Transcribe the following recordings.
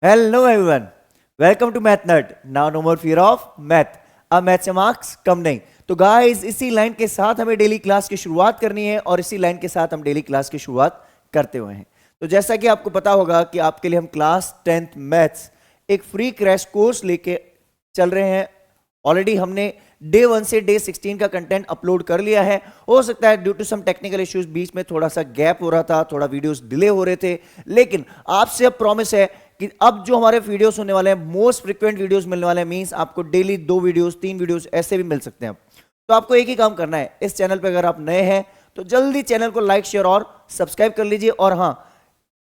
Hello everyone, welcome to Math Nerd. Now no more fear of math. अब math से marks कम नहीं. तो guys इसी लाइन के साथ हमें डेली क्लास की शुरुआत करनी है और इसी लाइन के साथ हम डेली क्लास की शुरुआत करते हुए हैं. तो जैसा कि आपको पता होगा कि आपके लिए हम क्लास 10th मैथ्स एक फ्री क्रैश कोर्स लेके चल रहे हैं. ऑलरेडी हमने डे 1 से डे 16 का कंटेंट अपलोड कर लिया है. हो सकता है due to some technical issues बीच में थोड़ा सा गैप हो रहा था, थोड़ा वीडियोस डिले हो रहे थे, लेकिन आपसे अब प्रॉमिस है कि अब जो हमारे वीडियोस होने वाले हैं, मोस्ट फ्रीक्वेंट वीडियोस मिलने वाले हैं. मींस आपको डेली 2 वीडियोस 3 वीडियोस ऐसे भी मिल सकते हैं. तो आपको एक ही काम करना है, इस चैनल पे अगर आप नए हैं तो जल्दी चैनल को लाइक शेयर और सब्सक्राइब कर लीजिए. और हाँ,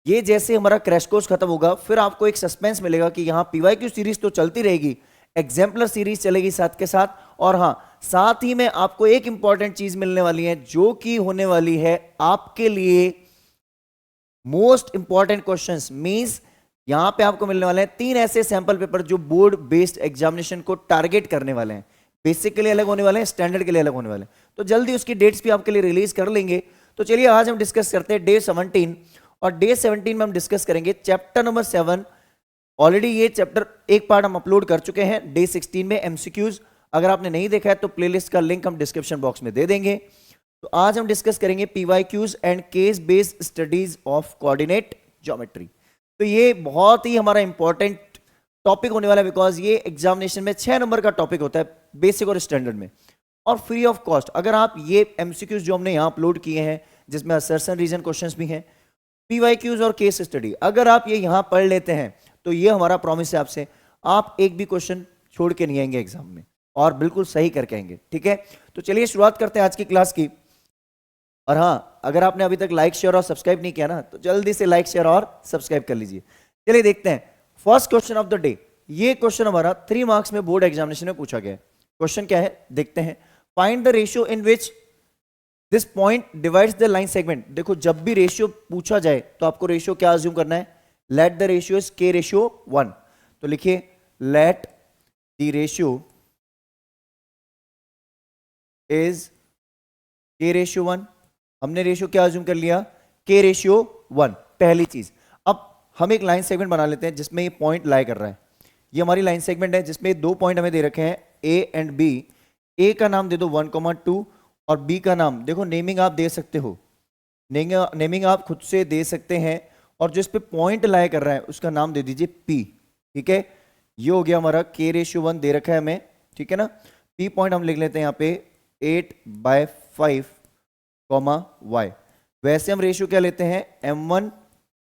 ये जैसे हमारा क्रैश कोर्स खत्म होगा फिर आपको एक सस्पेंस मिलेगा कि यहाँ पीवाईक्यू सीरीज तो चलती रहेगी, एग्जाम्पलर सीरीज चलेगी साथ के साथ. और हाँ, साथ ही में आपको एक इंपॉर्टेंट चीज मिलने वाली है जो कि होने वाली है आपके लिए मोस्ट इंपॉर्टेंट क्वेश्चंस. मींस यहां पे आपको मिलने वाले हैं 3 ऐसे सैंपल पेपर जो बोर्ड बेस्ड एग्जामिनेशन को टारगेट करने वाले हैं. बेसिक के लिए अलग होने वाले हैं, स्टैंडर्ड के लिए अलग होने वाले हैं. तो जल्दी उसकी डेट्स भी आपके लिए रिलीज कर लेंगे. तो चलिए आज हम डिस्कस करते हैं डे 17. और डे 17 में हम डिस्कस करेंगे चैप्टर नंबर 7. ऑलरेडी ये चैप्टर एक पार्ट हम अपलोड कर चुके हैं डे 16 में, एमसीक्यूज. अगर आपने नहीं देखा है तो प्लेलिस्ट का लिंक हम डिस्क्रिप्शन बॉक्स में दे देंगे. तो आज हम डिस्कस करेंगे PYQs and case based studies of coordinate geometry. तो ये बहुत ही हमारा इंपॉर्टेंट टॉपिक होने वाला है, बिकॉज ये एग्जामिनेशन में 6 नंबर का टॉपिक होता है बेसिक और स्टैंडर्ड में, और फ्री ऑफ कॉस्ट. अगर आप ये एमसीक्यूज जो हमने यहाँ अपलोड किए हैं जिसमें असर्शन रीजन क्वेश्चंस भी हैं, पीवाईक्यूज और केस स्टडी, अगर आप ये यहाँ पढ़ लेते हैं तो ये हमारा प्रॉमिस है आपसे, आप एक भी क्वेश्चन छोड़ के नहीं आएंगे एग्जाम में और बिल्कुल सही करके आएंगे. ठीक है, तो चलिए शुरुआत करते हैं आज की क्लास की. और हाँ, अगर आपने अभी तक लाइक शेयर और सब्सक्राइब नहीं किया ना तो जल्दी से लाइक शेयर और सब्सक्राइब कर लीजिए. चलिए देखते हैं first question of the day. ये क्वेश्चन हमारा 3 मार्क्स में बोर्ड एग्जामिनेशन में पूछा गया है. क्वेश्चन क्या है देखते हैं. Find the ratio in which this point divides the line segment. देखो, जब भी रेशियो पूछा जाए तो आपको रेशियो क्या अज्यूम करना है. Let the ratio is k ratio 1. तो लिखिए let the ratio is k ratio 1. हमने रेशियो क्या अज्यूम कर लिया, k रेशियो 1. पहली चीज. अब हम एक लाइन सेगमेंट बना लेते हैं जिसमें ये पॉइंट लाई कर रहा है. ये हमारी लाइन सेगमेंट है जिसमें 2 पॉइंट हमें दे रखे हैं a एंड b. a का नाम दे दो 1,2 और b का नाम देखो, नेमिंग आप दे सकते हो, नेमिंग आप खुद से दे सकते हैं. और जो इस पे पॉइंट लाई कर रहा है उसका नाम दे दीजिए p. ठीक है, ये हो गया हमारा k रेशियो 1 दे रखा है हमें. ठीक है ना, p पॉइंट हम लिख लेते हैं यहाँ पे 8/5 y. वैसे हम रेशियो क्या लेते हैं m1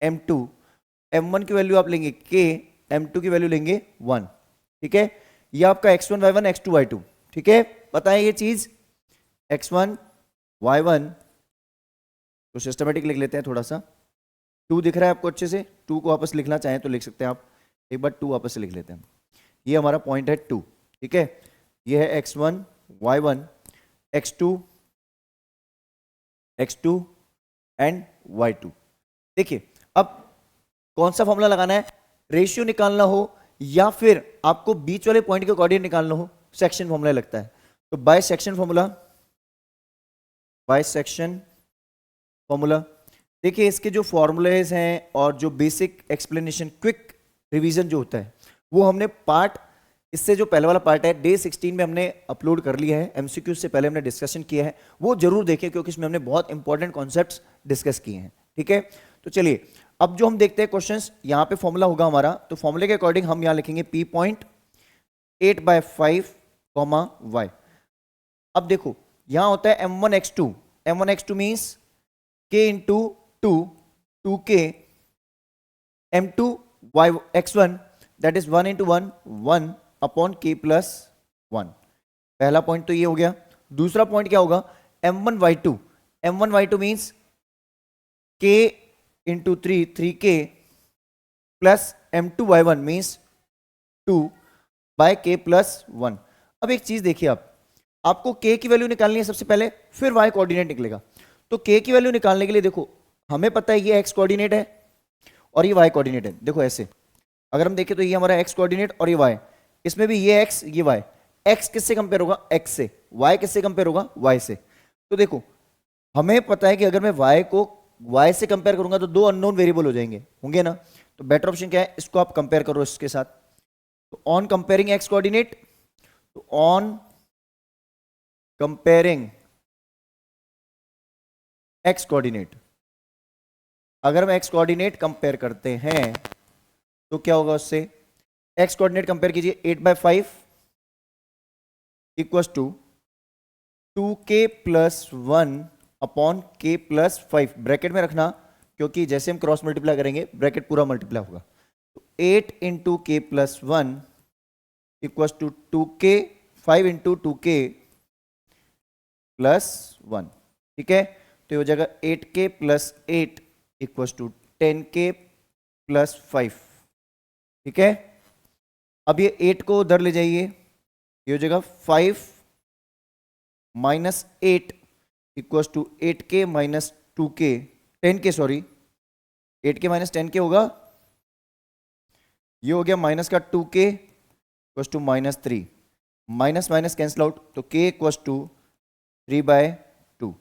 m2. m1 की वैल्यू आप लेंगे k, m2 की वैल्यू लेंगे 1. ठीक है, ये आपका x1 y1 x2 y2. ठीक है, बताएं ये चीज x1 y1 तो सिस्टमेटिक लिख लेते हैं थोड़ा सा. 2 दिख रहा है आपको अच्छे से, 2 को वापस लिखना चाहें तो लिख सकते हैं आप. एक बार 2 वापस से लिख लेते हैं. ये हमारा पॉइंट है 2. ठीक है, ये है x1 y1 x2 and y2. देखिए, अब कौन सा फॉर्मूला लगाना है, रेशियो निकालना हो या फिर आपको बीच वाले पॉइंट के कोऑर्डिनेट निकालना हो, सेक्शन फॉर्मूला लगता है. तो बाय सेक्शन फॉर्मूला. देखिए, इसके जो फॉर्मूलेज हैं और जो बेसिक एक्सप्लेनेशन, क्विक रिवीजन जो होता है वो हमने पार्ट, इससे जो पहले वाला पार्ट है डे 16 में हमने अपलोड कर लिया है. एमसीक्यू से पहले हमने डिस्कशन किया है, वो जरूर देखें क्योंकि इसमें हमने बहुत इंपॉर्टेंट कॉन्सेप्ट्स डिस्कस किए हैं. ठीक है, तो चलिए अब जो हम देखते हैं क्वेश्चंस, यहाँ पे फॉर्मूला होगा हमारा. तो फॉर्मूले के अकॉर्डिंग हम यहाँ लिखेंगे p पॉइंट 8/5 y. अब देखो, यहाँ होता है m1 x2 means k into 2k, m2 y x1 that is 1 into 1 upon k plus 1. पहला पॉइंट तो ये हो गया. दूसरा पॉइंट क्या होगा, m1 y2 means k into 3k plus m2 y1 means 2 by k plus 1. अब एक चीज देखिए, आपको k की वैल्यू निकालनी है सबसे पहले, फिर y कोऑर्डिनेट निकलेगा. तो k की वैल्यू निकालने के लिए देखो, हमें पता है ये x कोऑर्डिनेट है और ये y कोऑर्डिनेट है. देखो ऐसे अगर हम देखें तो ये हमारा x कोऑर्डिनेट और ये y, इसमें भी ये x ये y. x किससे कंपेयर होगा, x से. y किससे कंपेयर होगा, y से. तो देखो, हमें पता है कि अगर मैं y को y से कंपेयर करूंगा तो 2 अननोन वेरिएबल हो जाएंगे, होंगे ना. तो बेटर ऑप्शन क्या है, इसको आप कंपेयर करो इसके साथ। तो ऑन कंपेयरिंग एक्स कोऑर्डिनेट, तो ऑन कंपेयरिंग एक्स कोऑर्डिनेट, अगर हम एक्स कोऑर्डिनेट कंपेयर करते हैं तो क्या होगा उससे, एक्स कोऑर्डिनेट कंपेयर कीजिए, 8/5 equals to 2k+1 upon k+5, bracket में रखना क्योंकि जैसे हम क्रॉस मल्टीप्लाई करेंगे ब्रैकेट पूरा मल्टीप्लाई होगा। तो 8 into k+1 equals to 2k, 5 into 2k+1, ठीक है। तो ये हो जाएगा 8k+8 इक्वल्स टू 10k+5, ठीक है। अब ये 8 को उधर ले जाइए, ये हो जाएगा 5 minus 8 equals to 8k minus 2k, 10k sorry, 8k minus 10k होगा, ये हो गया माइनस का 2k equals to -3, minus minus cancel out, तो k इक्वल्स टू 3/2।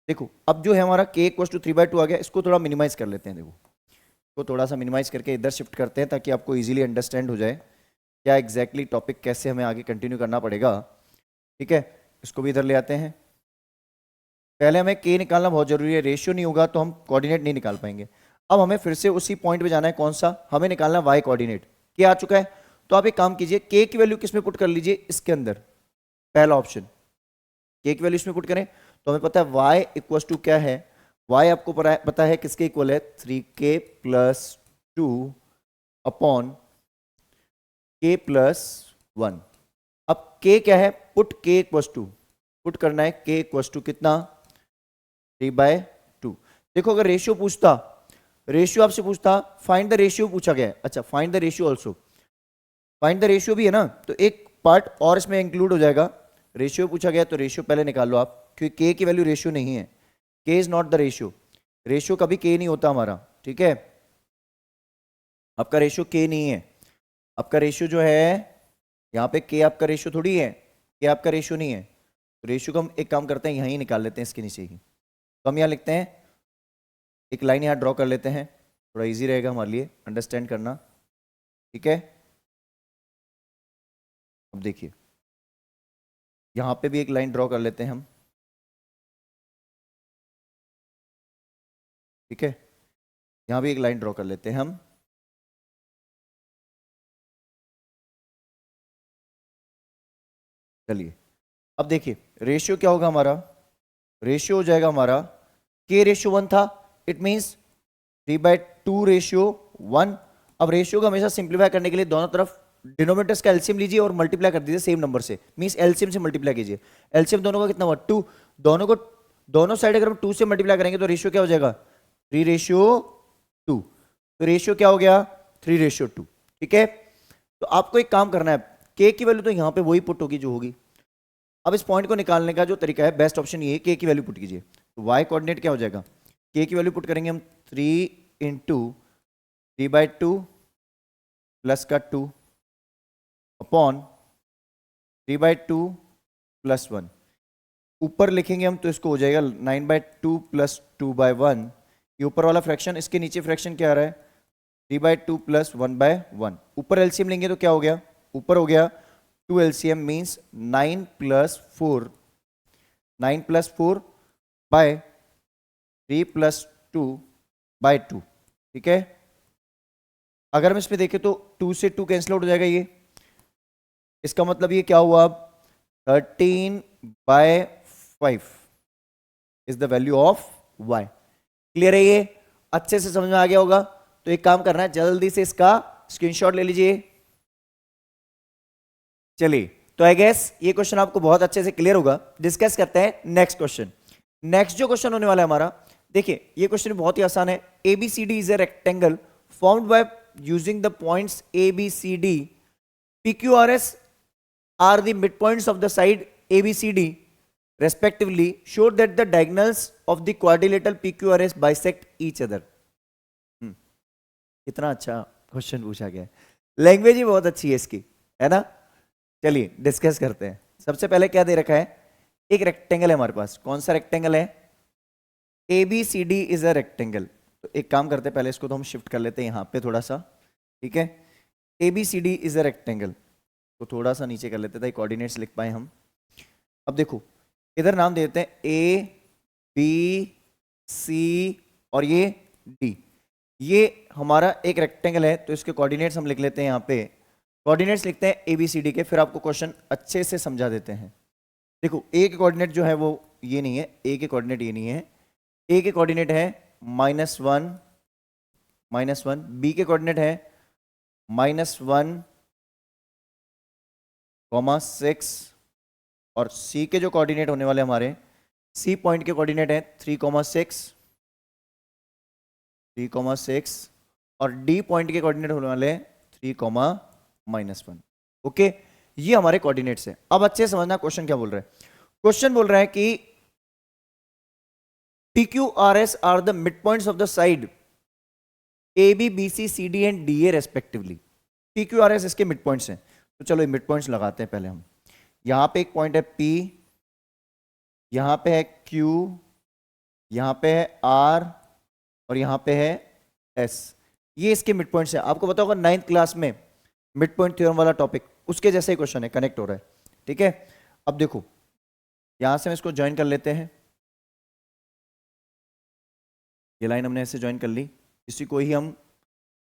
देखो अब जो है हमारा k इक्वल्स टू 3/2 आ गया, इसको थोड़ा मिनिमाइज कर लेते हैं। देखो इसको थोड़ा सा मिनिमाइज करके इधर शिफ्ट करते हैं ताकि आपको इजीली अंडरस्टैंड हो जाए क्या एग्जैक्टली टॉपिक कैसे हमें आगे कंटिन्यू करना पड़ेगा, ठीक है। इसको भी इधर ले आते हैं। पहले हमें k निकालना बहुत जरूरी है, रेशियो नहीं होगा तो हम कोऑर्डिनेट नहीं निकाल पाएंगे। अब हमें फिर से उसी पॉइंट पे जाना है, कौन सा, हमें निकालना है y कोऑर्डिनेट। k आ चुका है, तो आप एक काम कीजिए, k की वैल्यू किस में पुट कर लीजिए, इसके अंदर, पहला ऑप्शन, k की वैल्यू इसमें पुट करें तो हमें पता है y इक्वल टू क्या है, y आपको पता है किसके इक्वल है, 3k+2 अपॉन k+1। अब k क्या है, put k equal to, put करना है k इक्वल टू कितना, 3/2। देखो अगर रेशियो पूछता, रेशियो आपसे पूछता, फाइंड द रेशियो पूछा गया है, अच्छा find the ratio also, find the ratio भी है ना, तो एक पार्ट और इसमें इंक्लूड हो जाएगा। रेशियो पूछा गया तो रेशियो पहले निकाल लो आप, क्योंकि k की वैल्यू रेशियो नहीं है, k is not the ratio, ratio कभी k नहीं होता हमारा, ठीक है। आपका रेशियो k नहीं है, आपका रेशियो जो है यहाँ पे k आपका रेशियो थोड़ी है, k आपका रेशियो नहीं है। तो रेशियो को हम एक काम करते हैं, यहीं निकाल लेते हैं इसके नीचे ही, तो हम यहाँ लिखते हैं, एक लाइन यहाँ ड्रॉ कर लेते हैं, थोड़ा इजी रहेगा हमारे लिए अंडरस्टैंड करना, ठीक है। अब देखिए यहाँ पे भी एक लाइन ड्रॉ कर लेते हैं हम, ठीक है, यहाँ भी एक लाइन ड्रॉ कर लेते हैं हम, चलिए। अब देखिए रेशियो क्या होगा हमारा, रेशियो हो जाएगा हमारा, k रेशियो 1 था, इट मीन्स 3/2 रेशियो 1। अब रेशियो को हमेशा सिंप्लीफाई करने के लिए दोनों तरफ डिनोमिनेटर्स का एलसीएम लीजिए और मल्टीप्लाई कर दीजिए सेम नंबर से, मींस एलसीएम से मल्टीप्लाई कीजिए। एलसीएम दोनों का कितना हुआ, 2, दोनों साइड अगर हम 2 से मल्टीप्लाई करेंगे तो रेशियो क्या हो जाएगा, 3/2। तो रेशियो क्या हो गया, 3/2, ठीक है। तो आपको एक काम करना है, k की वैल्यू तो यहाँ पे वही पुट होगी जो होगी। अब इस पॉइंट को निकालने का जो तरीका है, बेस्ट ऑप्शन ये है, k की वैल्यू पुट कीजिए। तो y कोऑर्डिनेट क्या हो जाएगा, k की वैल्यू पुट करेंगे हम 3 इंटू 3/2 प्लस का 2 अपॉन 3/2 प्लस 1, ऊपर लिखेंगे हम तो इसको हो जाएगा 9/2 प्लस 2/1, ये ऊपर वाला फ्रैक्शन, इसके नीचे फ्रैक्शन क्या आ रहा है, 3/2 प्लस 1/1, ऊपर एलसीएम लेंगे तो क्या हो गया, ऊपर हो गया 2 एलसीएम मीन्स 9 + 4, 9 + 4 बाय 3 + 2/2, ठीक है। अगर हम इस पे देखें तो 2 से 2 कैंसिल आउट हो जाएगा, ये इसका मतलब ये क्या हुआ, अब 13/5 is the value of y। Clear है, ये अच्छे से समझ में आ गया होगा। तो एक काम करना है, जल्दी से इसका स्क्रीनशॉट ले लीजिए। चलिए तो आई गेस ये क्वेश्चन आपको बहुत अच्छे से क्लियर होगा। डिस्कस करते हैं नेक्स्ट क्वेश्चन। नेक्स्ट जो क्वेश्चन होने वाला है हमारा, देखिए ये क्वेश्चन बहुत ही आसान है। ABCD is a rectangle formed by using the points ABCD, PQRS are the midpoints of the side ABCD respectively, show that the diagonals of the quadrilateral PQRS bisect each other। कितना अच्छा question पूछा गया है, language ही बहुत अच्छी है इसकी, है ना। चलिए डिस्कस करते हैं। सबसे पहले क्या दे रखा है, एक रेक्टेंगल है हमारे पास, कौन सा रेक्टेंगल है, ABCD इज अ रेक्टेंगल। तो एक काम करते हैं, पहले इसको तो हम शिफ्ट कर लेते हैं यहाँ पे थोड़ा सा, ठीक है। ABCD इज अ रेक्टेंगल, तो थोड़ा सा नीचे कर लेते हैं ताकि कोऑर्डिनेट्स लिख पाए हम। अब देखो इधर नाम दे देते हैं ABC और ये D। ये हमारा एक रेक्टेंगल है, तो इसके कोऑर्डिनेट्स हम लिख लेते हैं यहाँ पे। कोऑर्डिनेट्स लिखते हैं ABCD के, फिर आपको क्वेश्चन अच्छे से समझा देते हैं। देखो A के कोऑर्डिनेट जो है वो ये नहीं है, A के कोऑर्डिनेट ये नहीं है। A के कोऑर्डिनेट है -1 -1, B के कोऑर्डिनेट है -1, -6 और C के जो कोऑर्डिनेट होने वाले हमारे, C पॉइंट के कोऑर्डिनेट है 3,6 और D पॉइंट के कोऑर्डिनेट होने वाले 3,-1। ओके, ये हमारे कोऑर्डिनेट्स है। अब अच्छे से समझना क्वेश्चन क्या बोल रहा है। क्वेश्चन बोल रहा है कि PQRS are the mid points of the side AB BC CD and DA respectively. PQRS इसके मिड पॉइंट्स हैं, तो चलो ये मिड पॉइंट्स लगाते हैं पहले हम। यहां पे एक पॉइंट है P, यहां पे है Q, यहां पे है R और यहां पे है S। ये इसके मिड पॉइंट्स हैं। आपको पता होगा 9th क्लास में मिड पॉइंट थ्योरम वाला टॉपिक, उसके जैसे ही क्वेश्चन है, कनेक्ट हो रहा है, ठीक है। अब देखो यहां से हम इसको ज्वाइन कर लेते हैं, ये लाइन हमने ऐसे ज्वाइन कर ली। इसी को ही हम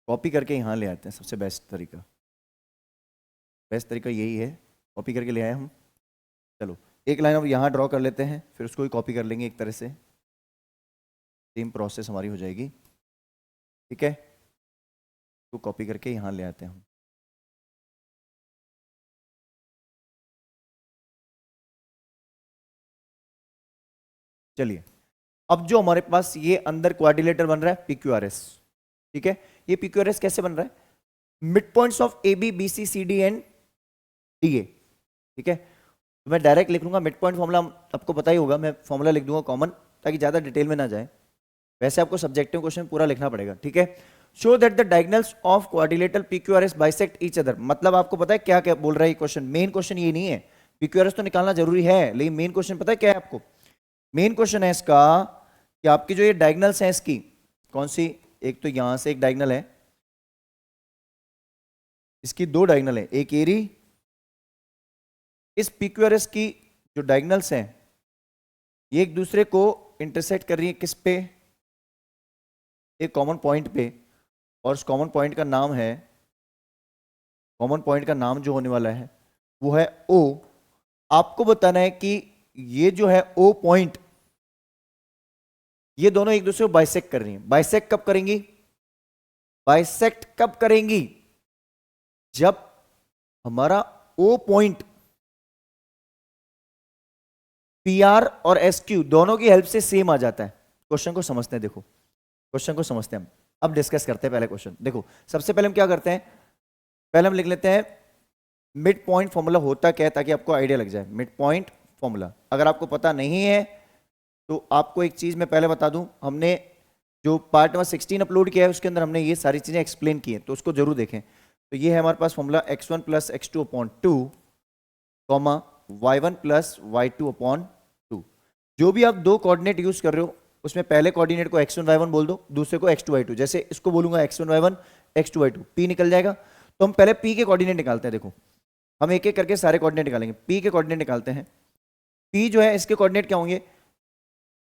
कॉपी करके यहां ले आते हैं। सबसे बेस्ट तरीका यही है, कॉपी करके ले आए हम। चलो एक लाइन अब यहां ड्रॉ कर लेते हैं, फिर उसको ही कॉपी कर लेंगे एक तरह से, सेम प्रोसेस हमारी हो जाएगी, ठीक है। तो कॉपी करके यहां ले आते हैं हम। चलिए, अब जो हमारे पास ये अंदर क्वाड्रिलेटर बन रहा है PQRS, ठीक है। ये PQRS कैसे बन रहा है? Mid points of AB BC CD and DA, ठीक है। तो मैं डायरेक्ट लिख लूंगा, मिड पॉइंट फॉर्मूला आपको पता ही होगा, मैं फॉर्मूला लिख दूंगा कॉमन, ताकि ज्यादा डिटेल में ना जाए। वैसे आपको सब्जेक्टिव क्वेश्चन पूरा लिखना पड़ेगा, ठीक है। Show that the diagonals of quadrilateral PQRS bisect each other. मतलब आपको पता है क्या क्या बोल रहा है ये क्वेश्चन। मेन क्वेश्चन ये नहीं है, PQRS तो निकालना जरूरी है, लेकिन मेन क्वेश्चन पता है क्या है आपको? मेन क्वेश्चन है इसका कि आपकी जो ये डायगोनल्स हैं इसकी कौन सी, एक तो यहां से एक डायगोनल है, इसकी दो डायगोनल है, एक एरी। इस PQRS की जो डायगोनल्स हैं ये एक दूसरे को इंटरसेक्ट कर रही है, किस पे? एक कॉमन पॉइंट पे, और उस कॉमन पॉइंट का नाम है, कॉमन पॉइंट का नाम जो होने वाला है वो है O। आपको बताना है कि ये जो है O पॉइंट, ये दोनों एक दूसरे को बाइसेक्ट कर रही हैं। बाइसेक्ट कब करेंगी? बाइसेक्ट कब करेंगी? जब हमारा O पॉइंट PR और SQ दोनों की हेल्प से सेम आ जाता है। क्वेश्चन को समझते हैं, देखो क्वेश्चन को समझते हैं हम, अब डिस्कस करते हैं पहले क्वेश्चन। देखो सबसे पहले हम क्या करते हैं, पहले हम लिख लेते हैं मिड पॉइंट फॉर्मूला होता क्या है, ताकि आपको आइडिया लग जाए। मिड पॉइंट फॉर्मूला अगर आपको पता नहीं है तो आपको एक चीज मैं पहले बता दूं, हमने जो पार्ट नंबर 16 अपलोड किया है उसके अंदर हमने ये सारी चीजें एक्सप्लेन की हैं, तो उसको जरूर देखें। तो ये है हमारे पास formula x1 + x2/2 y1 + y2/2। जो भी आप दो कोऑर्डिनेट यूज कर रहे हो उसमें पहले कोऑर्डिनेट को x1 y1 बोल दो, दूसरे को x2 y2। जैसे इसको बोलूंगा x1 y1 x2 y2, p निकल जाएगा। तो हम पहले p के कोऑर्डिनेट निकालते हैं। देखो हम एक एक करके सारे कोऑर्डिनेट निकालेंगे। p के कोऑर्डिनेट निकालते हैं। p जो है इसके कोऑर्डिनेट क्या होंगे?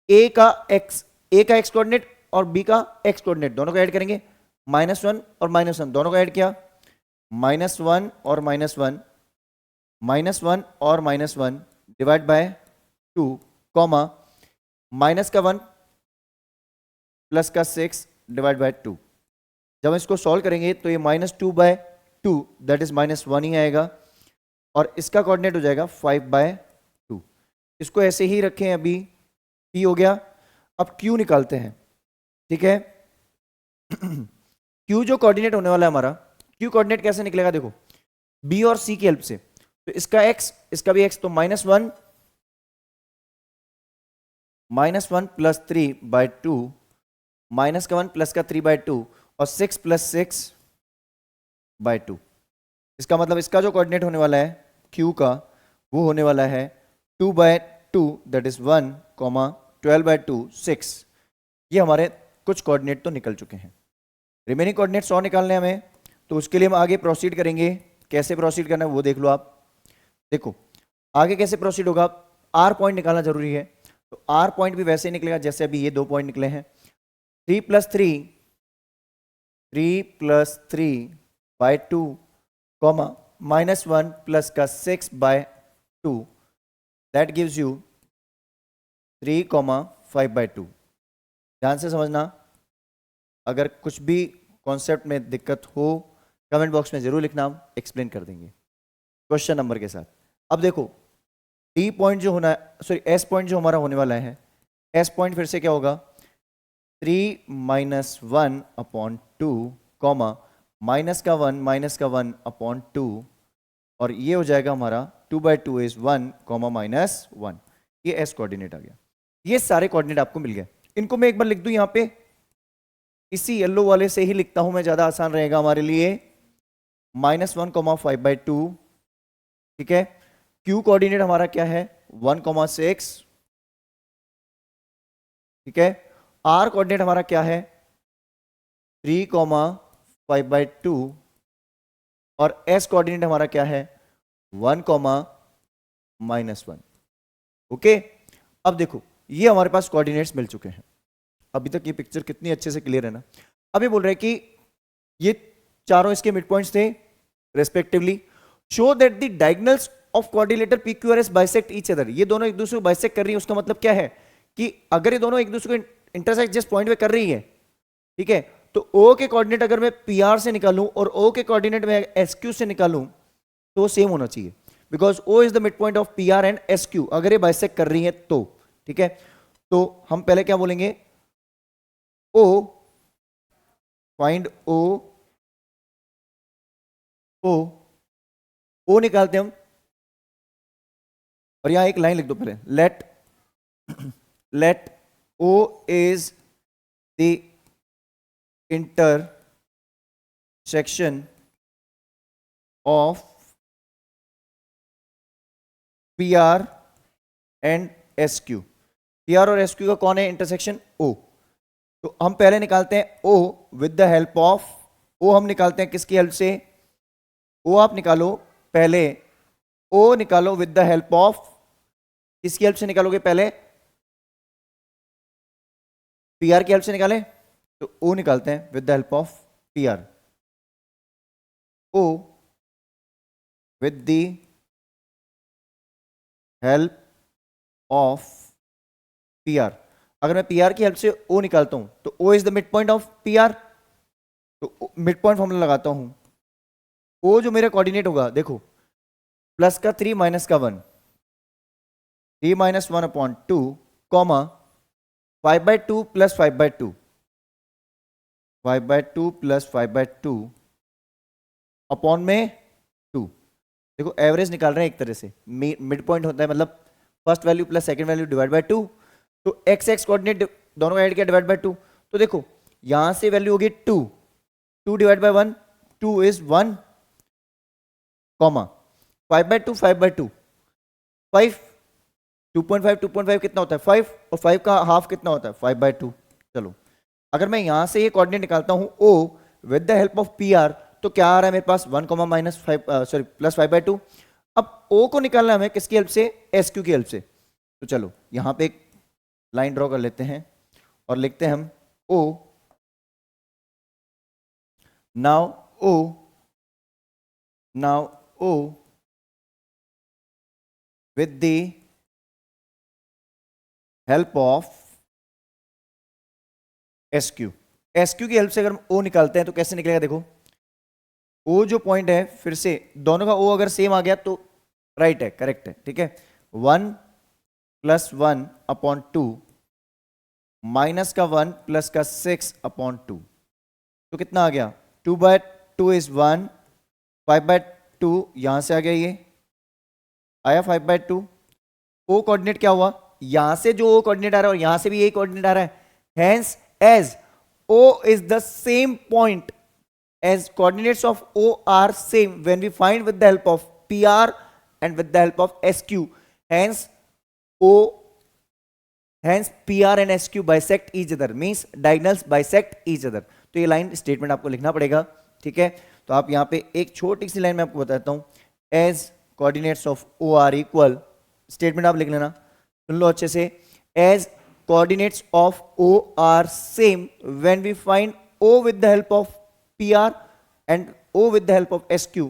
a का x कोऑर्डिनेट और b का x कोऑर्डिनेट दोनों को ऐड करेंगे। -1 और -1 दोनों को ऐड किया, -1 और -1, -1 और -1 डिवाइड बाय 2, कॉमा माइनस का 1 प्लस का 6 डिवाइड बाय 2। जब हम इसको सॉल्व करेंगे तो ये -2/2 दैट इज -1 ही आएगा, और इसका कोऑर्डिनेट हो जाएगा 5/2। इसको ऐसे ही रखें, अभी p हो गया। अब q निकालते हैं, ठीक है। q जो कोऑर्डिनेट होने वाला है हमारा, q कोऑर्डिनेट कैसे निकलेगा? देखो b और c की हेल्प से, तो इसका x इसका भी x, तो -1 + 3/2, माइनस का 1 प्लस का 3/2 और 6 + 6/2। इसका मतलब इसका जो कोऑर्डिनेट होने वाला है q का वो होने वाला है 2/2 दैट इज 1, 12/2 6। ये हमारे कुछ कोऑर्डिनेट तो निकल चुके हैं, रिमेनिंग कोऑर्डिनेट्स और निकालने हैं हमें, तो उसके लिए हम आगे प्रोसीड करेंगे। कैसे प्रोसीड करना है वो देख लो आप। देखो आगे कैसे प्रोसीड होगा, आर पॉइंट निकालना जरूरी है, तो आर पॉइंट भी वैसे ही निकलेगा जैसे अभी ये 2 पॉइंट निकले हैं। 3 प्लस 3 बाय 2 कॉमा -1 प्लस का 6 by 2, that gives you 3, 5 by 2। ध्यान से समझना, अगर कुछ भी कॉन्सेप्ट में दिक्कत हो कमेंट बॉक्स में जरूर लिखना, हम एक्सप्लेन कर देंगे क्वेश्चन नंबर के साथ। अब देखो डी पॉइंट जो होना है, सॉरी एस पॉइंट जो हमारा होने वाला है, एस पॉइंट फिर से क्या होगा, 3 - 1 अपॉन 2 कॉमा -1 अपॉन 2, और ये हो जाएगा हमारा 2/2 इज 1 कॉमा -1। ये एस कोऑर्डिनेट आ गया। ये सारे कोऑर्डिनेट आपको मिल गए। इनको मैं एक बार लिख दूं यहां पे, इसी येलो वाले से ही लिखता हूं मैं, ज्यादा आसान रहेगा हमारे लिए। -1 कॉमा 5/2, ठीक है। क्यू कोऑर्डिनेट हमारा क्या है, 1,6, ठीक है। आर कोऑर्डिनेट हमारा क्या है, 3,5/2, और एस कोऑर्डिनेट हमारा क्या है, 1,-1। ओके, अब देखो ये हमारे पास कोऑर्डिनेट्स मिल चुके हैं। अभी तक ये पिक्चर कितनी अच्छे से क्लियर है ना। अब ये बोल रहे हैं कि ये चारों इसके मिड पॉइंट्स थे respectively, show that the diagonals of quadrilateral PQRS bisect each other. ये दोनों एक दूसरे को बाइसेक्ट कर रही है, उसका मतलब क्या है कि अगर ये दोनों एक दूसरे को इंटरसेक्ट जिस पॉइंट पे कर रही है, ठीक है, तो O के कोऑर्डिनेट अगर मैं PR से निकालूं और O के कोऑर्डिनेट में SQ से निकालूं तो सेम होना चाहिए, because O is the mid point of PR and SQ, अगर ये बाइसेक्ट कर रही है तो, ठीक है। तो हम पहले क्या बोलेंगे, O, फाइंड O, O निकालते हम, और यहां एक लाइन लिख दो पहले, let O is the intersection of PR and SQ। PR और SQ का कौन है इंटरसेक्शन, O। तो हम पहले निकालते हैं O with the help of, O हम निकालते हैं किसकी हेल्प से, O आप निकालो पहले, O निकालो विद द हेल्प ऑफ, किसकी हेल्प से निकालोगे पहले, PR की हेल्प से निकालें, तो O निकालते हैं with the help of PR। O with the help of PR। अगर मैं PR की हेल्प से O निकालता हूं तो O is the mid point of PR, तो मिड पॉइंट फॉर्मूला लगाता हूं। O जो मेरा कोऑर्डिनेट होगा, देखो प्लस का 3 माइनस का 1, 3 - 1 upon 2 comma 5/2 plus 5/2, 5/2 plus 5/2 upon में 2। देखो एवरेज निकाल रहे हैं एक तरह से, मिड पॉइंट होता है मतलब first value plus second value divide by 2, तो x कोऑर्डिनेट दोनों ऐड किया डिवाइड बाय 2, तो देखो यहां से वैल्यू होगी 2, 2 डिवाइड बाय 1, 2 इज 1 कॉमा 5/2, 5/2 5, 2.5, 2.5 कितना होता है 5, और 5 का हाफ कितना होता है 5/2। चलो अगर मैं यहां से ये कोऑर्डिनेट निकालता हूं O with the help of PR, तो क्या आ रहा है मेरे पास 1, -5 प्लस 5/2। अब O को निकालना है हमें किसकी हेल्प से, SQ की हेल्प से। तो चलो यहां पे एक लाइन ड्रॉ कर लेते हैं और लिखते हैं हम O, now O with the help of SQ। SQ की हेल्प से अगर हम O निकालते हैं तो कैसे निकलेगा, देखो O जो पॉइंट है, फिर से दोनों का O अगर सेम आ गया तो राइट है, करेक्ट है, ठीक है। 1 + 1 अपॉन 2 माइनस का 1 प्लस का 6 अपॉन 2, तो कितना आ गया 2/2 इज 1, 5/2 यहां से आ गया, ये आया 5/2। O कोऑर्डिनेट क्या हुआ, यहां से जो O कोऑर्डिनेट आ रहा है और यहां से भी यही कोऑर्डिनेट आ रहा है, hence as O is the same point as coordinates of O are same when we find with the help of PR and with the help of SQ, hence O Hence PR and SQ bisect each other means diagonals bisect each other. तो ये line statement आपको लिखना पड़ेगा, ठीक है। तो आप यहाँ पे एक छोटी सी लाइन में आपको बताता हूँ, as coordinates of O are equal, statement आप लिख लेना, सुन लो अच्छे से, as coordinates of O are same when we find O with the help of P R and O with the help of S Q,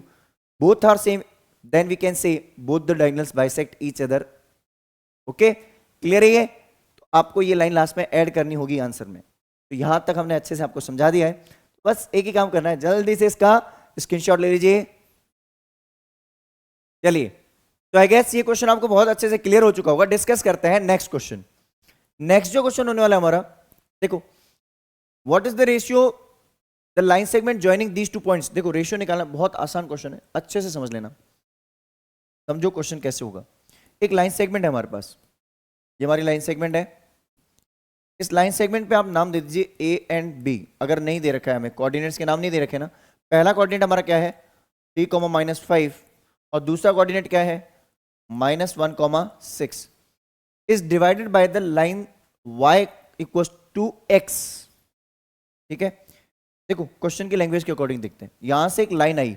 both are same, then we can say both the diagonals bisect each other. Okay, clear है ये? तो आपको ये line last में add करनी होगी answer में। तो यहां तक हमने अच्छे से आपको समझा दिया है, बस एक ही काम करना है, जल्दी से इसका स्क्रीनशॉट ले लीजिए। चलिए, तो आई गेस ये क्वेश्चन आपको बहुत अच्छे से क्लियर हो चुका होगा। डिस्कस करते हैं नेक्स्ट क्वेश्चन। नेक्स्ट जो क्वेश्चन होने वाला है हमारा, देखो, what is the ratio the line segment joining these two points. देखो, रेशियो निकालना बहुत आसान क्वेश्चन है, अच्छे से समझ लेना, समझो क्वेश्चन कैसे होगा। एक लाइन सेगमेंट है हमारे पास, ये हमारी लाइन सेगमेंट है। इस लाइन सेगमेंट पे आप नाम दे दीजिए ए एंड बी। अगर नहीं दे रखा है, हमें कोऑर्डिनेट्स के नाम नहीं दे रखे ना, पहला कोऑर्डिनेट हमारा क्या है 3,-5 और दूसरा कोऑर्डिनेट क्या है -1,6 is divided by the line y equals to x। ठीक है, देखो क्वेश्चन की लैंग्वेज के अकॉर्डिंग देखते हैं। यहां से एक लाइन आई,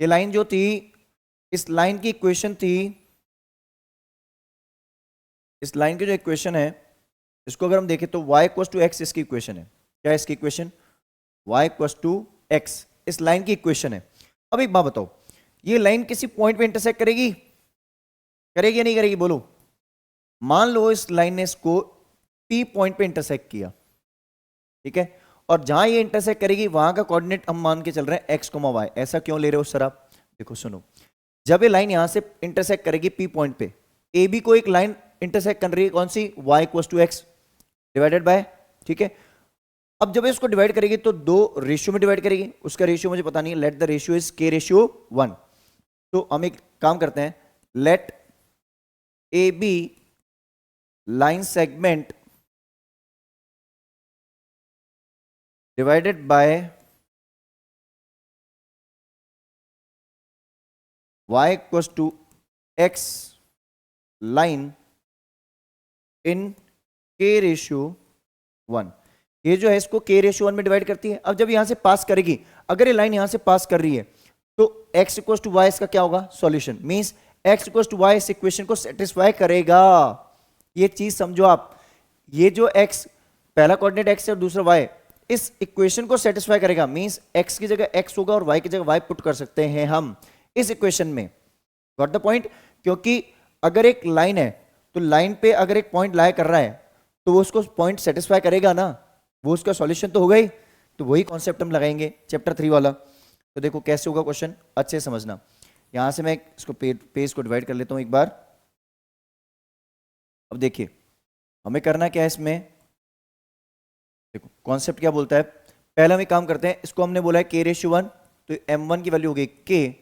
ये लाइन जो थी, इस लाइन की इक्वेशन थी, इस लाइन की जो इक्वेशन है, इसको अगर हम देखें तो y इक्वल्स टू x इसकी इक्वेशन है। क्या है इसकी equation? y equals to x इस लाइन की इक्वेशन है। अब एक बात बताओ, ये लाइन किसी पॉइंट पे इंटरसेक्ट करेगी? करेगी या नहीं करेगी? बोलो। मान लो इस लाइन ने इसको P पॉइंट पे इंटरसेक्ट किया, ठीक है, और जहां ये इंटरसेक्ट करेगी वहां का कोऑर्डिनेट हम मान के चल रहे हैं x, y। ऐसा क्यों ले रहे हो सर आप? देखो सुनो, जब ये लाइन यहां से इंटरसेक्ट करेगी P पॉइंट पे, AB को एक लाइन इंटरसेक्ट कर रही है, कौन सी? y equals to x divided by, ठीक है। अब जब इसको डिवाइड करेगी तो दो रेशियो में डिवाइड करेगी, उसका रेशियो मुझे पता नहीं है, let the ratio is k/1। तो हम एक काम करते हैं, let AB line segment divided by y equals to x line in k/1। ये जो है इसको k/1 में डिवाइड करती है। अब जब यहां से पास करेगी, अगर ये लाइन यहां से पास कर रही है तो x इक्वल्स टू y इसका क्या होगा? Solution. Means x equals to y इस इक्वेशन को सेटिस्फाई करेगा। ये चीज समझो आप, ये जो x पहला कोऑर्डिनेट x है और दूसरा y, इस इक्वेशन को सेटिस्फाई करेगा। मींस x की जगह x होगा और y की जगह y पुट कर सकते हैं हम इस इक्वेशन में। Got the point? क्योंकि अगर एक लाइन है तो लाइन पे अगर एक पॉइंट लाया कर रहा है तो वो उसको पॉइंट सेटिस्फाई करेगा ना, वो उसका सॉल्यूशन तो होगा ही। तो वही कॉन्सेप्ट हम लगाएंगे चैप्टर 3 वाला। तो देखो कैसे होगा क्वेश्चन, अच्छे से समझना। यहां से मैं इसको पेज को डिवाइड कर लेता हूं एक बार। अब देखिए हमें करना क्या है इसमें, देखो कॉन्सेप्ट क्या बोलता है। पहले हम एक काम करते हैं, इसको हमने बोला है k/1, तो m1 की वैल्यू हो गई k।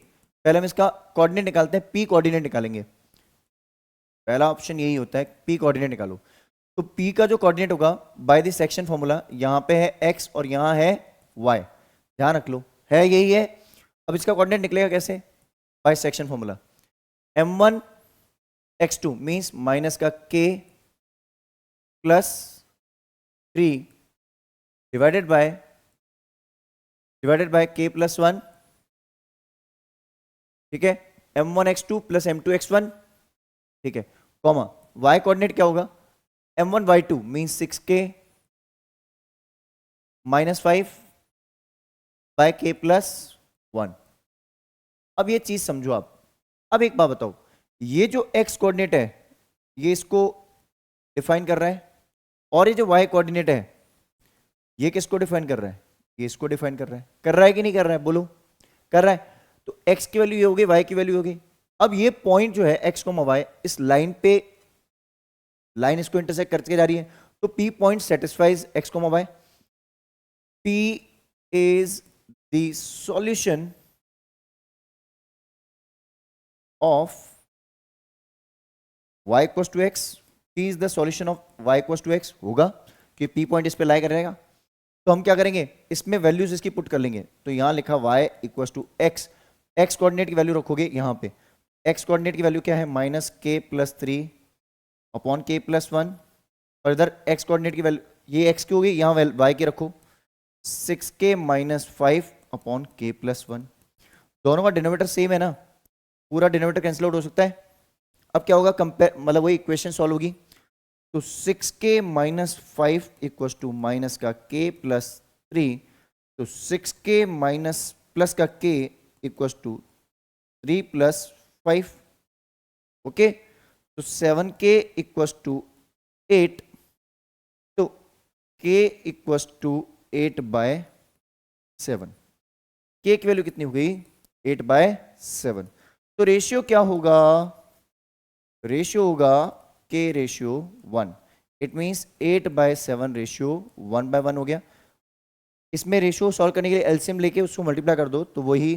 पहले हम इसका कोऑर्डिनेट निकालते हैं, p कोऑर्डिनेट निकालेंगे। पहला ऑप्शन यही होता है, p कोऑर्डिनेट निकालो। तो p का जो कोऑर्डिनेट होगा बाय द सेक्शन फॉर्मूला, यहां पे है x और यहां है y, ध्यान रख लो, है यही है। अब इसका कोऑर्डिनेट निकलेगा कैसे? By section formula, m1 x2 means minus का k plus 3 divided by k plus 1, ठीक है, m1 x2 plus m2 x1, ठीक है, कॉमा y कोऑर्डिनेट क्या होगा? m1 y2 means 6k minus 5 by k plus 1। अब ये चीज समझो आप। अब एक बात बताओ, ये जो x कोऑर्डिनेट है ये इसको डिफाइन कर रहा है, और ये जो y कोऑर्डिनेट है ये किसको डिफाइन कर रहा है? ये इसको डिफाइन कर रहा है। कर रहा है कि नहीं कर रहा है? बोलो, कर रहा है। तो x की वैल्यू ये हो गई, y की वैल्यू हो गई। अब ये पॉइंट जो है x, y, इस लाइन पे, लाइन इसको इंटरसेक्ट करके जा रही है, तो P point satisfies x, y। P is the solution of y equals to x। P is the solution of y equals to x होगा कि P पॉइंट इस पे लाई करेगा। तो हम क्या करेंगे, इसमें वैल्यूज इसकी पुट कर लेंगे। तो यहां लिखा y equals to x, x coordinate की वैल्यू रखोगे यहां पे। x कोऑर्डिनेट की वैल्यू क्या है? -k + 3 अपॉन k + 1, और इधर x कोऑर्डिनेट की वैल्यू, ये x की होगी, यहाँ y की रखो, 6k minus 5 upon k plus 1। दोनों का डिनोमिनेटर सेम है ना, पूरा डिनोमिनेटर कैंसिल आउट हो सकता है। अब क्या होगा, कंपेयर मतलब वही इक्वेशन सॉल्व होगी। तो 6k minus 5 equal to minus का k प्लस 3, तो 6k माइनस प्लस का k equal to 3 plus 5। Okay, तो 7k इक्वल टू 8, तो k equal to 8 by 7। k की वैल्यू कितनी हो गई, 8 बाय 7। तो रेशियो क्या होगा, रेशियो होगा k ratio 1। It means 8 by 7 ratio 1 by 1 हो गया। इसमें रेशियो सॉल्व करने के लिए एलसीएम लेके उसको मल्टीप्लाई कर दो, तो वही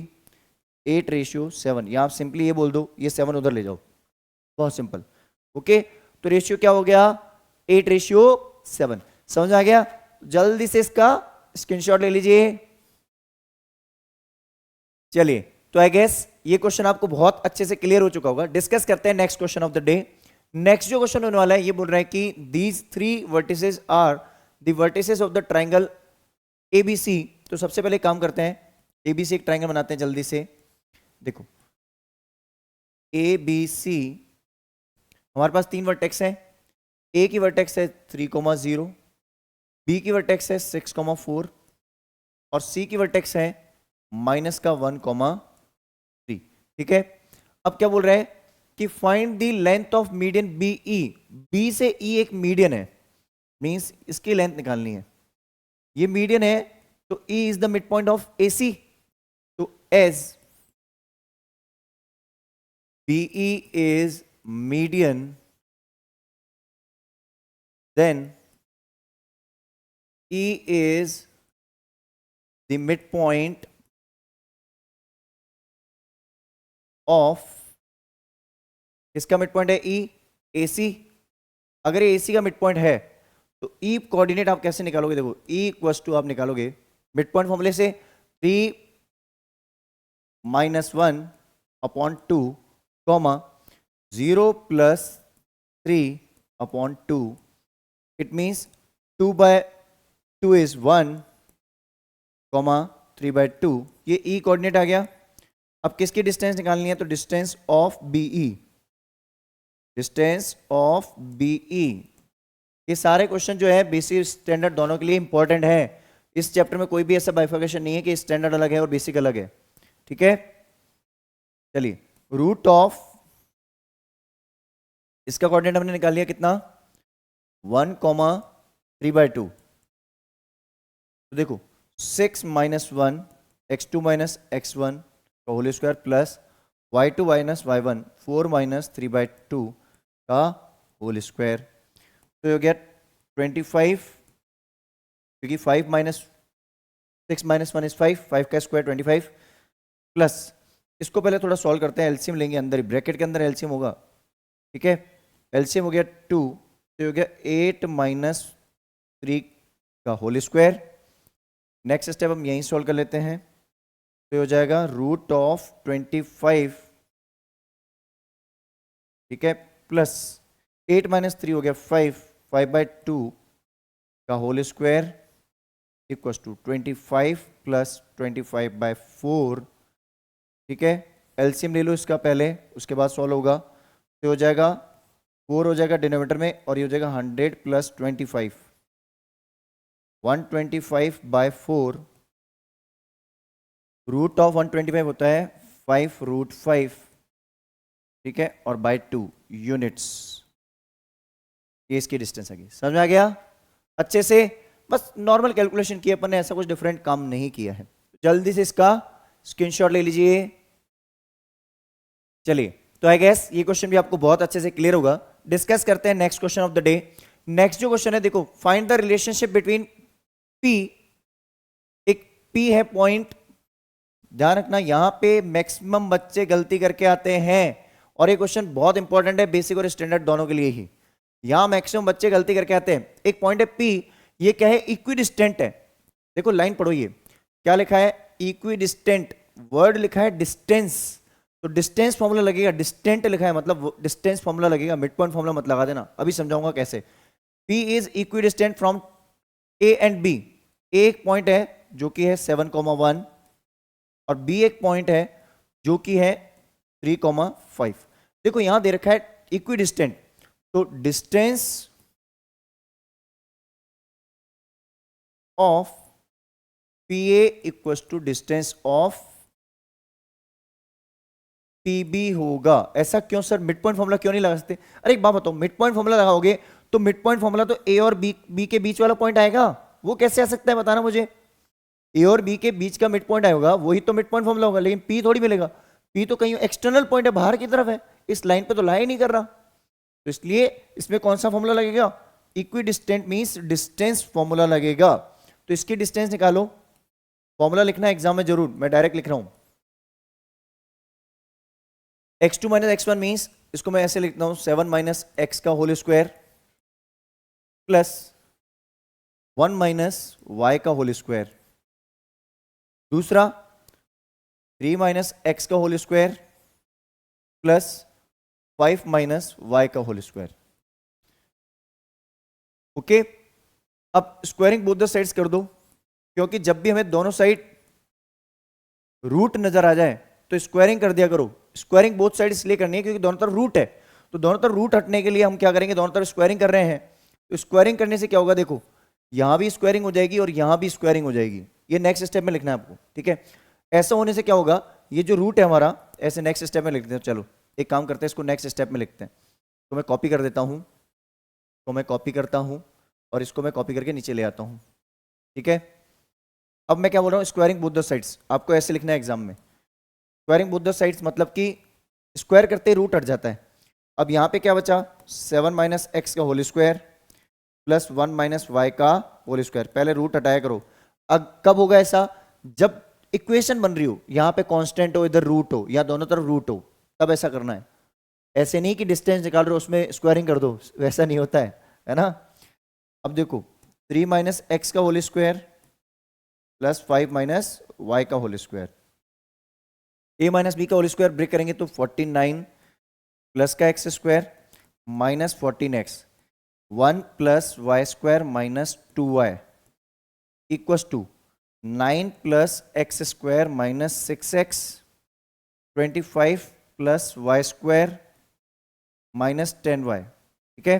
8 रेशियो 7, या आप सिंपली ये बोल दो ये 7 उधर ले जाओ, बहुत सिंपल। ओके, तो रेशियो क्या हो गया, 8 रेशियो 7। समझ आ गया, जल्दी से इसका स्क्रीनशॉट ले लीजिए। चलिए, तो आई गेस ये क्वेश्चन आपको बहुत अच्छे से क्लियर हो चुका होगा। डिस्कस करते हैं next question of the day. Next जो क्वेश्चन होने वाला है, ये बोल रहा है कि these 3 vertices are the vertices of the triangle A B C. तो सबसे पहले काम करते हैं, एबीसी एक ट्राइंगल बनाते हैं जल्दी से। देखो एबीसी, हमारे पास 3 वर्टेक्स हैं। ए की वर्टेक्स है 3,0, बी की वर्टेक्स है 6,4 और सी की वर्टेक्स है माइनस का 1,3। ठीक है, अब क्या बोल रहा है कि find the length of median B E. B से ई एक मीडियन है, मींस इसकी लेंथ निकालनी है। ये मीडियन है, तो E is the mid point of A C. तो as B E is median, then E is the midpoint of, किसका मिडपॉइंट है, E, AC। अगर ये AC का मिडपॉइंट है तो E कोऑर्डिनेट आप कैसे निकालोगे, देखो E इक्वल्स टू आप निकालोगे मिडपॉइंट फॉर्मूले से 3 minus 1 upon 2 comma 0 plus 3 upon 2। It means 2 by 2 is 1, comma 3 by 2। ये E कोऑर्डिनेट आ गया। अब किसकी डिस्टेंस निकालनी है, तो distance of BE, distance of BE। ये सारे क्वेश्चन जो है बेसिक स्टैंडर्ड दोनों के लिए इंपॉर्टेंट है। इस चैप्टर में कोई भी ऐसा बाइफर्केशन नहीं है कि स्टैंडर्ड अलग है और बेसिक अलग है। ठीक है, चलिए, रूट ऑफ, इसका कोऑर्डिनेट हमने निकाल लिया कितना, 1, 3 by 2। तो देखो 6 माइनस 1 x2 माइनस x1 का whole square plus y2 minus y1 4 minus 3 by 2 का होल स्क्वायर। तो ये हो गया 25, क्योंकि 5 माइनस 6 माइनस 1 इज 5 का स्क्वायर 25 प्लस, इसको पहले थोड़ा सॉल्व करते हैं, एलसीएम लेंगे, अंदर ही ब्रैकेट के अंदर एलसीएम होगा। ठीक है, एलसीएम हो गया 2, तो हो गया 8 माइनस 3 का होल स्क्वायर। नेक्स्ट स्टेप हम यहीं सॉल्व कर लेते हैं, तो हो जाएगा रूट ऑफ 25, ठीक है, प्लस 8 माइनस 3 हो गया 5 बाई 2 का whole square equal to 25 plus 25 by 4। ठीक है, एलसीएम ले लो इसका पहले, उसके बाद सॉल्व होगा। तो हो जाएगा 4 हो जाएगा डिनोमिनेटर में, और ये हो जाएगा 100 प्लस 25, 125 बाय 4। रूट ऑफ 125 होता है 5 रूट 5, ठीक है, और बाय 2 यूनिट्स। ये इसकी डिस्टेंस आ गई, समझ में आ गया अच्छे से। बस नॉर्मल कैलकुलेशन किया अपन ने, ऐसा कुछ डिफरेंट काम नहीं किया है। जल्दी से इसका स्क्रीनशॉट ले लीजिए। चलिए, तो आई गेस ये क्वेश्चन भी आपको बहुत अच्छे से क्लियर होगा। डिस्कस करते हैं next question of the day. Next जो क्वेश्चन है, देखो, find the relationship between P, एक P है पॉइंट, ध्यान रखना यहां पे मैक्सिमम बच्चे गलती करके आते हैं, और ये क्वेश्चन बहुत इंपॉर्टेंट है बेसिक और स्टैंडर्ड दोनों के लिए ही। यहां मैक्सिमम बच्चे गलती करके आते हैं। एक पॉइंट है P, ये क्या है, इक्विडिस्टेंट है। देखो लाइन पढ़ो, ये क्या लिखा है, इक्विडिस्टेंट, वर्ड लिखा है डिस्टेंस, तो डिस्टेंस फॉर्मूला लगेगा, डिस्टेंट लिखा है मतलब डिस्टेंस फॉर्मूला लगेगा, मिड पॉइंट फॉर्मूला मत लगा देना, अभी समझाऊंगा कैसे। P is equidistant from A and B। A एक पॉइंट है जो कि है 7,1 और B एक पॉइंट है जो कि है 3,5। देखो यहां दे रखा है इक्विडिस्टेंट, तो distance of PA equals to distance of PB होगा। ऐसा क्यों सर, मिड पॉइंट फॉर्मूला क्यों नहीं लगा सकते? अरे एक बात बताओ, मिड पॉइंट फॉर्मूला लगाओगे तो मिड पॉइंट फॉर्मूला तो A और B के बीच वाला पॉइंट आएगा, वो कैसे आ सकता है बताना मुझे। A और B के बीच का मिड पॉइंट आएगा, वही तो मिड पॉइंट फॉर्मूला होगा, लेकिन P थोड़ी मिलेगा। P तो कहीं एक्सटर्नल पॉइंट है, बाहर की तरफ है, इस लाइन पे तो लाई नहीं कर रहा, तो इसलिए इसमें कौन सा फॉर्मूला लगेगा? इक्विडिस्टेंट मींस डिस्टेंस फॉर्मूला लगेगा। तो इसकी डिस्टेंस निकालो, फॉर्मूला लिखना एग्जाम में जरूर, मैं डायरेक्ट लिख रहा हूं। x2 minus x one means, इसको मैं ऐसे लिखता हूं 7 माइनस एक्स का whole square plus 1 minus y का होल स्क्वायर। दूसरा 3 माइनस एक्स का whole square plus 5 minus y का होल स्क्वायर। ओके, अब स्क्वायरिंग बोथ द साइड्स कर दो, क्योंकि जब भी हमें दोनों साइड रूट नजर आ जाए तो स्क्वायरिंग कर दिया करो। स्क्वायरिंग बोथ साइड इसलिए करनी है क्योंकि दोनों तरफ रूट है, तो दोनों तरफ रूट हटने के लिए हम क्या करेंगे, दोनों तरफ स्क्वायरिंग कर रहे हैं। तो स्क्वायरिंग करने से क्या होगा, देखो यहां भी स्क्वायरिंग हो जाएगी और यहां भी स्क्वायरिंग हो जाएगी। ये नेक्स्ट स्टेप में लिखना है आपको, ठीक है। ऐसा होने से क्या होगा, ये जो रूट है हमारा, ऐसे नेक्स्ट स्टेप में लिखते हैं। चलो एक काम करते हैं, इसको नेक्स्ट स्टेप में लिखते हैं। तो मैं कॉपी कर देता हूं, तो मैं कॉपी करता हूं और इसको मैं कॉपी करके नीचे ले आता हूं, ठीक है। अब मैं क्या बोल रहा हूं, स्क्वायरिंग बोथ द साइड्स, आपको ऐसे लिखना है एग्जाम में। स्क्वायरिंग बोथ द साइड्स मतलब कि स्क्वायर करते ही रूट हट जाता है। अब यहां पे क्या बचा, 7 माइनस एक्स का whole square plus 1 minus y का होल स्क्वायर। पहले रूट हटाया करो। अब कब होगा ऐसा, जब इक्वेशन बन रही हो, यहां पे कांस्टेंट हो, इधर रूट हो, या दोनों तरफ रूट हो, तब ऐसा करना है। ऐसे नहीं कि डिस्टेंस निकाल रहे हो उसमें स्क्वायरिंग कर दो, वैसा नहीं होता है ना। अब देखो 3 माइनस एक्स का whole square plus 5 minus y का whole square. A minus B का होल स्क्वायर ब्रेक करेंगे तो 49 प्लस का x square minus 14x 1 plus y square minus 2y equals to 9 plus x square minus 6x 25 plus y square minus 10y। ठीक है,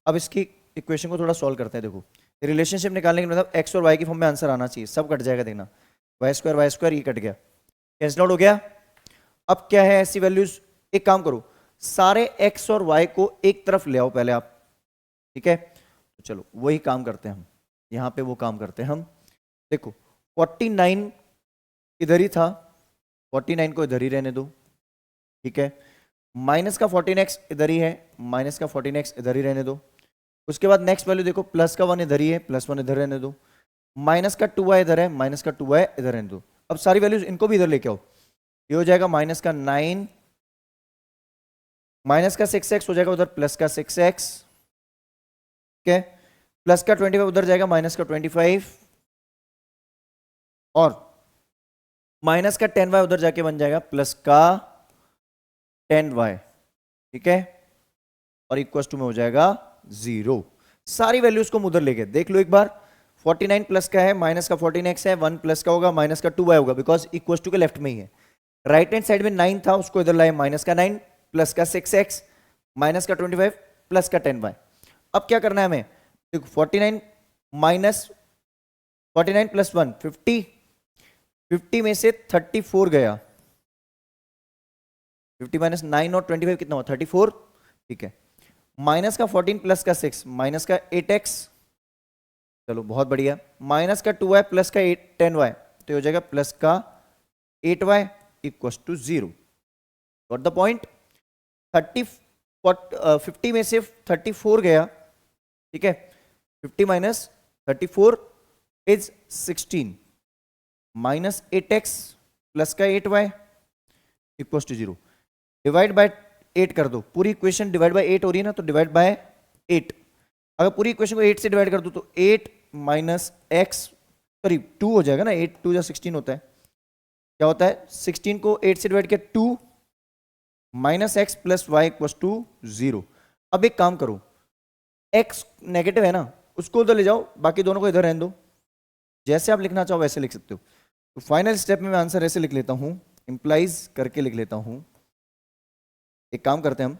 अब इसकी equation को थोड़ा सॉल्व करते हैं। देखो रिलेशनशिप निकालने के मतलब x और y की फॉर्म में आंसर आना चाहिए, सब कट जाएगा, देखना वाई स्क्वायर ये कट गया, कैंसिल आउट हो गया। अब क्या है, ऐसी वैल्यूज, एक काम करो सारे x और y को एक तरफ ले आओ पहले आप, ठीक है। तो चलो वही काम करते हैं हम, यहां पे वो काम करते हैं हम। देखो 49 इधर ही था, 49 को इधर ही रहने दो, ठीक है। माइनस का 14x इधर ही है, माइनस का 14x इधर ही रहने दो। उसके बाद नेक्स्ट वैल्यू देखो, प्लस का 1 इधर ही है, प्लस 1 इधर रहने दो। माइनस का 2y इधर है, माइनस का 2y इधर रहने दो। अब सारी वैल्यूज इनको भी इधर लेके आओ, ये हो जाएगा माइनस का 9, माइनस का 6x हो जाएगा उधर, प्लस का 6x, ठीक है। प्लस का 25 उधर जाएगा, माइनस का 25, और माइनस का 10y उधर जाके बन जाएगा प्लस का 10y, ठीक है। और इक्वल टू में हो जाएगा 0। सारी वैल्यूज को उधर लेके देख लो एक बार। 49 प्लस का है, माइनस का 14x है, 1 प्लस का होगा, माइनस का 2y होगा, बिकॉज इक्वल टू के लेफ्ट में ही है। राइट हैंड साइड में 9 था, उसको इधर लाए, माइनस का 9 प्लस का 6x माइनस का 25 प्लस का 10y। अब क्या करना है हमें, देखो 49 माइनस 49 प्लस 1 50, 50 में से 34 गया, 50 माइनस 9 और 25 कितना हुआ 34, ठीक है। माइनस का 14 प्लस का 6 माइनस का 8x, चलो बहुत बढ़िया, माइनस का 2y प्लस का 10y, तो हो जाएगा प्लस का 8y equal to 0। Got the point. 50 में से 34 गया, ठीक है। 50 minus 34 is 16, minus 8x plus का 8y equal to 0। Divide by 8 कर दो, पूरी इक्वेशन डिवाइड बाय 8 हो रही है ना, तो डिवाइड बाय 8। अगर पूरी इक्वेशन को 8 से डिवाइड कर दो तो 8 माइनस एक्स, सॉरी 2 हो जाएगा ना, 8 2 या 16 होता है, क्या होता है 16 को 8 से डिवाइड किया 2 minus x plus y equal to 0। अब एक काम करो, एक्स नेगेटिव है ना, उसको उधर ले जाओ, बाकी दोनों को इधर रहने दो, जैसे आप लिखना चाहो वैसे लिख सकते हो। तो फाइनल स्टेप में मैं आंसर ऐसे लिख लेता हूं, इंप्लाइज करके लिख लेता हूं। एक काम करते हैं हम,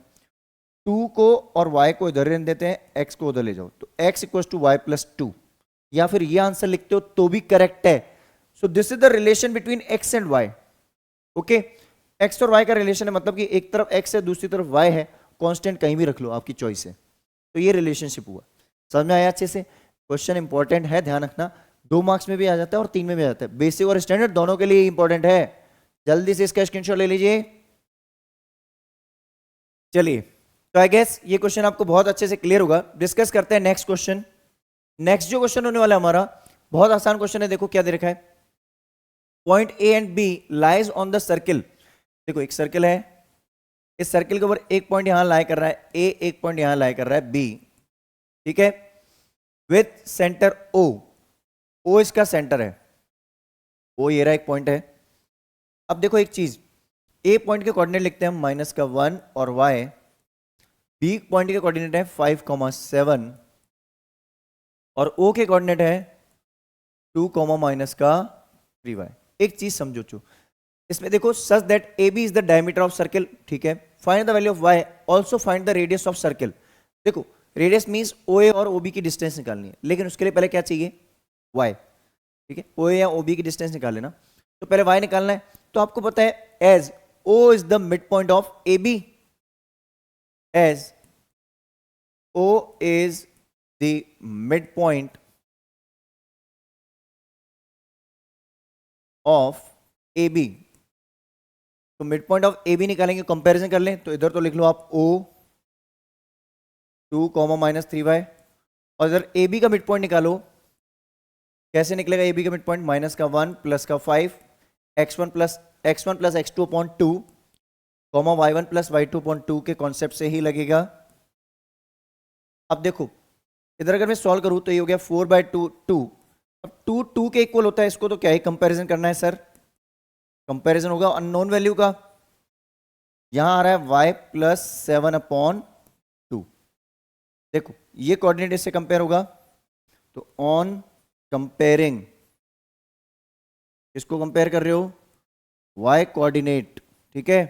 2 को और y को इधर रहने देते हैं, x को उधर ले जाओ, तो x equal to y plus 2, या फिर ये आंसर लिखते हो तो भी करेक्ट है। So this is the relation between x and y। Okay, x और y का रिलेशन है, मतलब कि एक तरफ x है दूसरी तरफ y है, कांस्टेंट कहीं भी रख लो, आपकी चॉइस है। तो ये रिलेशनशिप हुआ, समझ में आया अच्छे से। क्वेश्चन इंपॉर्टेंट है, ध्यान रखना, 2 मार्क्स में भी आ जाता है और 3 में भी आ जाता है, बेसिक और स्टैंडर्ड दोनों के लिए इंपॉर्टेंट है। जल्दी से इसका स्क्रीनशॉट ले लीजिए। चलिए, तो आई गेस ये क्वेश्चन आपको बहुत अच्छे से क्लियर होगा। डिस्कस करते हैं नेक्स्ट क्वेश्चन। नेक्स्ट जो क्वेश्चन होने वाला है हमारा, बहुत आसान क्वेश्चन है। देखो क्या दे रखा है, point A and B lies on the circle. देखो एक सर्किल है, इस सर्किल के ऊपर एक पॉइंट यहां लाई कर रहा है ए, एक पॉइंट यहां लाई कर रहा है बी, ठीक है, विथ सेंटर ओ। ओ इसका सेंटर है, ओ ये रहा एक पॉइंट है। अब देखो एक चीज, ए पॉइंट के कोऑर्डिनेट लिखते हैं हम -1 और y, बी पॉइंट के कोऑर्डिनेट है 5,7 और ओ के कोऑर्डिनेट है 2, -3y। एक चीज समझो चो, इसमें देखो such that A B is the diameter of circle, ठीक है, find the value of y, also find the radius of circle. देखो रेडियस मींस ओ ए और ओ बी की डिस्टेंस निकालनी है, लेकिन उसके लिए पहले क्या चाहिए, y, ठीक है, ओ ए या ओ बी की डिस्टेंस निकाल लेना, तो पहले y निकालना है। तो आपको पता है as o is the midpoint of AB, as O is the midpoint of AB, तो midpoint of AB निकालेंगे, कंपैरिजन कर लें, तो इधर तो लिख लो आप O 2, -3y, और इधर AB का मिड पॉइंट निकालो। कैसे निकलेगा AB का मिड पॉइंट, -1 प्लस का 5, x1 plus x2 upon 2, y1 plus y2 upon 2 के कॉन्सेप्ट से ही लगेगा। अब देखो इधर अगर मैं सॉल्व करूं तो ये हो गया 4/2 2, अब 2 2 के इक्वल होता है, इसको तो क्या ही कंपैरिजन करना है सर, कंपैरिजन होगा अननोन वैल्यू का। यहां आ रहा है y प्लस 7 अपॉन 2, देखो ये कोऑर्डिनेट इससे कंपेयर होगा, तो ऑन कंपेयरिंग, इसको कंपेयर कर रहे हो y कोऑर्डिनेट, ठीक है,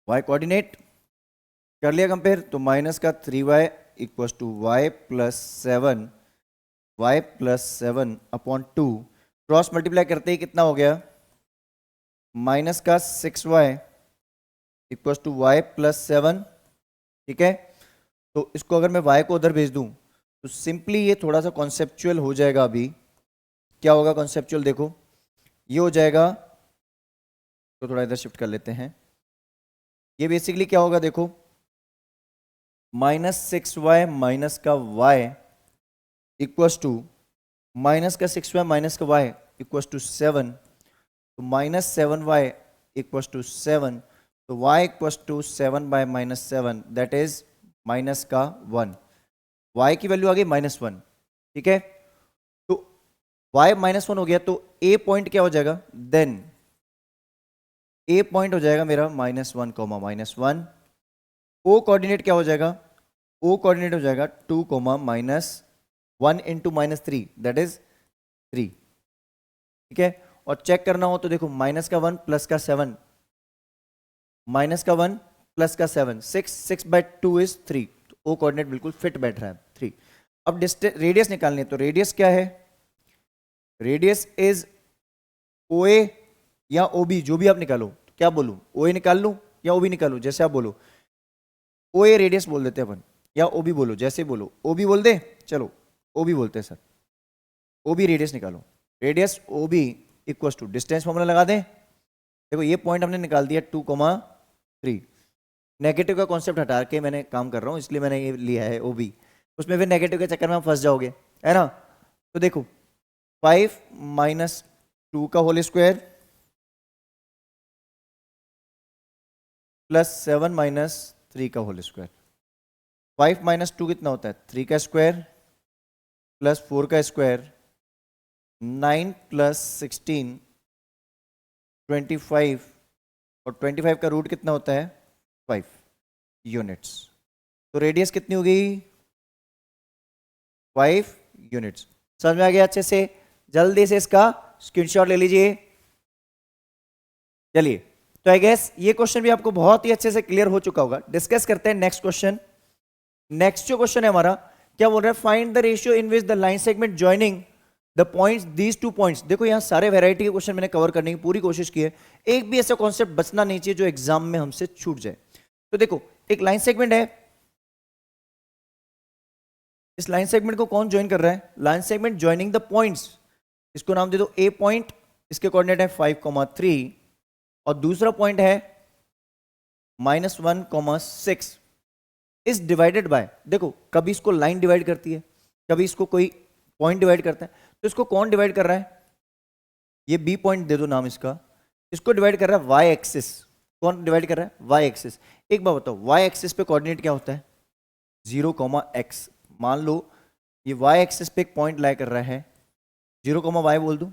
y कोऑर्डिनेट कर लिया कंपेयर, तो -3y equal to y plus 7 upon 2, cross multiply करते ही कितना हो गया, -6y equal to y plus 7, ठीक है। तो इसको अगर मैं y को उधर भेज दूं तो सिंपली ये थोड़ा सा कॉन्सेप्चुअल हो जाएगा। अभी क्या होगा कॉन्सेप्चुअल, देखो ये हो जाएगा, तो थोड़ा इधर शिफ्ट कर लेते हैं, ये बेसिकली क्या होगा, देखो -6y माइनस का y equals to -6y minus का y इक्वल्स टू 7, तो -7y इक्वल्स टू 7, तो y equals to 7/-7, that is -1, y की वैल्यू आ गई -1, ठीक है। तो y -1 हो गया, तो a पॉइंट क्या हो जाएगा, देन a पॉइंट हो जाएगा मेरा -1, -1, o कोऑर्डिनेट क्या हो जाएगा, o कोऑर्डिनेट हो जाएगा 2, -1 इंटू -3, दैट इज 3, ठीक है। और चेक करना हो तो देखो -1 प्लस का 7, -1 प्लस का 7, 6/2 इज 3, तो o कोऑर्डिनेट बिल्कुल फिट बैठ रहा है 3। अब रेडियस निकालनी है, तो रेडियस क्या है, रेडियस इज OA या OB, जो भी आप निकालो, तो क्या बोलूं, OA निकाल लूं या OB निकालूं, जैसे आप बोलो, OA रेडियस बोल देते हैं अपन, या OB बोलो, जैसे बोलो, OB बोल दे, चलो OB बोलते हैं सर, OB रेडियस निकालो, radius OB equal to distance formula लगा दें। देखो ये पॉइंट हमने निकाल दिया 2,3, नेगेटिव का कॉन्सेप्ट हटा के मैंने काम कर रहा हूं, इसलिए मैंने ये लिया है OB, उसमें फिर नेगेटिव के चक्कर में आप फंस जाओगे, है ना। तो देखो 5 - 2 का होल स्क्वायर प्लस 7 - 3 का होल स्क्वायर, 5 - 2 कितना होता है, 3 का स्क्वायर प्लस 4 का स्क्वायर, 9 + 16 25, और 25 का रूट कितना होता है, 5 यूनिट्स, तो रेडियस कितनी होगी 5 यूनिट्स। समझ में आ गया अच्छे से? जल्दी से इसका स्क्रीनशॉट ले लीजिए। चलिए, तो आई गेस ये क्वेश्चन भी आपको बहुत ही अच्छे से क्लियर हो चुका होगा। डिस्कस करते हैं नेक्स्ट क्वेश्चन। नेक्स्ट जो क्वेश्चन है हमारा, क्या बोल रहा है? Find the ratio in which the line segment joining the points these two points. देखो यहाँ सारे वैरायटी के क्वेश्चन मैंने कवर करने की पूरी कोशिश की है, एक भी ऐसा कॉन्सेप्ट बचना नहीं चाहिए जो एग्जाम में हमसे छूट जाए। तो देखो, एक लाइन सेगमेंट है, इस लाइन सेगमेंट को कौन ज्वाइन कर रहा है? Line segment joining the points. इसको नाम दे दो ए पॉइंट, इसके कोऑर्डिनेट है 5,3 और दूसरा पॉइंट है -1,6 इज डिवाइडेड बाय। देखो, कभी इसको लाइन डिवाइड करती है, कभी इसको कोई पॉइंट डिवाइड करता है। तो इसको कौन डिवाइड कर रहा है? ये बी पॉइंट दे दो नाम इसका। इसको डिवाइड कर रहा है वाई एक्सिस। कौन डिवाइड कर रहा है? Y axis. एक बात बताओ, वाई एक्सिस पे कोऑर्डिनेट क्या होता है? 0,x। मान लो ये वाई एक्सिस पे एक पॉइंट लाई कर रहा है, 0,y बोल दूं,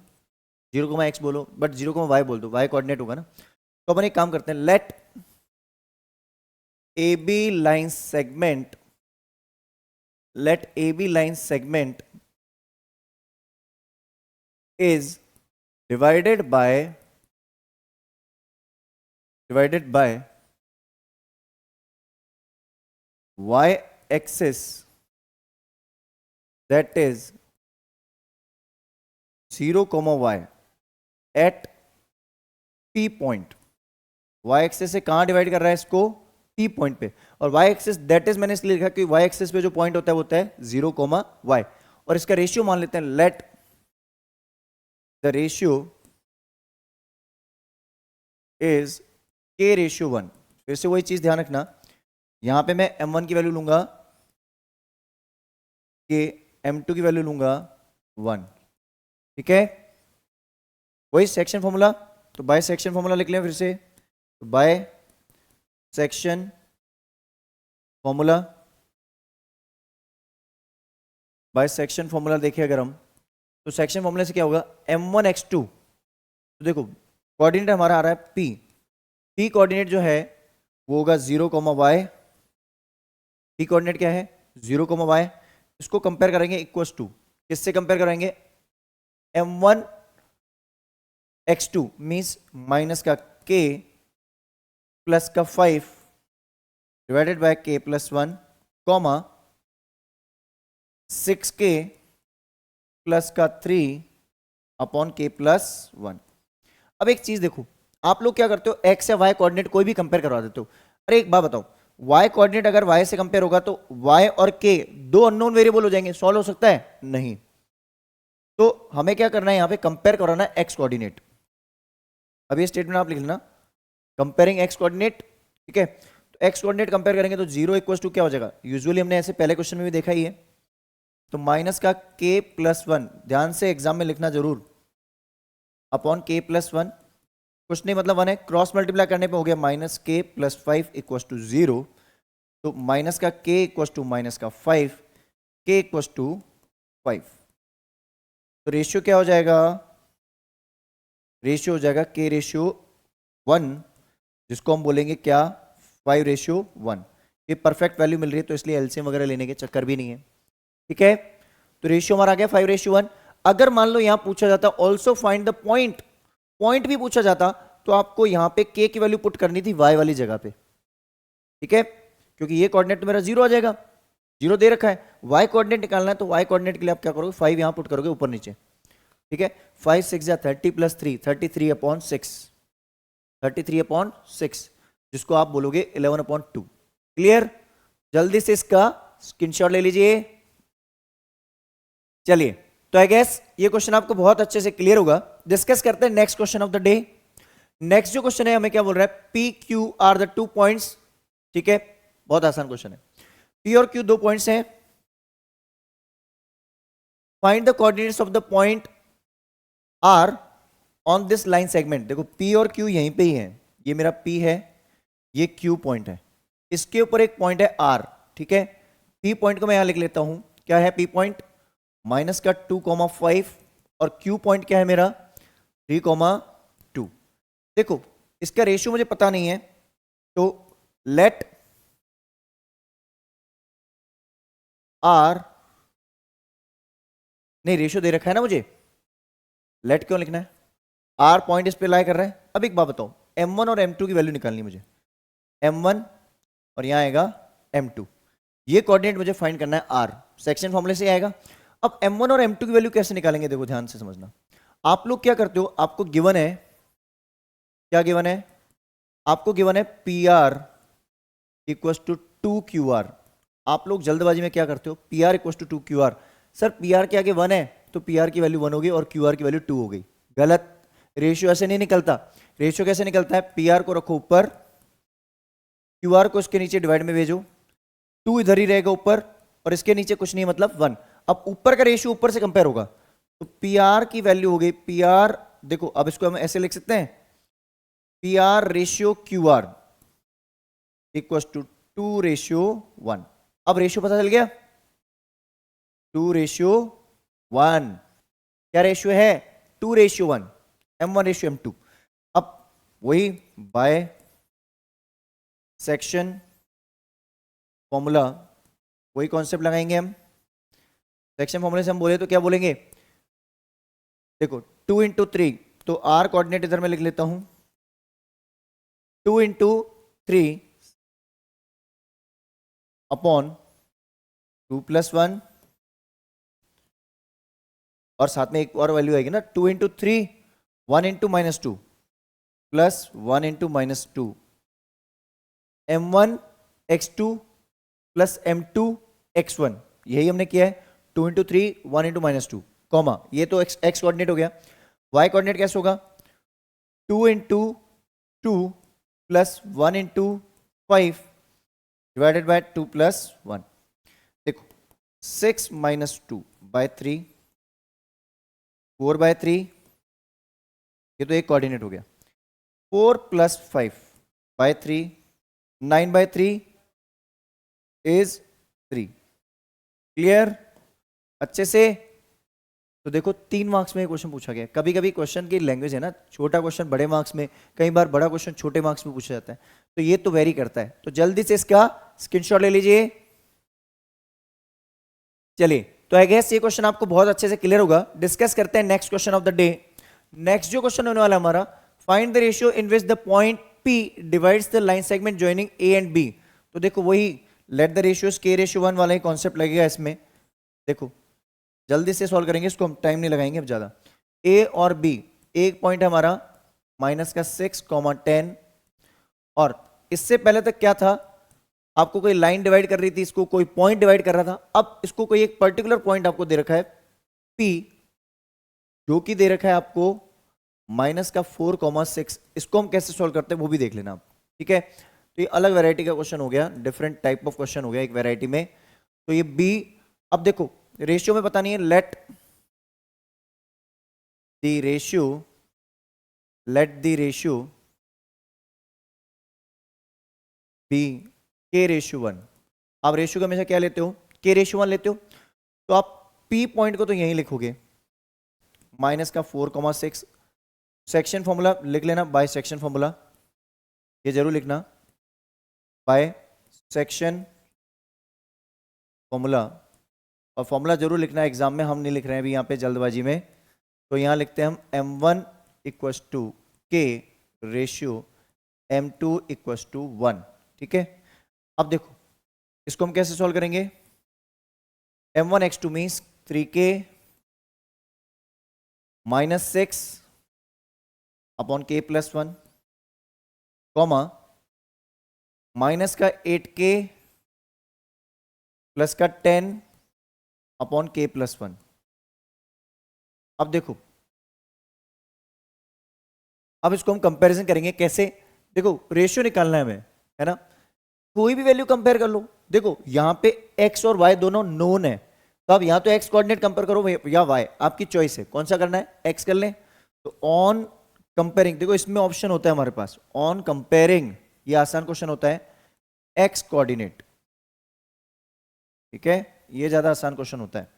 0,x बोलो, बट 0,y बोल दो, वाई कोऑर्डिनेट होगा ना। तो अपन एक काम करते हैं, let AB line segment, let AB line segment is divided by y axis, that is 0,y at P point। y axis से कहां डिवाइड कर रहा है इसको? P पॉइंट पे। और y एक्सिस दैट इज मैंने इसलिए लिखा कि y एक्सिस पे जो पॉइंट होता है वो होता है 0,y। और इसका रेशियो मान लेते हैं, let the ratio is k/1। फिर से वही चीज ध्यान रखना, यहां पे मैं m1 की वैल्यू लूंगा k, m2 की वैल्यू लूंगा 1। ठीक है, वही सेक्शन फॉर्मूला। तो बाय सेक्शन फॉर्मूला लिख लें फिर से, तो by section formula, by section formula देखिए अगर हम, तो सेक्शन फॉर्मूला से क्या होगा? m1x2। तो देखो, कोऑर्डिनेट हमारा आ रहा है p, p कोऑर्डिनेट जो है वो होगा 0,y। p कोऑर्डिनेट क्या है? 0,y। इसको कंपेयर करेंगे इक्वल्स टू, किससे कंपेयर करेंगे? m1x2 मींस माइनस का k प्लस का 5 divided by k plus 1 comma 6k plus का 3 अपॉन k प्लस 1। अब एक चीज देखो, आप लोग क्या करते हो, x या y कोऑर्डिनेट कोई भी कंपेयर करवा देते हो। अरे एक बात बताओ, y कोऑर्डिनेट अगर y से कंपेयर होगा तो y और k दो अननोन वेरिएबल हो जाएंगे, सॉल्व हो सकता है? नहीं। तो हमें क्या करना है, यहां पे कंपेयर कराना है x कोऑर्डिनेट। अब ये स्टेटमेंट आप लिख लेना, कंपेयरिंग x कोऑर्डिनेट। ठीक है, तो x कोऑर्डिनेट कंपेयर करेंगे तो 0 इक्वल्स टू क्या हो जाएगा? यूजुअली हमने ऐसे पहले क्वेश्चन में भी देखा ही है, तो माइनस का k प्लस 1, ध्यान से एग्जाम में लिखना जरूर, अपॉन k प्लस 1, कुछ नहीं मतलब 1 है, क्रॉस मल्टीप्लाई करने पे हो गया minus k plus 5 equals to 0। तो माइनस का k इक्वल्स टू माइनस का 5, k इक्वल्स टू 5। तो रेशियो क्या हो जाएगा? रेशियो हो जाएगा k/1, जिसको हम बोलेंगे क्या? 5/1। ये परफेक्ट वैल्यू मिल रही है, तो इसलिए एलसीएम वगैरह लेने के चक्कर भी नहीं है। ठीक है, तो रेशियो हमारा आ गया 5/1। अगर मान लो यहां पूछा जाता also find the point, point भी पूछा जाता, तो आपको यहां पे k की वैल्यू पुट करनी थी y वाली जगह पे। ठीक है, क्योंकि ये कोऑर्डिनेट तो मेरा 0 आ जाएगा, 0 दे रखा है। y कोऑर्डिनेट निकालना है, तो y कोऑर्डिनेट के लिए आप क्या करोगे? 5 यहां पुट करोगे ऊपर नीचे। ठीक है, 5 6 30 प्लस 3, 33/6, 33/6, जिसको आप बोलोगे 11/2। क्लियर? जल्दी से इसका स्क्रीनशॉट ले लीजिए। चलिए, तो आई गेस ये क्वेश्चन आपको बहुत अच्छे से क्लियर होगा। डिस्कस करते हैं next question of the day. Next जो क्वेश्चन है हमें क्या बोल रहा है? P Q are the 2 points. ठीक है, बहुत आसान क्वेश्चन है। P और Q 2 पॉइंट्स हैं, find the coordinates of the point R on this line segment. देखो P और Q यहीं पे ही है, ये मेरा P है, ये Q पॉइंट है, इसके ऊपर एक पॉइंट है R। ठीक है, P पॉइंट को मैं यहां लिख लेता हूं, क्या है P पॉइंट? माइनस का 2,5 और Q पॉइंट क्या है मेरा? 3,2। देखो इसका रेशियो मुझे पता नहीं है, तो लेट आर, नहीं रेशियो दे रखा है ना मुझे, लेट क्यों लिखना है, आर पॉइंट इस पे लाई कर रहा है। अब एक बात बताओ, m1 और m2 की वैल्यू निकालनी मुझे, m1 और यहां आएगा m2, ये कोऑर्डिनेट मुझे फाइंड करना है r, सेक्शन फॉर्मूले से आएगा। अब m1 और m2 की वैल्यू कैसे निकालेंगे, देखो ध्यान से समझना। आप लोग क्या करते हो, आपको गिवन है, क्या गिवन है, आपको गिवन है P R equal to 2QR। आप लोग जल्दबाजी में क्या करते हो, P R equal to 2QR, sir P R के आगे 1 है तो पी आर की वैल्यू 1 होगी और क्यू आर की वैल्यू 2 हो गई। गलत, रेशियो ऐसे नहीं निकलता। रेशियो कैसे निकलता है, पी आर को रखो ऊपर, क्यू आर को इसके नीचे डिवाइड में भेजो, 2 इधर ही रहेगा ऊपर और इसके नीचे कुछ नहीं मतलब 1। अब ऊपर का रेशियो ऊपर से कंपेयर होगा, तो पी आर की वैल्यू हो गई, पी आर देखो, अब इसको हम ऐसे लिख सकते हैं, P R ratio Q R equal to 2:1। अब रेशियो पता चल गया, 2:1, क्या रेशियो है, 2:1, m1:m2। अब वही बाय सेक्शन फॉर्मूला, वही कॉन्सेप्ट लगाएंगे हम। सेक्शन फॉर्मूले से हम बोले तो क्या बोलेंगे, देखो 2 इंटू 3, तो आर कोऑर्डिनेट इधर में लिख लेता हूं, 2 इंटू 3 अपॉन 2 + 1, और साथ में एक और वैल्यू आएगी ना, 2 into 3, 1 into -2 plus 1 into -2, m1x2 plus m2x1, यही हमने किया है, 2 इंटू 3, 1 इंटू -2 कॉमा, ये तो x कोऑर्डिनेट हो गया। y कोऑर्डिनेट कैसे होगा, 2 into 2 plus 1 into 5 divided by 2 + 1। देखो 6 - 2 बाय 3, 4/3, ये तो एक कोऑर्डिनेट हो गया, 4 + 5 बाय 3, 9/3 इज 3। क्लियर, अच्छे से। तो देखो 3 मार्क्स में क्वेश्चन पूछा गया। कभी कभी क्वेश्चन की लैंग्वेज है ना, छोटा क्वेश्चन बड़े मार्क्स में, कई बार बड़ा क्वेश्चन छोटे मार्क्स में पूछा जाता है, तो ये तो वेरी करता है। तो जल्दी से इसका स्क्रीनशॉट ले लीजिए। चलिए, तो आई गेस ये क्वेश्चन आपको बहुत अच्छे से क्लियर होगा। डिस्कस करते हैं next question of the day. Next जो क्वेश्चन होने वाला हमारा, find the ratio in which the point P divides the line segment joining A and B। तो देखो वही लेट द रेशियोस K:1 वाला ही कॉन्सेप्ट लगेगा इसमें। देखो जल्दी से सॉल्व करेंगे इसको, हम टाइम नहीं लगाएंगे अब ज्यादा। A और B, एक पॉइंट है हमारा -6, 10, और इससे पहले तक क्या था, आपको कोई लाइन डिवाइड कर रही थी, इसको कोई पॉइंट डिवाइड कर रहा था। अब इसको कोई एक पर्टिकुलर पॉइंट आपको दे रखा है P, जो कि दे रखा है आपको -4,6। इसको हम कैसे सॉल्व करते हैं वो भी देख लेना आप, ठीक है। तो ये अलग वैरायटी का क्वेश्चन हो गया, डिफरेंट टाइप ऑफ क्वेश्चन हो गया एक वैरायटी में। तो ये B, अब देखो रेशियो में पता नहीं है, let the ratio B K:1। आप रेशियो का हमेशा क्या लेते हो, K:1 लेते हो, तो आप P पॉइंट को तो यहीं लिखोगे, -4,6। सेक्शन फॉर्मूला लिख लेना, बाय सेक्शन फॉर्मूला, ये जरूर लिखना, बाय सेक्शन फॉर्मूला। और फॉर्मूला जरूर लिखना है, एग्जाम में हम नहीं लिख रहे हैं अभी यहाँ पे जल्दबाजी में। तो यहाँ लिखते हैं हम m1 = K M2 = 1, ठीक है। अब देखो इसको हम कैसे सॉल्व करेंगे, m1x2 means 3K -6 upon K + 1, comma minus का 8K प्लस का 10 अपॉन K + 1। अब देखो, अब इसको हम कंपैरिजन करेंगे कैसे, देखो रेशियो निकालना है हमें, है ना। कोई भी वैल्यू कंपेयर कर लो, देखो यहां पे x और y दोनों नोन है, तो अब यहां तो x कोऑर्डिनेट कंपेयर करो या y, आपकी चॉइस है कौन सा करना है, x कर लें। तो ऑन कंपेयरिंग, देखो इसमें ऑप्शन होता है हमारे पास, ऑन कंपेयरिंग, ये आसान क्वेश्चन होता है, x कोऑर्डिनेट, ठीक है, ये ज्यादा आसान क्वेश्चन होता है।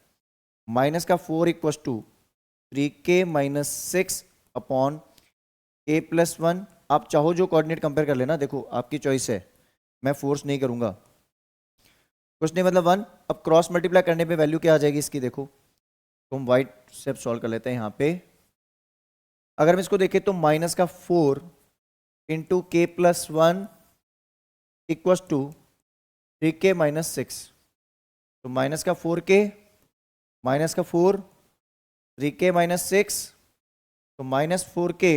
माइनस का 4 = 3K -6 अपॉन K + 1। आप चाहो जो कोऑर्डिनेट कंपेयर कर लेना, देखो आपकी चॉइस है, मैं फोर्स नहीं करूंगा। कुछ नहीं मतलब 1। अब क्रॉस मल्टीप्लाई करने पे वैल्यू क्या आ जाएगी इसकी, देखो तो हम वाइट से सॉल्व कर लेते हैं यहाँ पे। अगर हम इसको देखें तो माइनस का 4 इंटू के plus 1 equals to 3k minus 6। तो माइनस का 4k माइनस का 4 3k माइनस 6 तो माइनस 4k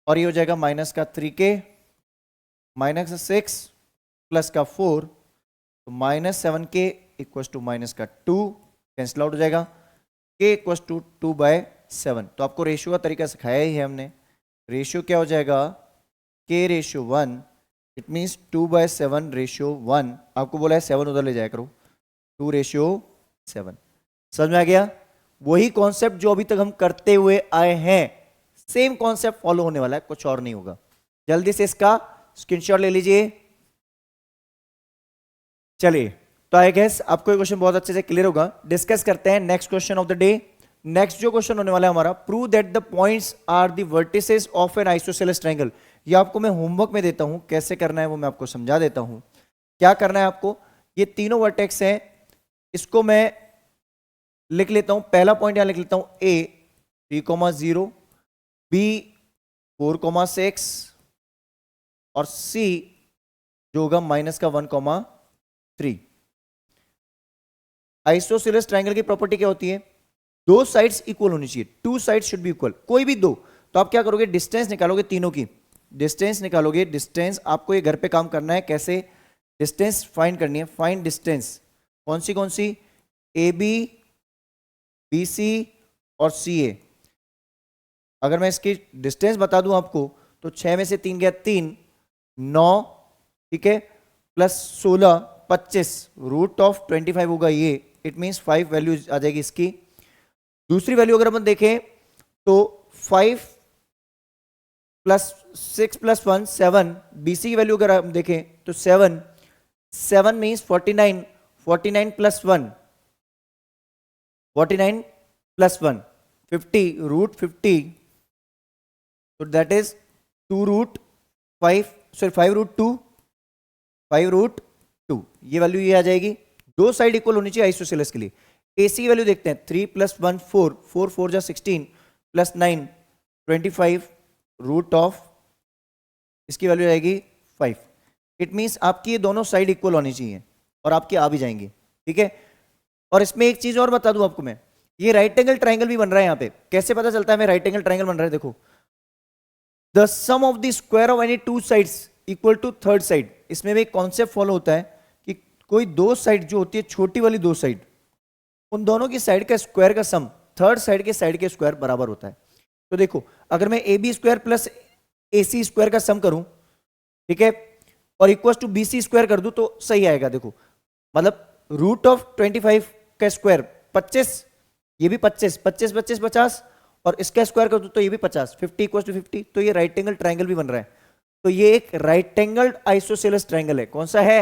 और ये हो जाएगा माइनस का 3k माइनस का 6 प्लस का 4 तो minus 7k equals to minus का 2 कैंसिल आउट हो जाएगा। k equals to 2/7। तो आपको रेशियो का तरीका सिखाया ही है हमने। रेशियो क्या हो जाएगा, k ratio 1 it means 2/7 ratio 1। आपको बोला है 7 उधर ले जाया करो, 2 रेशियो 7। समझ में आ गया? वही कॉन्सेप्ट जो अभी तक हम करते हुए आए हैं, सेम कॉन्सेप्ट फॉलो होने वाला है, कुछ और नहीं होगा। जल्दी से इसका स्क्रीनशॉट ले लीजिए। चलिए, तो आई गेस आपको ये क्वेश्चन बहुत अच्छे से क्लियर होगा। डिस्कस करते हैं next question of the day. Next जो क्वेश्चन होने वाला है हमारा, prove that the points are the vertices of an isosceles triangle. ये आपको मैं होमवर्क में देता हूं, कैसे करना है वो मैं आपको समझा देता हूं। क्या करना है आपको, ये तीनों वर्टेक्स हैं, इसको मैं लिख लेता हूं। पहला पॉइंट यहां लिख लेता हूं A 3,0, B 4,6 और C जो होगा माइनस का 1,3। आइसोसेलेस ट्रायंगल की प्रॉपर्टी क्या होती है, दो साइड्स इक्वल होनी चाहिए, two sides should be equal, कोई भी दो। तो आप क्या करोगे, डिस्टेंस निकालोगे, तीनों की डिस्टेंस निकालोगे। डिस्टेंस आपको ये घर पे काम करना है, कैसे डिस्टेंस फाइंड करनी है। फाइंड डिस्टेंस कौन सी, ए बी बी सी और सी ए। अगर मैं इसकी डिस्टेंस बता दूं आपको तो 6 में से 3 गया 3, 9 ठीक है, प्लस 16 25, रूट ऑफ 25 होगा ये। इट मीन्स 5 वैल्यू आ जाएगी इसकी। दूसरी वैल्यू अगर अपन देखें तो 5 प्लस 6 प्लस 1 7। बीसी की वैल्यू अगर हम देखें तो 7 मीन्स 49, 49 प्लस 1 49 प्लस 1 50, रूट 50, तो that is 2 root 5 sorry 5 root 2, 5 root 2, ये वैल्यू ये आ जाएगी। दो साइड इक्वल होनी चाहिए आइसोसेलेस के लिए। एसी की वैल्यू देखते हैं, 3 प्लस 1 4, 4 4 जा 16 प्लस 9 25, रूट ऑफ इसकी वैल्यू आएगी 5। इट मीन्स आपकी ये दोनों साइड इक्वल होनी चाहिए और आपकी आ भी जाएंगी, ठीक है। और इसमें एक चीज और बता दूं आपको मैं, ये राइट एंगल ट्राइंगल भी बन रहा है यहाँ पे। कैसे पता चलता है हमें राइट एंगल ट्राइंगल बन रहा है, देखो the sum of the square of any two sides equal to third side. इसमें भी एक कॉन्सेप्ट फॉलो होता है कि कोई दो साइड जो होती है, छोटी वाली दो साइड, उन दोनों की साइड का स्क्वायर का सम थर्ड साइड के साइड के स्क्वायर बराबर होता है। तो देखो अगर मैं A B square plus A C square का सम करूं, ठीक है, और equal to B C square कर दूं तो सही आएगा। देखो मतलब रूट ऑफ 25 का स्क्वायर 25, ये भी 25, 25 25 50 और इसका स्क्वायर कर दूं तो ये भी 50, 50 इक्वल टू 50। तो ये राइट एंगल ट्राइंगल भी बन रहा है। तो ये एक राइट एंगल आइसोसेलेस ट्राइंगल है। कौन सा है,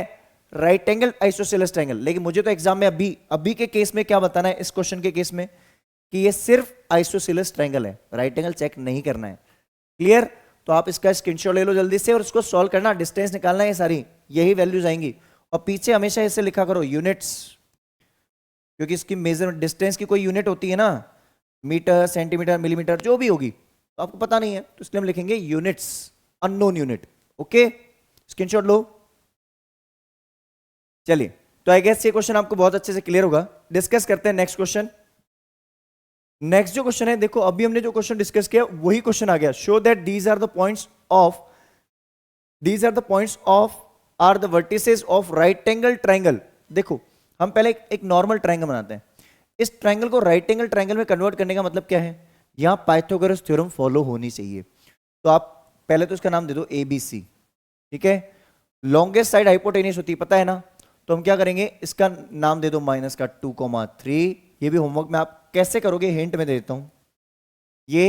राइट एंगल आइसोसेलेस ट्राइंगल। लेकिन मुझे तो एग्जाम में अभी के केस में क्या बताना है, इस क्वेश्चन के केस में कि ये सिर्फ आइसोसेलेस ट्राइंगल है, राइट एंगल चेक नहीं करना है। क्लियर? तो आप इसका स्क्रीनशॉट ले लो जल्दी से और इसको सॉल्व करना, डिस्टेंस निकालना है, ये सारी यही वैल्यूज आएंगी। और पीछे हमेशा इसे लिखा करो यूनिट्स, क्योंकि इसकी मेजर डिस्टेंस की कोई यूनिट होती है ना, मीटर सेंटीमीटर मिलीमीटर जो भी होगी, तो आपको पता नहीं है तो इसलिए हम लिखेंगे units, unknown unit. Okay, screenshot लो। चलिए, तो आई गेस ये क्वेश्चन आपको बहुत अच्छे से क्लियर होगा। डिस्कस करते हैं नेक्स्ट क्वेश्चन। नेक्स्ट जो क्वेश्चन है, देखो अभी हमने जो क्वेश्चन डिस्कस किया वही क्वेश्चन आ गया। Show that these are the points of are the vertices of right angle triangle. देखो हम पहले एक नॉर्मल ट्राइंगल बनाते हैं। इस ट्राइंगल को राइट एंगल ट्राइंगल में कन्वर्ट करने का मतलब क्या है, यहां पाइथागोरस थ्योरम फॉलो होनी चाहिए। तो आप पहले तो इसका नाम दे दो ABC, ठीक है। लॉन्गेस्ट साइड हाइपोटेनियस होती है, पता है ना, तो हम क्या करेंगे, इसका नाम दे दो माइनस का 2,3। ये भी होमवर्क में आप कैसे करोगे हिंट में दे देता हूं, ये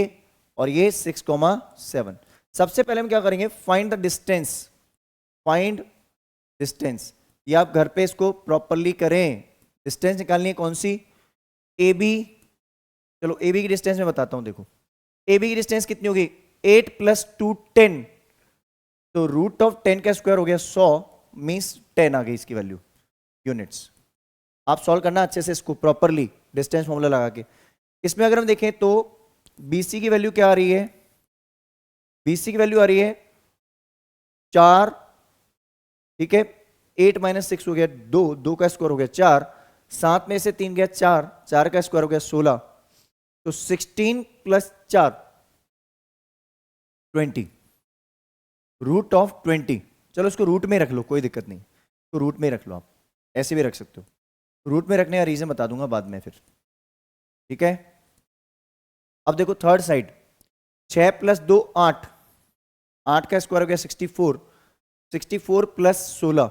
और ये 6,7। सबसे पहले हम क्या करेंगे, find the distance, find distance. ये आप घर पे इसको प्रॉपरली करें। डिस्टेंस निकालनी है कौन सी, AB। चलो AB की डिस्टेंस में बताता हूं। देखो AB की डिस्टेंस कितनी होगी, 8 + 2 10, तो रूट ऑफ 10 का स्क्वायर हो गया 100, मीन्स 10 आ गई इसकी वैल्यू। यूनिट्स। आप सॉल्व करना अच्छे से इसको प्रॉपरली डिस्टेंस फॉर्मूला लगा के। इसमें अगर हम देखें तो BC की वैल्यू क्या आ रही है, BC की वैल्यू आ रही है 4, ठीक है, 8 - 6 हो गया 2, 2 का स्क्वायर हो गया 4, 7 में से 3 गया 4, 4 का स्क्वायर हो गया 16, तो 16 + 4 20, रूट ऑफ 20। चलो इसको रूट में रख लो, कोई दिक्कत नहीं, तो रूट में रख लो, आप ऐसे भी रख सकते हो। रूट में रखने का रीजन बता दूंगा बाद में फिर, ठीक है। अब देखो थर्ड साइड, 6 + 2 8, 8 का स्क्वायर हो गया 64, 64 + 16,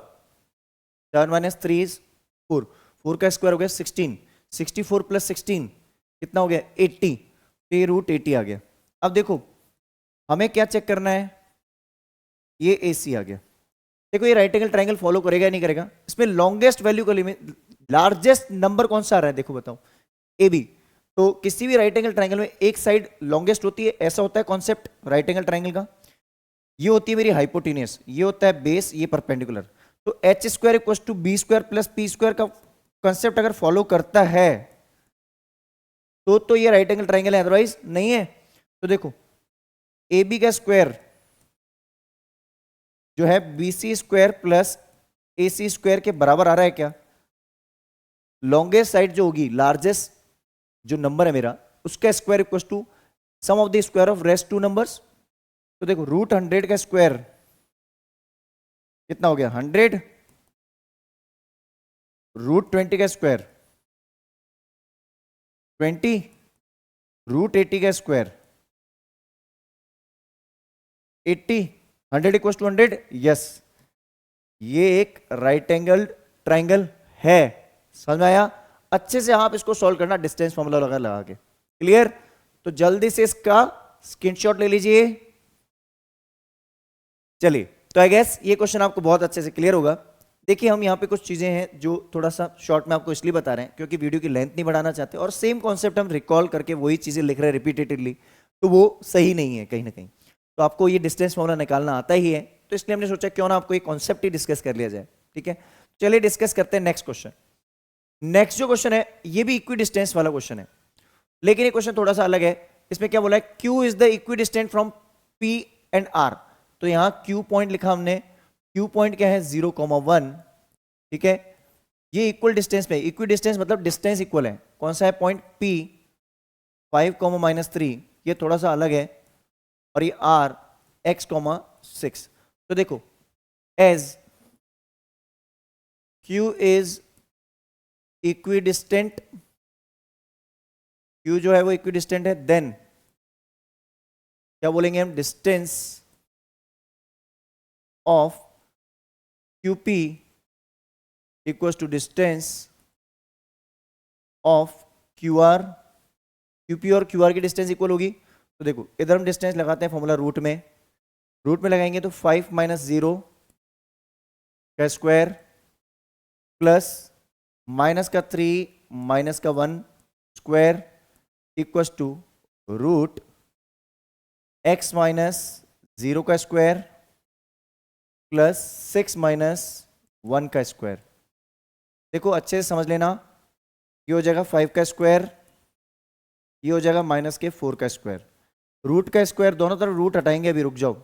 7 - 3 is 4, 4 का स्क्वायर हो गया 16, 64 + 16 कितना हो गया 80, तो ये रूट 80 आ गया। अब देखो हमें क्या चेक करना है, ये AC आ गया। देखो ये राइट एंगल ट्रायंगल फॉलो करेगा या नहीं करेगा, इसमें लॉन्गेस्ट वैल्यू का लिमिट, लार्जेस्ट नंबर कौन सा आ रहा है, देखो बताओ, AB। तो किसी भी राइट एंगल ट्रायंगल में एक साइड लॉन्गेस्ट होती है, ऐसा होता है कॉन्सेप्ट राइट एंगल ट्रायंगल का। ये होती है मेरी हाइपोटेनियस, ये होता है बेस, ये परपेंडिकुलर। तो H² = B² + P² का कॉन्सेप्ट अगर फॉलो करता है तो ये राइट एंगल ट्रायंगल है, अदरवाइज नहीं है। तो देखो AB का स्क्वायर जो है BC² + AC² के बराबर आ रहा है क्या, लॉन्गेस्ट साइड जो होगी, लार्जेस्ट जो नंबर है मेरा, उसका square equal to sum of the square of rest two numbers. तो देखो रूट 100 का स्क्वायर कितना हो गया 100, रूट 20 का स्क्वायर 20, रूट 80 का स्क्वायर 80, 100 = 100। यस, ये एक राइट एंगल ट्राइंगल है, समझ में आया। अच्छे से आप इसको सॉल्व करना डिस्टेंस फॉर्मूला लगा के, क्लियर। तो जल्दी से इसका स्क्रीनशॉट ले लीजिए। चलिए, तो आई गेस ये क्वेश्चन आपको बहुत अच्छे से क्लियर होगा। देखिए हम यहाँ पे कुछ चीजें हैं जो थोड़ा सा शॉर्ट में आपको इसलिए बता रहे हैं क्योंकि वीडियो की लेंथ नहीं बढ़ाना चाहते, और सेम कॉन्सेप्ट हम रिकॉल करके वही चीजें लिख रहे हैं रिपीटेटिवली, तो वो सही नहीं है कहीं ना कहीं। तो आपको ये डिस्टेंस फॉर्मूला निकालना आता ही है, तो इसलिए हमने सोचा क्यों ना आपको ये कॉन्सेप्ट ही डिस्कस कर लिया जाए, ठीक है। चलिए डिस्कस करते हैं नेक्स्ट क्वेश्चन। नेक्स्ट जो क्वेश्चन है ये भी इक्वी डिस्टेंस वाला क्वेश्चन है, लेकिन ये क्वेश्चन थोड़ा सा अलग है। इसमें क्या बोला है, Q is the equi distance from P and R। तो यहां Q पॉइंट लिखा हमने, Q पॉइंट क्या है 0,1, ठीक है। ये इक्वल डिस्टेंस पे, इक्वी डिस्टेंस मतलब डिस्टेंस इक्वल है, कौन सा है पॉइंट P 5, - 3, ये थोड़ा सा अलग है, और ये R x, 6। तो देखो as Q is equidistant, Q जो है वो इक्विडिस्टेंट है, देन क्या बोलेंगे हम, distance of QP equals to distance of QR। QP और QR की डिस्टेंस इक्वल होगी। तो देखो इधर हम डिस्टेंस लगाते हैं फॉर्मूला रूट में, रूट में लगाएंगे तो 5 - 0 का square plus -3 -1 square equals to root x - 0 का स्क्वायर प्लस 6 - 1 का स्क्वायर। देखो अच्छे से समझ लेना, ये हो जाएगा 5 का स्क्वायर, ये हो जाएगा -4 का स्क्वायर। रूट का स्क्वायर दोनों तरफ रूट हटाएंगे, अभी रुक जाओ,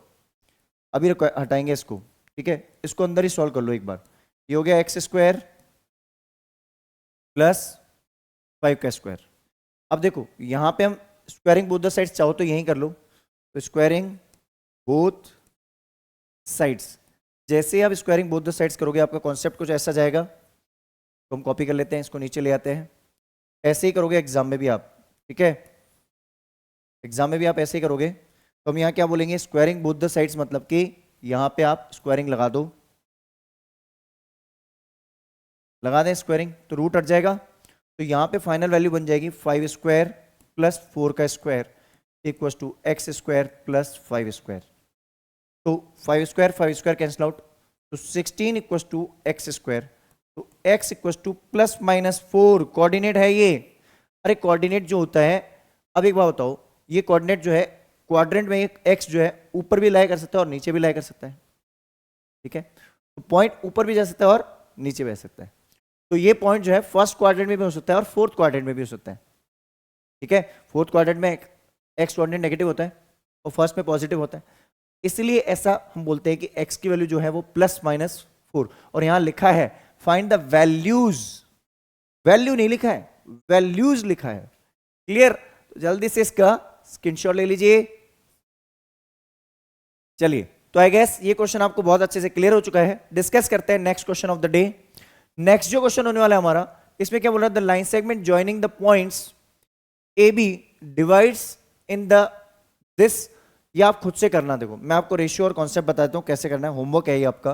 अभी हटाएंगे इसको, ठीक है। इसको अंदर ही सॉल्व कर लो एक बार। ये हो गया x² प्लस 5 का स्क्वायर। अब देखो यहां पे हम स्क्वायरिंग बोथ द साइड्स चाहो तो यहीं कर लो, तो स्क्वायरिंग बोथ साइड्स, जैसे ही आप स्क्वायरिंग बोथ द साइड्स करोगे आपका कॉन्सेप्ट कुछ ऐसा जाएगा। तो हम कॉपी कर लेते हैं, इसको नीचे ले आते हैं, ऐसे ही करोगे एग्जाम में भी आप, ठीक है। एग्जाम में भी आप ऐसे ही करोगे। तो हम यहाँ क्या बोलेंगे, स्क्वायरिंग बोथ द साइड्स मतलब कि यहाँ पे आप स्क्वायरिंग लगा दो, लगा दें स्क्वायरिंग तो रूट हट जाएगा। तो यहाँ पे फाइनल वैल्यू बन जाएगी 5² प्लस 4 का square equals to x² plus 5²। तो 5² कैंसिल आउट, तो 16 इक्वल्स टू x²। तो x इक्वल्स टू +-4, कोऑर्डिनेट है ये। अरे कोऑर्डिनेट जो होता है, अब एक बात बताओ, ये कोऑर्डिनेट जो है क्वाड्रेंट में एक x जो है ऊपर भी लाई कर सकता है और नीचे भी लाई कर सकता है, ठीक है। तो पॉइंट ऊपर भी जा सकता है और नीचे भी जा सकता है। तो ये पॉइंट जो है फर्स्ट क्वाड्रेंट में भी हो सकता है और फोर्थ क्वाड्रेंट में भी हो सकता है, ठीक है। फोर्थ क्वाड्रेंट में एक्स कोऑर्डिनेट नेगेटिव होता है और फर्स्ट में पॉजिटिव होता है, इसलिए ऐसा हम बोलते हैं कि एक्स की वैल्यू जो है वो +-4। और यहां लिखा है फाइंड द वैल्यूज, वैल्यू नहीं लिखा है, वैल्यूज लिखा है। क्लियर? तो जल्दी से इसका स्क्रीनशॉट ले लीजिए। चलिए, तो आई गेस ये क्वेश्चन आपको बहुत अच्छे से क्लियर हो चुका है। डिस्कस करते हैं next question of the day. Next जो क्वेश्चन होने वाला है हमारा, इसमें क्या बोल रहा है, the line segment joining the points A B divides in the this. ये आप खुद से करना, देखो मैं आपको रेशियो और कॉन्सेप्ट बताता हूं कैसे करना है, होमवर्क है ये आपका।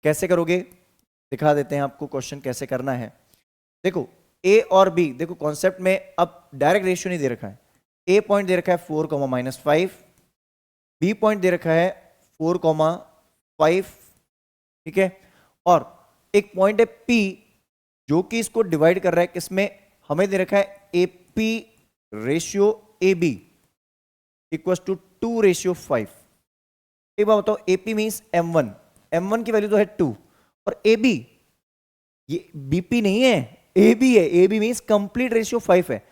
कैसे करोगे दिखा देते हैं आपको, क्वेश्चन कैसे करना है। देखो ए और बी, देखो कॉन्सेप्ट में अब डायरेक्ट रेशियो नहीं दे रखा है। ए पॉइंट दे रखा है 4, -5, बी पॉइंट दे रखा है 4, 5, ठीक है। और एक पॉइंट है पी जो कि इसको डिवाइड कर रहा है किसमें, हमें दे रखा है AP ratio A B equal to 2:5। एक बात बताओ, एपी मीन्स M1, M1 की वैल्यू तो है 2, और ए बी ये बीपी नहीं है, ए बी है। A B means complete ratio 5 है,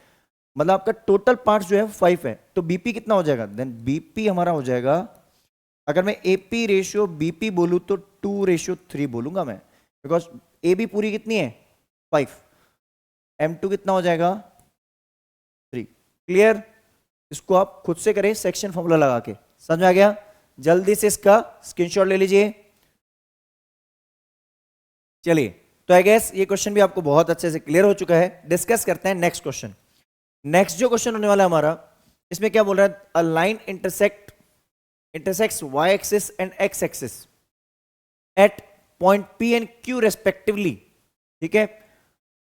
मतलब आपका टोटल पार्ट जो है 5 है। तो बीपी कितना हो जाएगा, देन बीपी हमारा हो जाएगा, अगर मैं एपी रेशियो बीपी बोलूं तो 2:3 बोलूंगा मैं, बिकॉज ए बी पूरी कितनी है 5, M2 कितना हो जाएगा 3। क्लियर? इसको आप खुद से करें सेक्शन फॉर्मूला लगा के, समझ में आ गया? जल्दी से इसका स्क्रीनशॉट ले लीजिए। चलिए, तो आई गेस ये क्वेश्चन भी आपको बहुत अच्छे से क्लियर हो चुका है। डिस्कस करते हैं नेक्स्ट क्वेश्चन। नेक्स्ट जो क्वेश्चन होने वाला है हमारा, इसमें क्या बोल रहा है, a line intersects y axis and x axis at point P and Q respectively, ठीक है।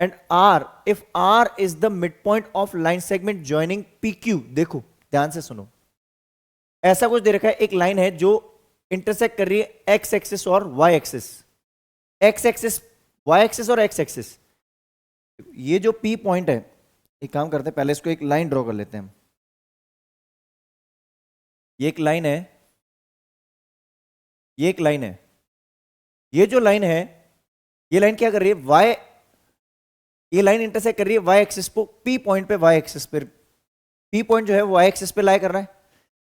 and R, if R is the midpoint of line segment joining PQ। देखो ध्यान से सुनो, ऐसा कुछ दे रखा है, एक लाइन है जो इंटरसेक्ट कर रही है एक्स एक्सिस और y axis, x axis y axis और एक्स एक्सिस। ये जो P पॉइंट है, एक काम करते हैं पहले इसको एक लाइन ड्रॉ कर लेते हैं। ये एक लाइन है, ये एक लाइन है, ये जो लाइन है, ये लाइन क्या कर रही है, वाई, ये लाइन इंटरसेक्ट कर रही है वाई एक्सिस को, पी पॉइंट पे वाई एक्सिस पे। पी पॉइंट जो है वाई एक्सिस पे लाई कर रहा है,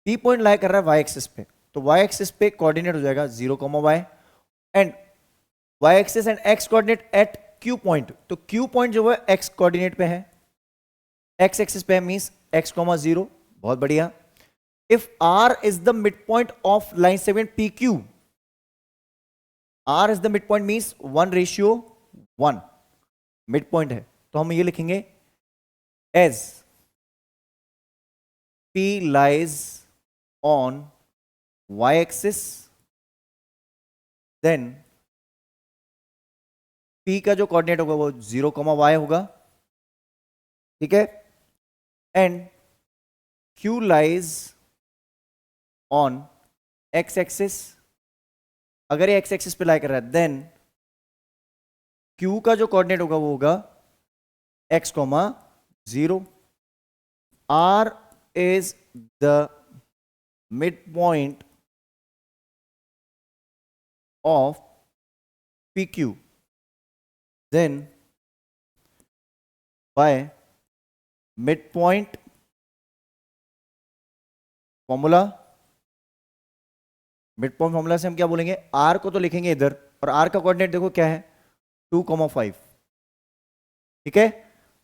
पी पॉइंट लाई कर रहा है वाई एक्सिस पे, तो वाई एक्सिस पे कोऑर्डिनेट हो जाएगा 0, y, and y axis and x coordinate at Q point. तो क्यू पॉइंट जो है एक्स कोऑर्डिनेट पे है, एक्स एक्सिस पे है, मींस x, 0। बहुत बढ़िया। If r is the mid point of line segment PQ, R is the mid point means 1:1 mid point है, तो हम ये लिखेंगे as P lies on y axis, then P का जो कोऑर्डिनेट होगा वो 0, y होगा, ठीक है। And Q lies on x axis, अगर ये x axis पे लाई कर रहा है, देन Q का जो कोऑर्डिनेट होगा वो होगा x, 0। R is the midpoint of PQ, then by midpoint formula, mid point formula से हम क्या बोलेंगे, R को तो लिखेंगे इधर, और R का कोऑर्डिनेट देखो क्या है 2, 5, ठीक है।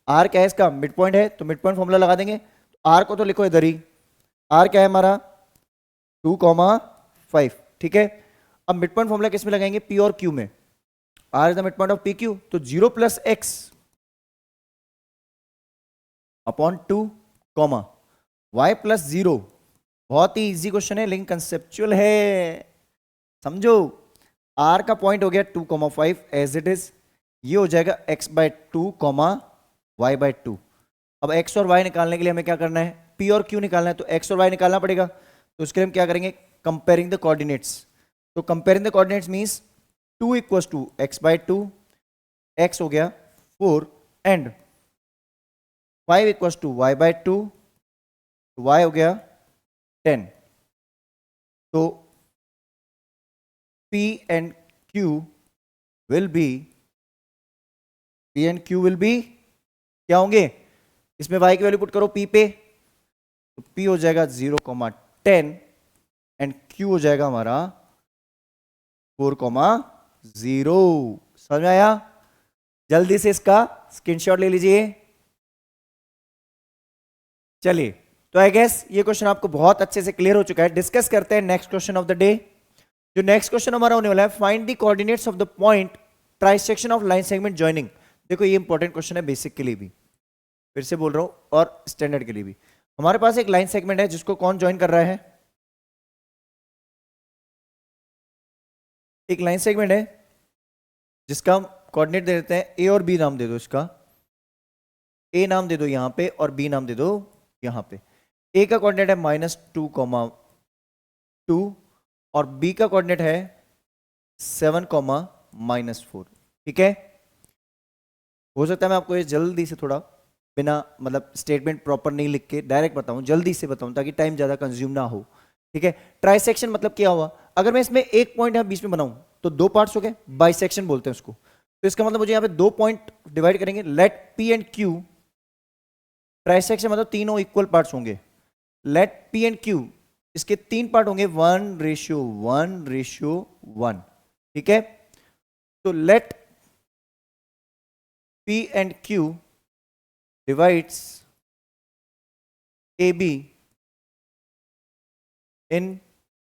R क्या है, इसका मिड पॉइंट है, तो मिड पॉइंट फॉर्मूला लगा देंगे। तो R को तो लिखो इधर ही, R क्या है हमारा 2, 5, ठीक है। अब मिड पॉइंट फॉर्मूला किस में लगाएंगे, P और Q में। R is the mid point of PQ, तो 0 + x अपॉन 2, y + 0। बहुत ही इजी क्वेश्चन है लेकिन कंसेप्चुअल है, समझो। R का पॉइंट हो गया 2, 5 एज इट इज, ये हो जाएगा x/2, y/2। अब x और y निकालने के लिए हमें क्या करना है, P और Q निकालना है, तो x और y निकालना पड़ेगा। तो उसके लिए हम क्या करेंगे, कंपेयरिंग द कोऑर्डिनेट्स। तो comparing the coordinates means 2 = x/2, x हो गया 4, एंड 5 = y/2, y हो गया 10। तो P and Q will be P and Q will be क्या होंगे, इसमें y की वैल्यू पुट करो P पे, तो P हो जाएगा 0,10 एंड Q हो जाएगा हमारा 4,0। समझ में आया? जल्दी से इसका स्क्रीनशॉट ले लीजिए। चलिए, तो आई गेस ये क्वेश्चन आपको बहुत अच्छे से क्लियर हो चुका है। डिस्कस करते हैं next question of the day. जो नेक्स्ट क्वेश्चन हमारा होने वाला है, find the coordinates of the point trisection of line segment joining. देखो ये इंपॉर्टेंट क्वेश्चन है, बेसिक के लिए भी, फिर से बोल रहा हूं, और स्टैंडर्ड के लिए भी। हमारे पास एक लाइन सेगमेंट है जिसको कौन ज्वाइन कर रहा है, एक लाइन सेगमेंट है जिसका हम कोऑर्डिनेट दे देते हैं, ए और बी नाम दे दो इसका, ए नाम दे दो यहां पे और बी नाम दे दो यहां पे। ए का कोऑर्डिनेट है -2,2 और बी का कोऑर्डिनेट है 7,-4। ठीक है, हो सकता है मैं आपको ये जल्दी से थोड़ा बिना मतलब स्टेटमेंट प्रॉपर नहीं लिख के डायरेक्ट बताऊं, जल्दी से बताऊं ताकि टाइम ज्यादा कंज्यूम ना हो। ठीक है, ट्राइसेक्शन मतलब क्या हुआ, अगर मैं इसमें एक पॉइंट यहां बीच में बनाऊं तो दो पार्ट्स हो गए, बाइसेक्शन बोलते हैं उसको। तो इसका मतलब मुझे यहां पे दो पॉइंट डिवाइड करेंगे, let P and Q, trisection मतलब तीनों इक्वल पार्ट्स होंगे, लेट पी एंड क्यू, इसके तीन पार्ट होंगे 1:1:1। ठीक है, तो let P and Q divides AB in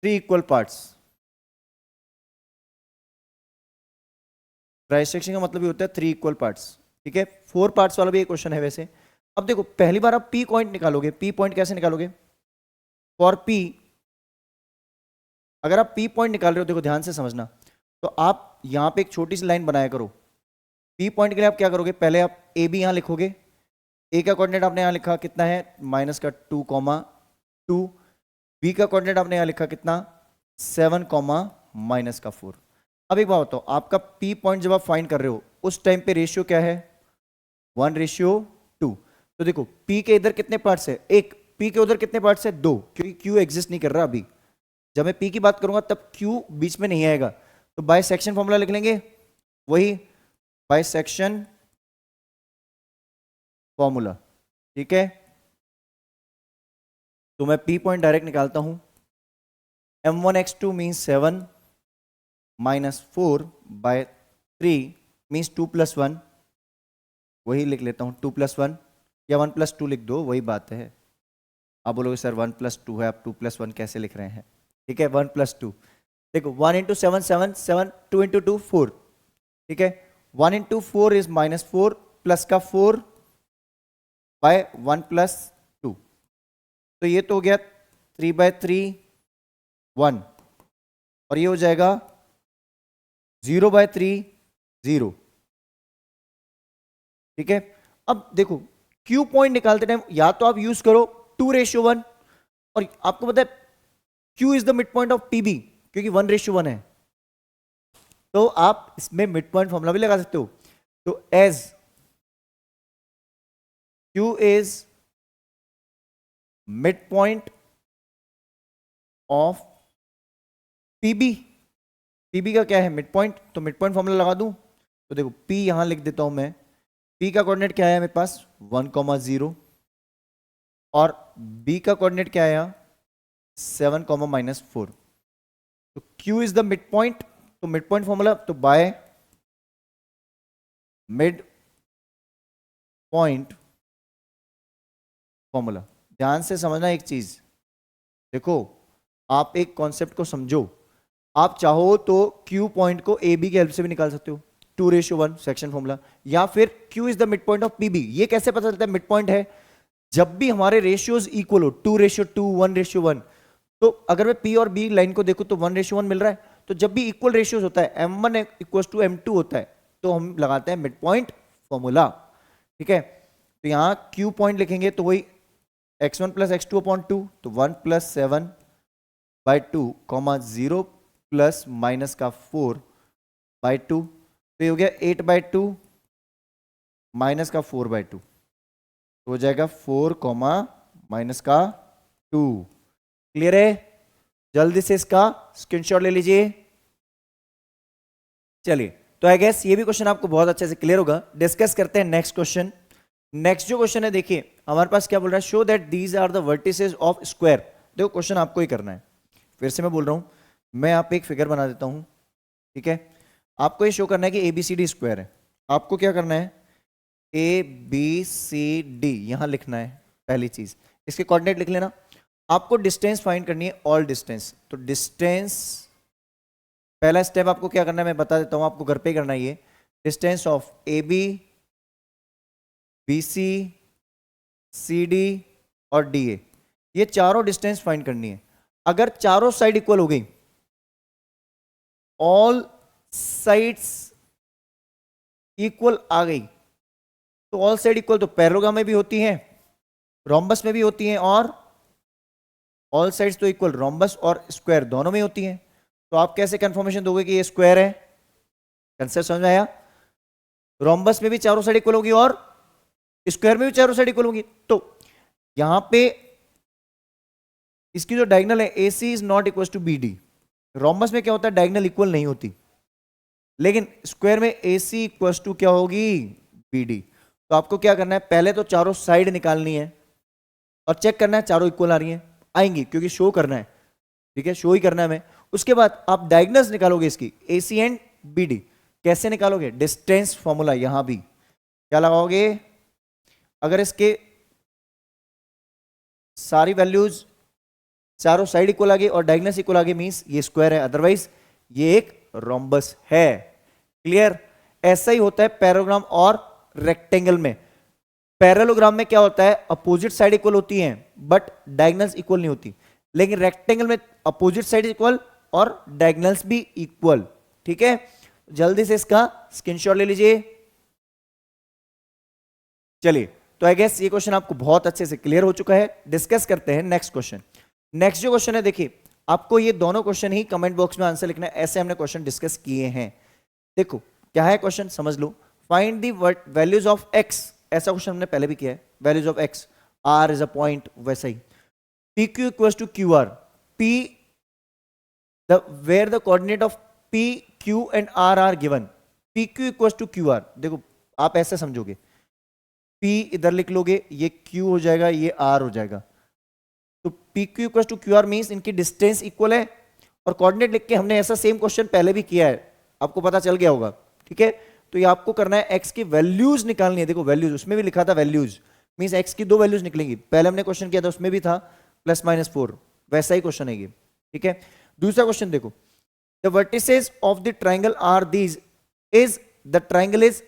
3 equal parts। ट्राइसेक्शन का मतलब ये होता है 3 इक्वल पार्ट्स। ठीक है, 4 पार्ट्स वाला भी एक क्वेश्चन है वैसे। अब देखो पहली बार आप P पॉइंट निकालोगे, P पॉइंट कैसे निकालोगे, फॉर P अगर आप P पॉइंट निकाल रहे हो, देखो ध्यान से समझना, तो आप यहां पे एक छोटी सी लाइन बनाया करो। P पॉइंट के लिए आप क्या करोगे, पहले आप AB यहां लिखोगे, ए का कोऑर्डिनेट आपने यहां लिखा कितना है -2,2, बी का कोऑर्डिनेट आपने यहां लिखा कितना 7,-4। अब एक बात बताओ, आपका पी पॉइंट जब आप फाइंड कर रहे हो उस टाइम पे रेशियो क्या है, 1:2। तो देखो पी के इधर कितने पार्ट्स है, एक, पी के उधर कितने पार्ट्स है, दो, क्योंकि क्यू एग्जिस्ट नहीं कर रहा अभी। जब मैं पी की बात करूंगा तब क्यू बीच में नहीं आएगा, तो बाय सेक्शन फॉर्मूला लिख लेंगे, वही बाय सेक्शन फॉर्मूला। ठीक है, तो मैं P पॉइंट डायरेक्ट निकालता हूं, m1x2 मीन्स 7 -4/3 मीन्स 2 + 1, वही लिख लेता हूं 2 + 1, या 1 + 2 लिख दो, वही बात है। आप बोलोगे सर 1 + 2 है, आप 2 + 1 कैसे लिख रहे हैं। ठीक है, 1 + 2, देखो 1 × 7 7 7, 2 × 2 4। ठीक है, 1 × 4 इज -4 प्लस का 4/1 + 2, तो ये तो हो गया 3/3 1, और ये हो जाएगा 0/3 0। ठीक है, अब देखो क्यू पॉइंट निकालते टाइम या तो आप यूज करो 2:1, और आपको पता है Q is the mid point of PB, क्योंकि 1:1 है, तो आप इसमें मिड पॉइंट फॉर्मूला भी लगा सकते हो। तो as Q is mid point of PB, PB का क्या है मिड पॉइंट, तो मिड पॉइंट फॉर्मूला लगा दूं, तो देखो P यहां लिख देता हूं मैं, P का कोऑर्डिनेट क्या है मेरे पास 1,0, और B का कोऑर्डिनेट क्या है 7,-4, तो Q is the mid point, तो मिड पॉइंट फॉर्मूला, तो बाय मिड पॉइंट फॉर्मूला। ध्यान से समझना एक चीज, देखो आप एक कॉन्सेप्ट को समझो, आप चाहो तो Q पॉइंट को AB की हेल्प से भी निकाल सकते हो, 2:1 सेक्शन फॉर्मूला, या फिर Q is the mid point of PB। ये कैसे पता चलता है मिड पॉइंट है, जब भी हमारे रेशियोज इक्वल हो, 2:2 1:1, तो अगर मैं P और B लाइन को देखूं तो 1:1 मिल रहा है, तो जब भी इक्वल रेशियोज होता है, M1 = M2 होता है, तो हम लगाते हैं मिड पॉइंट फॉर्मूला। ठीक है, तो यहां Q पॉइंट लिखेंगे तो वही x1 + x2/2, तो 1 + 7/2, 0 प्लस माइनस का 4/2, तो ये हो गया 8/2 माइनस का 4/2, तो हो जाएगा 4, माइनस का 2। क्लियर है? जल्दी से इसका स्क्रीनशॉट ले लीजिए। चलिए, तो आई गेस ये भी क्वेश्चन आपको बहुत अच्छे से क्लियर होगा। डिस्कस करते हैं नेक्स्ट क्वेश्चन। नेक्स्ट जो क्वेश्चन है देखिए हमारे पास क्या बोल रहा है, show that these are the vertices of square. देखो क्वेश्चन आपको ही करना है, फिर से मैं बोल रहा हूं, मैं यहाँ पे एक फिगर बना देता हूं, ठीक है। आपको ये शो करना है कि A B C D square है। आपको क्या करना है, ए बी सी डी यहां लिखना है पहली चीज, इसके कोऑर्डिनेट लिख लेना। आपको डिस्टेंस फाइंड करनी है, ऑल डिस्टेंस। तो डिस्टेंस पहला स्टेप आपको क्या करना है मैं बता देता हूं, आपको घर पे ही करना है ये। Distance of A B, B C, C D और डी ए, ये चारों डिस्टेंस फाइंड करनी है। अगर चारों साइड इक्वल हो गई, ऑल साइड्स इक्वल आ गई, तो ऑल साइड इक्वल तो पैरेललोग्राम में भी होती है, रोम्बस में भी होती है, और ऑल साइड्स तो इक्वल रोम्बस और स्क्वायर दोनों में होती हैं। तो आप कैसे कंफर्मेशन दोगे कि ये स्क्वायर है? कंसेप्ट समझ में आया? रोम्बस में भी चारों साइड इक्वल होगी और स्क्वायर में भी चारों साइड इक्वल होगी। तो यहां पे इसकी जो डायगोनल है AC is not equal to BD। Rhombus में क्या होता है, डायगोनल इक्वल नहीं होती, लेकिन स्क्वायर में AC इक्वल टू क्या होगी, BD। तो आपको क्या करना है, पहले तो चारों साइड निकालनी है और चेक करना है चारों इक्वल आ रही हैं, आएंगी क्योंकि शो करना है, ठीक है, शो ही करना है हमें। उसके बाद आप डायगोनल्स निकालोगे इसकी, AC एंड BD। कैसे निकालोगे, डिस्टेंस फॉर्मूला, यहां भी क्या लगाओगे, अगर इसके सारी वैल्यूज चारों साइड इक्वल आ गई और डायगोनल्स इक्वल आ गई, मींस ये स्क्वायर है, अदरवाइज ये एक रोम्बस है। क्लियर? ऐसा ही होता है पैरेललोग्राम और रेक्टेंगल में। पैरेललोग्राम में क्या होता है, अपोजिट साइड इक्वल होती हैं बट डायगोनल्स इक्वल नहीं होती, लेकिन रेक्टेंगल में अपोजिट साइड इक्वल और डायगोनल्स भी इक्वल। ठीक है, जल्दी से इसका स्क्रीनशॉट ले लीजिए। चलिए, तो आई गेस ये क्वेश्चन आपको बहुत अच्छे से क्लियर हो चुका है। डिस्कस करते हैं नेक्स्ट क्वेश्चन। नेक्स्ट जो क्वेश्चन है देखिए, आपको ये दोनों क्वेश्चन ही कमेंट बॉक्स में आंसर लिखना है, ऐसे हमने क्वेश्चन डिस्कस किए हैं। देखो क्या है क्वेश्चन, समझ लो। Find the values of X, ऐसा क्वेश्चन हमने पहले भी किया है। Values of X, R is a point, वैसा ही P Q equals to Q R, P where the coordinate of P Q and R are given. P Q equals to Q R, देखो आप ऐसे समझोगे, P इधर लिख लोगे, ये Q हो जाएगा, ये R हो जाएगा। तो P Q equal to Q R means इनकी डिस्टेंस इक्वल है, और कोऑर्डिनेट लिख के हमने ऐसा सेम क्वेश्चन पहले भी किया है, आपको पता चल गया होगा। ठीक है, तो ये आपको करना है, एक्स की वैल्यूज निकालनी है। देखो वैल्यूज, उसमें भी लिखा था वैल्यूज, मीन्स एक्स की दो वैल्यूज निकलेंगी। पहले हमने क्वेश्चन किया था उसमें भी था +-4, वैसा ही क्वेश्चन है ये। ठीक है, दूसरा क्वेश्चन देखो, the vertices of the triangle are these, is the triangle is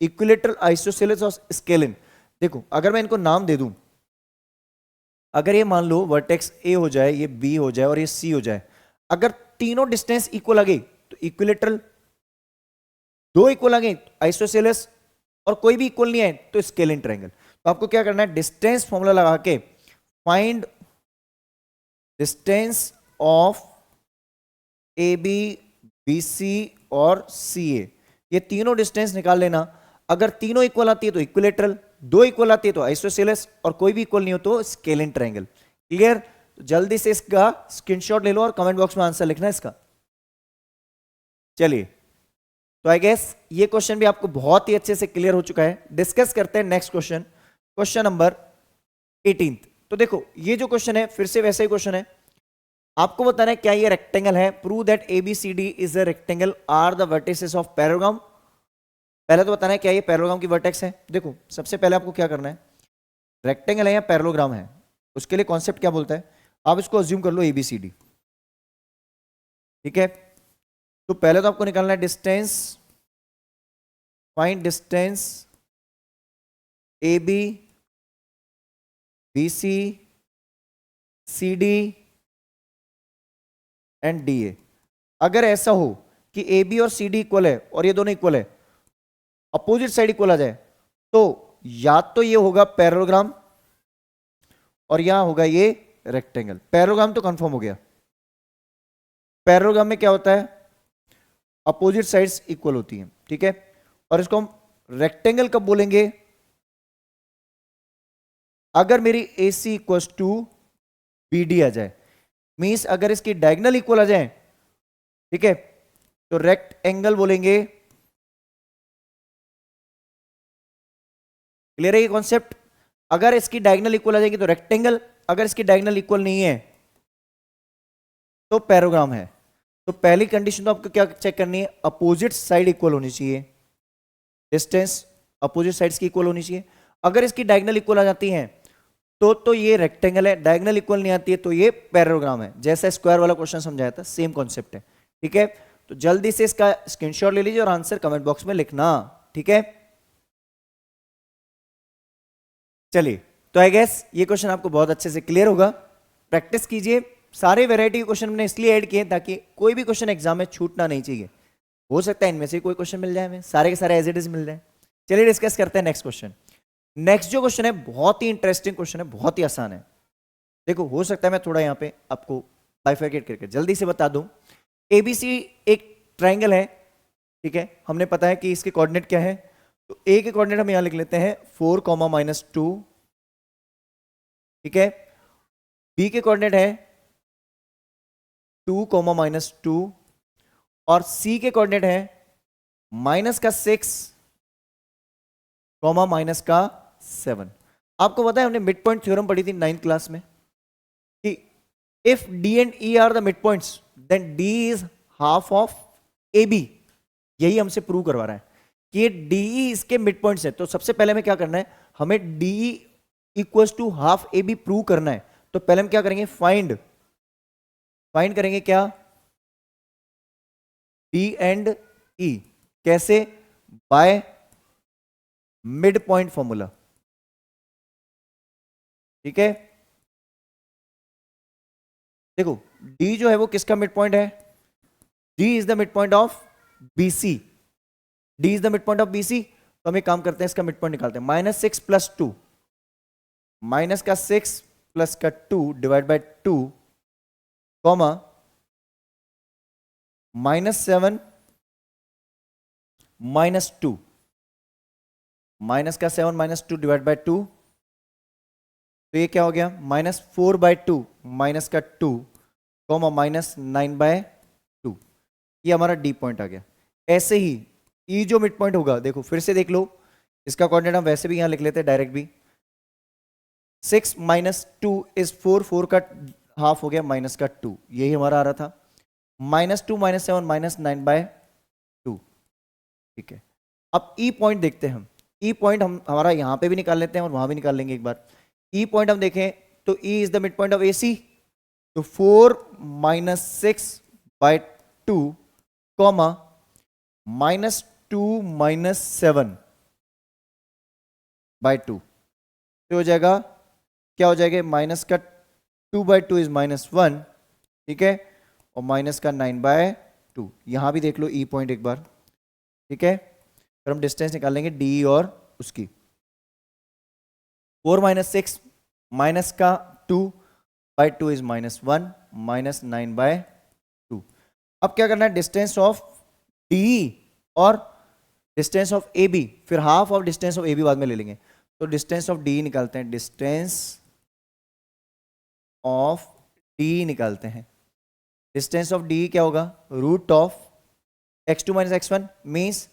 equilateral, isosceles और स्केलिन। देखो अगर मैं इनको नाम दे दूं, अगर ये मान लो वर्टेक्स ए हो जाए, ये बी हो जाए और ये सी हो जाए, अगर तीनों डिस्टेंस इक्वल आ गई तो इक्विलेटरल, दो इक्वल आ गई आइसोसेलेस, और कोई भी इक्वल नहीं है तो स्केलिन ट्रायंगल। तो आपको क्या करना है, डिस्टेंस फॉर्मूला लगा के find distance of A B, B C और सी ए, ये तीनों डिस्टेंस निकाल लेना। अगर तीनों इक्वल आती है तो इक्विलेटरल, दो इक्वल आती है तो आइसोसेलेस, और कोई भी इक्वल नहीं हो तो स्केलिन ट्रायंगल। क्लियर? तो जल्दी से इसका स्क्रीनशॉट ले लो और कमेंट बॉक्स में आंसर लिखना है इसका। चलिए, तो आई गेस ये क्वेश्चन भी आपको बहुत ही अच्छे से क्लियर हो चुका है। डिस्कस करते हैं नेक्स्ट क्वेश्चन, क्वेश्चन नंबर 18। तो देखो ये जो क्वेश्चन है फिर से वैसा ही क्वेश्चन है, आपको बताना है क्या ये रेक्टेंगल है। Prove that ABCD is a rectangle, are the vertices of parallelogram. पहले तो बताना है क्या ये पैरेललोग्राम की वर्टेक्स है। देखो सबसे पहले आपको क्या करना है, रेक्टेंगल है या पैरेललोग्राम है, उसके लिए कॉन्सेप्ट क्या बोलता है, आप इसको अज्यूम कर लो ABCD। ठीक है, तो पहले तो आपको निकालना है distance, find distance AB, BC, CD and DA। अगर ऐसा हो कि AB और CD इक्वल है और ये दोनों इक्वल है, अपोजिट साइड इक्वल आ जाए, तो या तो ये होगा पैरेललोग्राम और यहां होगा ये रेक्टेंगल। पैरेललोग्राम तो कंफर्म हो गया। पैरेललोग्राम में क्या होता है, अपोजिट साइड्स इक्वल होती हैं। ठीक है, और इसको हम रेक्टेंगल कब बोलेंगे, अगर मेरी AC इक्वल्स टू BD आ जाए, मीन्स अगर इसकी डायगोनल इक्वल आ जाए, ठीक है, तो रेक्ट एंगल बोलेंगे क्लियर है ये कॉन्सेप्ट? अगर इसकी डायगोनल इक्वल आ जाएगी तो रेक्टेंगल, अगर इसकी डायगोनल इक्वल नहीं है तो पैराग्राम है। तो पहली कंडीशन तो आपको क्या चेक करनी है, अपोजिट साइड इक्वल होनी चाहिए, डिस्टेंस अपोजिट साइड्स की इक्वल होनी चाहिए। अगर इसकी डायगोनल इक्वल आ जाती हैं तो ये रेक्टेंगल है, डायगोनल इक्वल नहीं आती है तो ये पैराग्राम है। जैसा स्क्वायर वाला क्वेश्चन समझाया था, सेम कॉन्सेप्ट है। ठीक है, तो जल्दी से इसका स्क्रीनशॉट ले लीजिए और आंसर कमेंट बॉक्स में लिखना। ठीक है, चलिए, तो आई गेस ये क्वेश्चन आपको बहुत अच्छे से क्लियर होगा। प्रैक्टिस कीजिए। सारे वैरायटी के क्वेश्चन मैंने इसलिए ऐड किए ताकि कोई भी क्वेश्चन एग्जाम में छूटना नहीं चाहिए। हो सकता है इनमें से कोई क्वेश्चन मिल जाए हमें, सारे के सारे एज इट इज मिल जाए। चलिए डिस्कस करते हैं नेक्स्ट क्वेश्चन। नेक्स्ट जो क्वेश्चन है बहुत ही इंटरेस्टिंग क्वेश्चन है, बहुत ही आसान है। देखो, हो सकता है मैं थोड़ा यहाँ पे आपको बाइफरकेट करके जल्दी से बता दूं। एबीसी एक ट्राइंगल है, ठीक है, हमने पता है कि इसके कोऑर्डिनेट क्या है। तो ए के कोऑर्डिनेट हम यहां लिख लेते हैं 4, -2, ठीक है। बी के कोऑर्डिनेट है 2, -2 और सी के कोऑर्डिनेट है -6, -7। आपको पता है हमने मिड पॉइंट थ्योरम पढ़ी थी 9th क्लास में कि if D and E are the mid points then D is half of A B. यही हमसे प्रूव करवा रहा है कि ये डी ई इसके मिड पॉइंट्स है। तो सबसे पहले हमें क्या करना है, हमें D E equals to half A B prove करना है। तो पहले हम क्या करेंगे, फाइंड करेंगे क्या, डी एंड ई। कैसे? By mid point formula. ठीक है, देखो डी जो है वो किसका मिड पॉइंट है, D is the mid point of BC. D is the mid point of BC. तो हम एक काम करते हैं, इसका मिड पॉइंट निकालते हैं। -6 + 2, माइनस का 6 प्लस का 2 डिवाइड बाय 2, कॉमा -7 -2, माइनस का 7 -2 डिवाइड बाय 2। तो ये क्या हो गया, -4/2 माइनस का 2, कॉमा -9/2। ये हमारा डी पॉइंट आ गया। ऐसे ही ई जो मिड पॉइंट होगा, देखो फिर से देख लो, इसका कोऑर्डिनेट हम वैसे भी यहां लिख लेते हैं डायरेक्ट भी। 6 - 2 इज 4, 4 का हाफ हो गया माइनस का 2, यही हमारा आ रहा था। -2 -7 -9/2। ठीक है, अब ई पॉइंट देखते हैं हम। ई पॉइंट हम हमारा यहां पे भी निकाल लेते हैं और वहां भी निकाल लेंगे एक बार। ई पॉइंट हम देखें तो E is the mid point of A C. तो 4 - 6/2, कॉमा -2 -7/2। तो हो जाएगा, क्या हो जाएगा, माइनस का 2/2 इज -1, ठीक है, और माइनस का 9/2। यहां भी देख लो ई पॉइंट एक बार। ठीक है, फिर हम डिस्टेंस निकालेंगे डी और उसकी। 4 - 6 माइनस का 2/2 इज -1, -9/2। अब क्या करना है, डिस्टेंस ऑफ डी और डिस्टेंस ऑफ ए बी, फिर half of distance of A B बाद में ले लेंगे। तो डिस्टेंस ऑफ डी निकालते हैं, डिस्टेंस ऑफ डी निकालते हैं। डिस्टेंस ऑफ डी क्या होगा, root of x2 - x1 means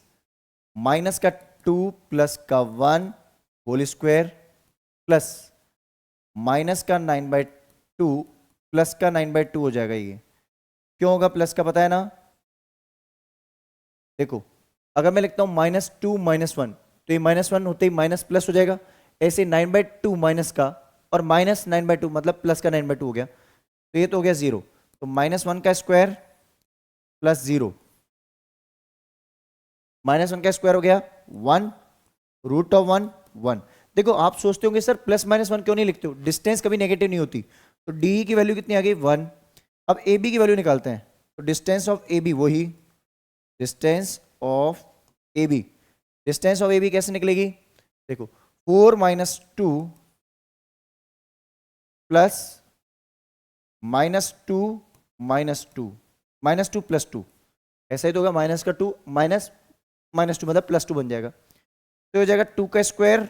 minus का 2 प्लस का 1 होल स्क्वायर प्लस माइनस का 9/2 प्लस का 9/2 हो जाएगा। ये क्यों होगा प्लस का, पता है ना? देखो, अगर मैं लिखता हूं -2 -1 तो ये -1 होते ही माइनस प्लस हो जाएगा। ऐसे 9/2 माइनस का और -9/2 मतलब प्लस का 9/2 हो गया। तो ये तो हो गया 0। तो -1 का स्क्वायर प्लस 0, -1 का स्क्वायर हो गया 1, रूट ऑफ 1 1। देखो आप सोचते होंगे सर +-1 क्यों नहीं लिखते हो, डिस्टेंस कभी नेगेटिव नहीं होती। तो डी की वैल्यू कितनी आ गई 1। अब ए बी की वैल्यू निकालते हैं। तो डिस्टेंस ऑफ ए बी वही, distance of A B, distance of A B कैसे निकलेगी, देखो 4 - 2 प्लस -2 -2 -2 + 2, ऐसा ही तो होगा, माइनस का 2 माइनस -2 मतलब +2 बन जाएगा। तो हो जाएगा 2 का स्क्वायर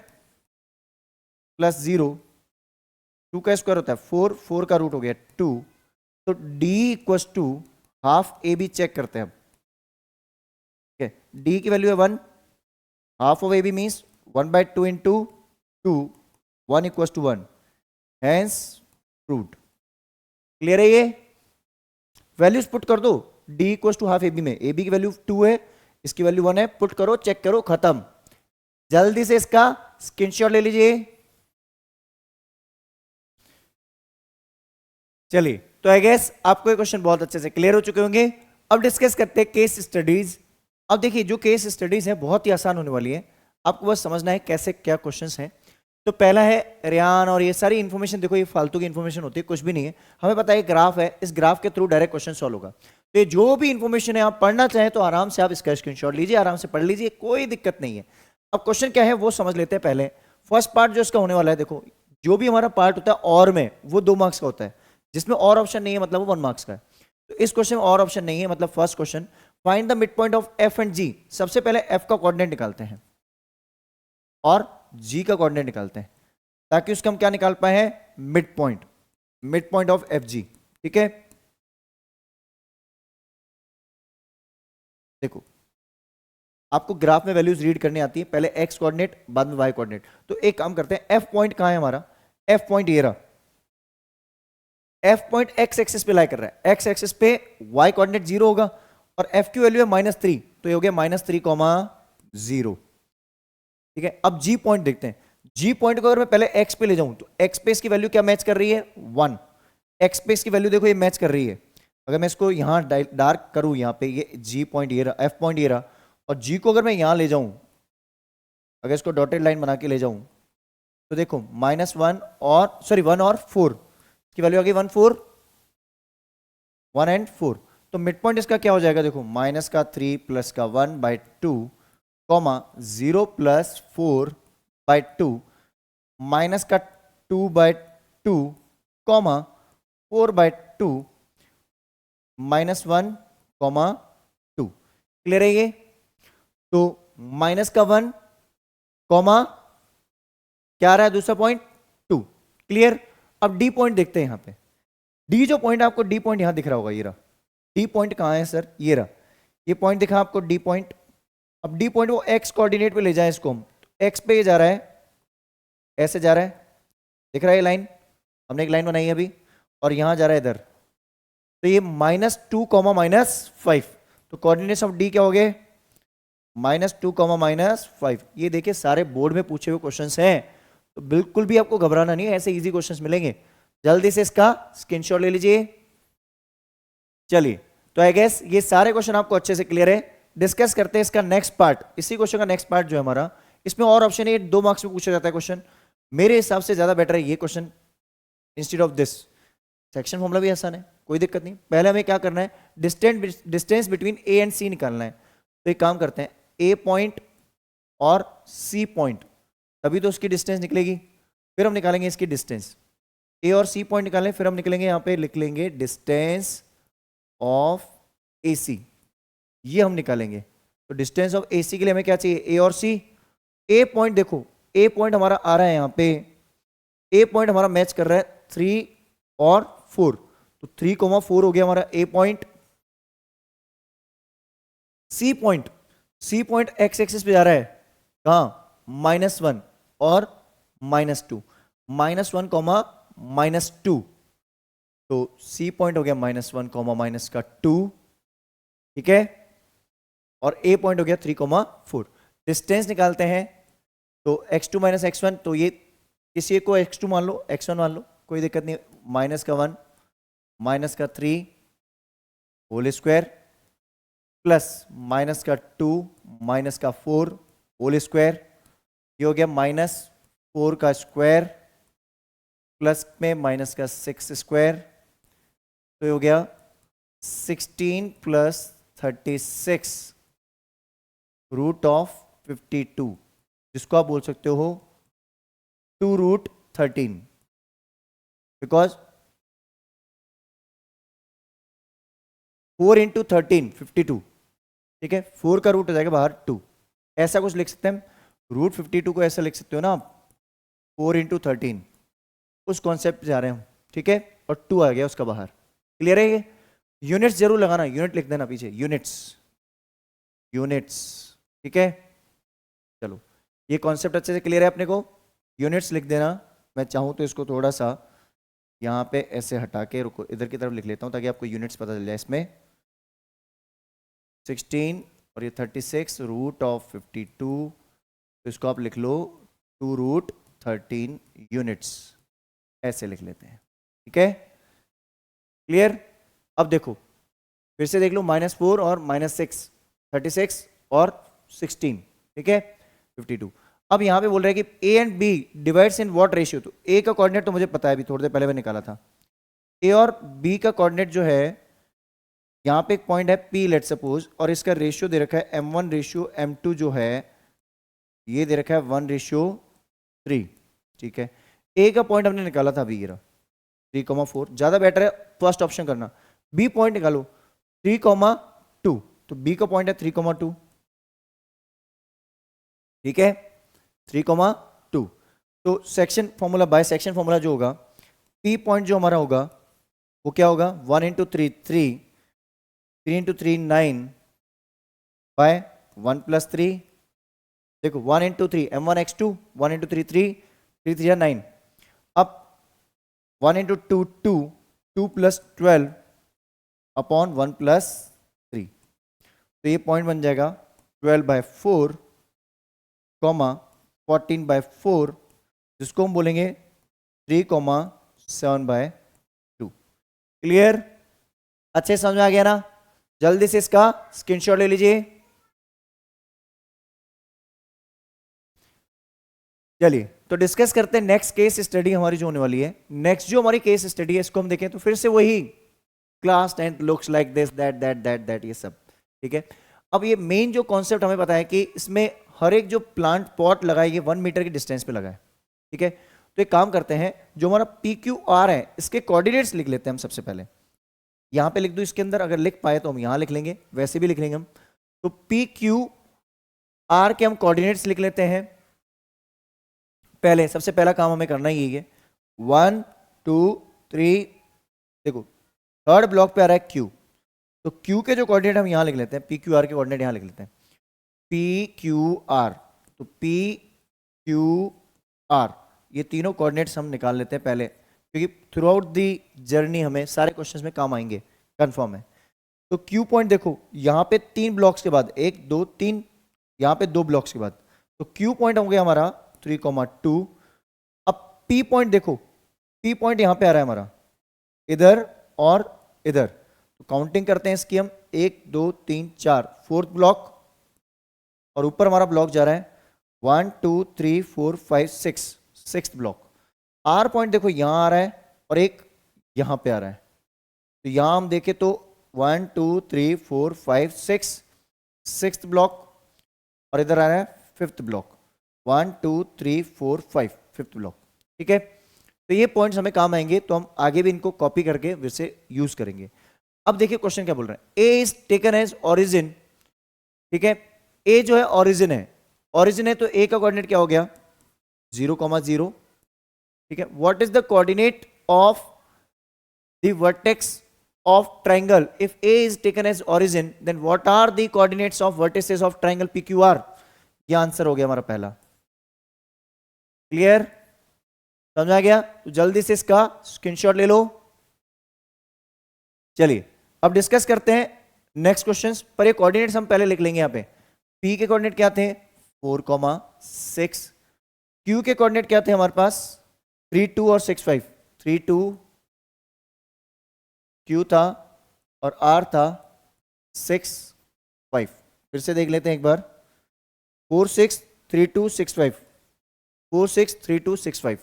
प्लस 0, 2 का स्क्वायर होता है 4, 4 का रूट हो गया 2। तो d equals to half A B check करते हैं अब। ठीक है, d की वैल्यू है 1, half of A B means 1/2 into 2 1 equal to 1, hence proved. Clear है ये? वैल्यूज पुट कर दो, d equal to half AB में, AB की वैल्यू 2 है, इसकी वैल्यू 1 है, पुट करो, चेक करो, खत्म। जल्दी से इसका स्क्रीनशॉट ले लीजिए। चलिए, तो आई गेस आपको ये क्वेश्चन बहुत अच्छे से क्लियर हो चुके होंगे। अब डिस्कस करते हैं केस स्टडीज। अब देखिए, जो केस स्टडीज है बहुत ही आसान होने वाली है, आपको बस समझना है कैसे क्या क्वेश्चंस हैं। तो पहला है रेयान, और ये सारी इंफॉर्मेशन देखो, ये फालतू की इंफॉर्मेशन होती है, कुछ भी नहीं है। हमें पता है ग्राफ है, इस ग्राफ के थ्रू डायरेक्ट क्वेश्चन सॉल्व होगा। तो ये जो भी इंफॉर्मेशन है आप पढ़ना चाहें तो आराम से आप इसका स्क्रीनशॉट लीजिए, आराम से पढ़ लीजिए, कोई दिक्कत नहीं है। अब क्वेश्चन क्या है वो समझ लेते हैं पहले। फर्स्ट पार्ट जो इसका होने वाला है, देखो जो भी हमारा पार्ट होता है और में, वो 2 मार्क्स का होता है, जिसमें और ऑप्शन नहीं है मतलब वो 1 मार्क्स का है। तो इस क्वेश्चन में और ऑप्शन नहीं है, मतलब first question, find the mid point of F and G. सबसे पहले एफ का कोऑर्डिनेट निकालते हैं और जी का कोऑर्डिनेट निकालते हैं, ताकि उसका हम क्या निकाल पाए हैं, mid point of F G. ठीक है, देखो आपको ग्राफ में वैल्यूज रीड करनी आती है, पहले एक्स कोऑर्डिनेट बाद में वाई कोऑर्डिनेट। तो एक काम करते हैं, एफ पॉइंट कहां है हमारा, एफ पॉइंट ये रहा, एफ पॉइंट एक्स एक्सिस पे लाई कर रहा है, एक्स एक्सिस पे वाई कोऑर्डिनेट 0 होगा, और एफ की वैल्यू है -3, तो ये हो गया -3,0। ठीक है, अब जी पॉइंट देखते हैं। जी पॉइंट को अगर मैं पहले एक्स पे ले जाऊं तो एक्स पे इसकी वैल्यू क्या मैच कर रही है, 1। एक्स पे इसकी वैल्यू देखो ये मैच कर रही है। अगर मैं इसको यहां डार्क करूं, यहां पे ये जी पॉइंट ये रहा, एफ पॉइंट ये रहा, और जी को अगर मैं यहां ले जाऊं, अगर इसको डॉटेड लाइन बना के ले जाऊं, तो देखो -1 और सॉरी 1 और 4 की वैल्यू आ गई 1 4 1 एंड 4। तो मिड पॉइंट इसका क्या हो जाएगा, देखो -3 प्लस का 1/2 कॉमा 0 प्लस 4/2 माइनस का 2/2 कॉमा 4/2 -1,2। क्लियर है ये? तो माइनस का 1 कॉमा क्या आ रहा है दूसरा पॉइंट 2। क्लियर? अब डी पॉइंट देखते हैं यहां पे। डी जो पॉइंट आपको, डी पॉइंट यहां दिख रहा होगा, ये रहा डी पॉइंट। कहां है सर, ये रहा, ये पॉइंट दिखा आपको डी पॉइंट। अब डी पॉइंट वो एक्स कोऑर्डिनेट पे ले जाए इसको हम, एक्स पे ये जा रहा है, ऐसे जा रहा है, दिख रहा है ये लाइन, हमने एक लाइन बनाई है अभी, और यहां जा रहा है इधर। तो ये -2, -5, तो कोऑर्डिनेट्स ऑफ डी क्या हो गए, -2, -5। ये देखिए सारे बोर्ड में पूछे हुए क्वेश्चंस हैं, तो बिल्कुल भी आपको घबराना नहीं है, ऐसे इजी क्वेश्चंस मिलेंगे। जल्दी से इसका स्क्रीनशॉट ले लीजिए। चलिए, तो आई गेस ये सारे क्वेश्चन आपको अच्छे से क्लियर है। डिस्कस करते हैं इसका नेक्स्ट पार्ट। इसी क्वेश्चन का नेक्स्ट पार्ट जो है हमारा, इसमें और ऑप्शन है, 2 मार्क्स में पूछा जाता है क्वेश्चन। मेरे हिसाब से ज्यादा बेटर है ये question instead of this. Section formula भी आसान है, कोई दिक्कत नहीं। पहले हमें क्या करना है, डिस्टेंस बिटवीन ए एंड सी निकालना है। तो एक काम करते हैं, ए पॉइंट और सी पॉइंट, तभी तो उसकी डिस्टेंस निकलेगी। फिर हम निकालेंगे इसकी डिस्टेंस, ए और सी पॉइंट निकालें, फिर हम निकलेंगे यहाँ पे लिख लेंगे डिस्टेंस ऑफ ए सी, ये हम निकालेंगे। तो डिस्टेंस ऑफ ए सी के लिए हमें क्या चाहिए, ए और सी। ए पॉइंट देखो, ए पॉइंट हमारा आ रहा है यहाँ पे, ए पॉइंट हमारा मैच कर रहा है 3 और 4, तो 3,4 हो गया हमारा A point. C point X axis पे जा रहा है, कहां, -1 और -2, -1, -2, तो सी पॉइंट हो गया -1, -2। ठीक है, और ए पॉइंट हो गया 3,4। डिस्टेंस निकालते हैं, तो x2 - x1, तो ये किसी को x2 मान लो, x1 मान लो, कोई दिक्कत नहीं। -1 -3 whole square plus -2 -4 whole square, ये हो गया -4 का स्क्वायर प्लस में -6 स्क्वायर, तो ये हो गया 16 + 36 √52, जिसको आप बोल सकते हो 2√13, बिकॉज 4 × 13 52। ठीक है, 4 का रूट हो जाएगा बाहर 2, ऐसा कुछ लिख सकते हैं हम। √52 को ऐसा लिख सकते हो ना आप, 4 × 13, उस कॉन्सेप्ट पे जा रहे हैं हम। ठीक है, और 2 आ गया उसका बाहर। क्लियर है ये? यूनिट्स जरूर लगाना, यूनिट लिख देना पीछे, यूनिट्स। ठीक है, चलो ये कॉन्सेप्ट अच्छे से क्लियर है अपने को। यूनिट्स लिख देना। मैं चाहूँ तो इसको थोड़ा सा यहाँ पे ऐसे हटा के, रुको इधर की तरफ लिख लेता हूँ ताकि आपको यूनिट्स पता चल जाए। इसमें 16 और ये 36 रूट ऑफ 52, तो इसको आप लिख लो 2 रूट 13 यूनिट्स, ऐसे लिख लेते हैं। ठीक है, क्लियर। अब देखो फिर से देख लो, -4 और -6, 36 और 16, ठीक है 52। अब यहां पे बोल रहे हैं कि A and B divides in what ratio. तो ए का कोऑर्डिनेट तो मुझे पता है, अभी थोड़ी देर पहले मैंने निकाला था। ए और बी का कोऑर्डिनेट जो है, यहां पे एक पॉइंट है पी लेट सपोज, और इसका रेशियो दे रखा है m1 रेशियो m2 जो है ये दे रखा है 1:3। ठीक है, ए का पॉइंट हमने निकाला था अभी, ये रहा 3,4। ज्यादा बेटर है फर्स्ट ऑप्शन करना। बी पॉइंट निकालो 3,2, तो बी का पॉइंट है 3,2। ठीक है 3,2। तो section formula, by section formula जो होगा, पी पॉइंट जो हमारा होगा वो क्या होगा, 1 × 3 3, 3 × 3 9, बाय 1 + 3। देखो 1 × 3 m1 x2, 1 × 3 3, 3 3 9। अब 1 × 2 2, 2 + 12 अपॉन 1 + 3, तो ये पॉइंट बन जाएगा 12/4, 14/4, जिसको हम बोलेंगे 3,7/2। क्लियर, अच्छे समझ में आ गया ना? जल्दी से इसका स्क्रीनशॉट ले लीजिए। चलिए तो डिस्कस करते हैं नेक्स्ट केस स्टडी हमारी जो होने वाली है। नेक्स्ट जो हमारी केस स्टडी है इसको हम देखें तो फिर से वही class 10 looks like this, that that that that, ये सब। ठीक है, अब ये मेन जो कॉन्सेप्ट हमें पता है कि इसमें हर एक जो प्लांट पॉट लगाए ये 1 मीटर की डिस्टेंस पे लगाए। ठीक है, तो एक काम करते हैं, जो हमारा PQR है इसके कोऑर्डिनेट्स लिख लेते हैं हम सबसे पहले। यहां पे लिख दो इसके अंदर, अगर लिख पाए तो हम यहां लिख लेंगे, वैसे भी लिख लेंगे हम। तो PQR के हम कोऑर्डिनेट्स लिख लेते हैं। पहले सबसे पहला काम हमें करना ही है 1 2 3। देखो थर्ड ब्लॉक पे आ रहा है Q, तो Q के जो कोऑर्डिनेट हम यहां लिख लेते हैं, PQR के कोऑर्डिनेट यहां लिख लेते हैं, PQR। तो PQR ये तीनों कोऑर्डिनेट्स हम निकाल लेते हैं पहले, क्योंकि थ्रू आउट दी जर्नी हमें सारे क्वेश्चंस में काम आएंगे, कंफर्म है। तो Q पॉइंट देखो यहां पे 3 ब्लॉक्स के बाद, 1 2 3, यहां पे 2 ब्लॉक्स के बाद, तो Q पॉइंट हो गया हमारा 3,2। अब P पॉइंट देखो, P पॉइंट यहां पे आ रहा है हमारा, इधर और इधर, तो काउंटिंग करते हैं इसकी हम, 1 2 3 4, फोर्थ ब्लॉक, और ऊपर हमारा ब्लॉक जा रहा है 1 2 3 4 5 6, सिक्स्थ ब्लॉक। R पॉइंट देखो यहां आ रहा है और एक यहां पे आ रहा है, तो यहां हम देखें तो 1 2 3 4 5 6, सिक्स्थ ब्लॉक, और इधर आ रहा है फिफ्थ ब्लॉक, 1 2 3 4 5, फिफ्थ ब्लॉक। ठीक है, तो ये पॉइंट्स हमें काम आएंगे, तो हम आगे भी इनको कॉपी करके फिर से यूज करेंगे। अब देखिए क्वेश्चन क्या बोल रहे हैं, ए इज टेकन एज ओरिजिन। ठीक है, ए जो है ओरिजिन है, ओरिजिन है तो ए का कोऑर्डिनेट क्या हो गया 0,0। ठीक है, what is the coordinate of the vertex of triangle if A is taken as origin, then what are the coordinates of vertices of triangle PQR। ये आंसर हो गया हमारा पहला। क्लियर, समझ आ गया? तो जल्दी से इसका स्क्रीनशॉट ले लो। चलिए अब डिस्कस करते हैं नेक्स्ट क्वेश्चंस, पर ये कोऑर्डिनेट्स हम पहले लिख लेंगे। यहां पे P के कोऑर्डिनेट क्या थे 4,6, Q के कोऑर्डिनेट क्या थे हमारे पास 3 2 और 6 5, 3 2 Q था और R था 6 5। फिर से देख लेते हैं एक बार, 4 6 3 2 6 5, 4 6 3 2 6 5।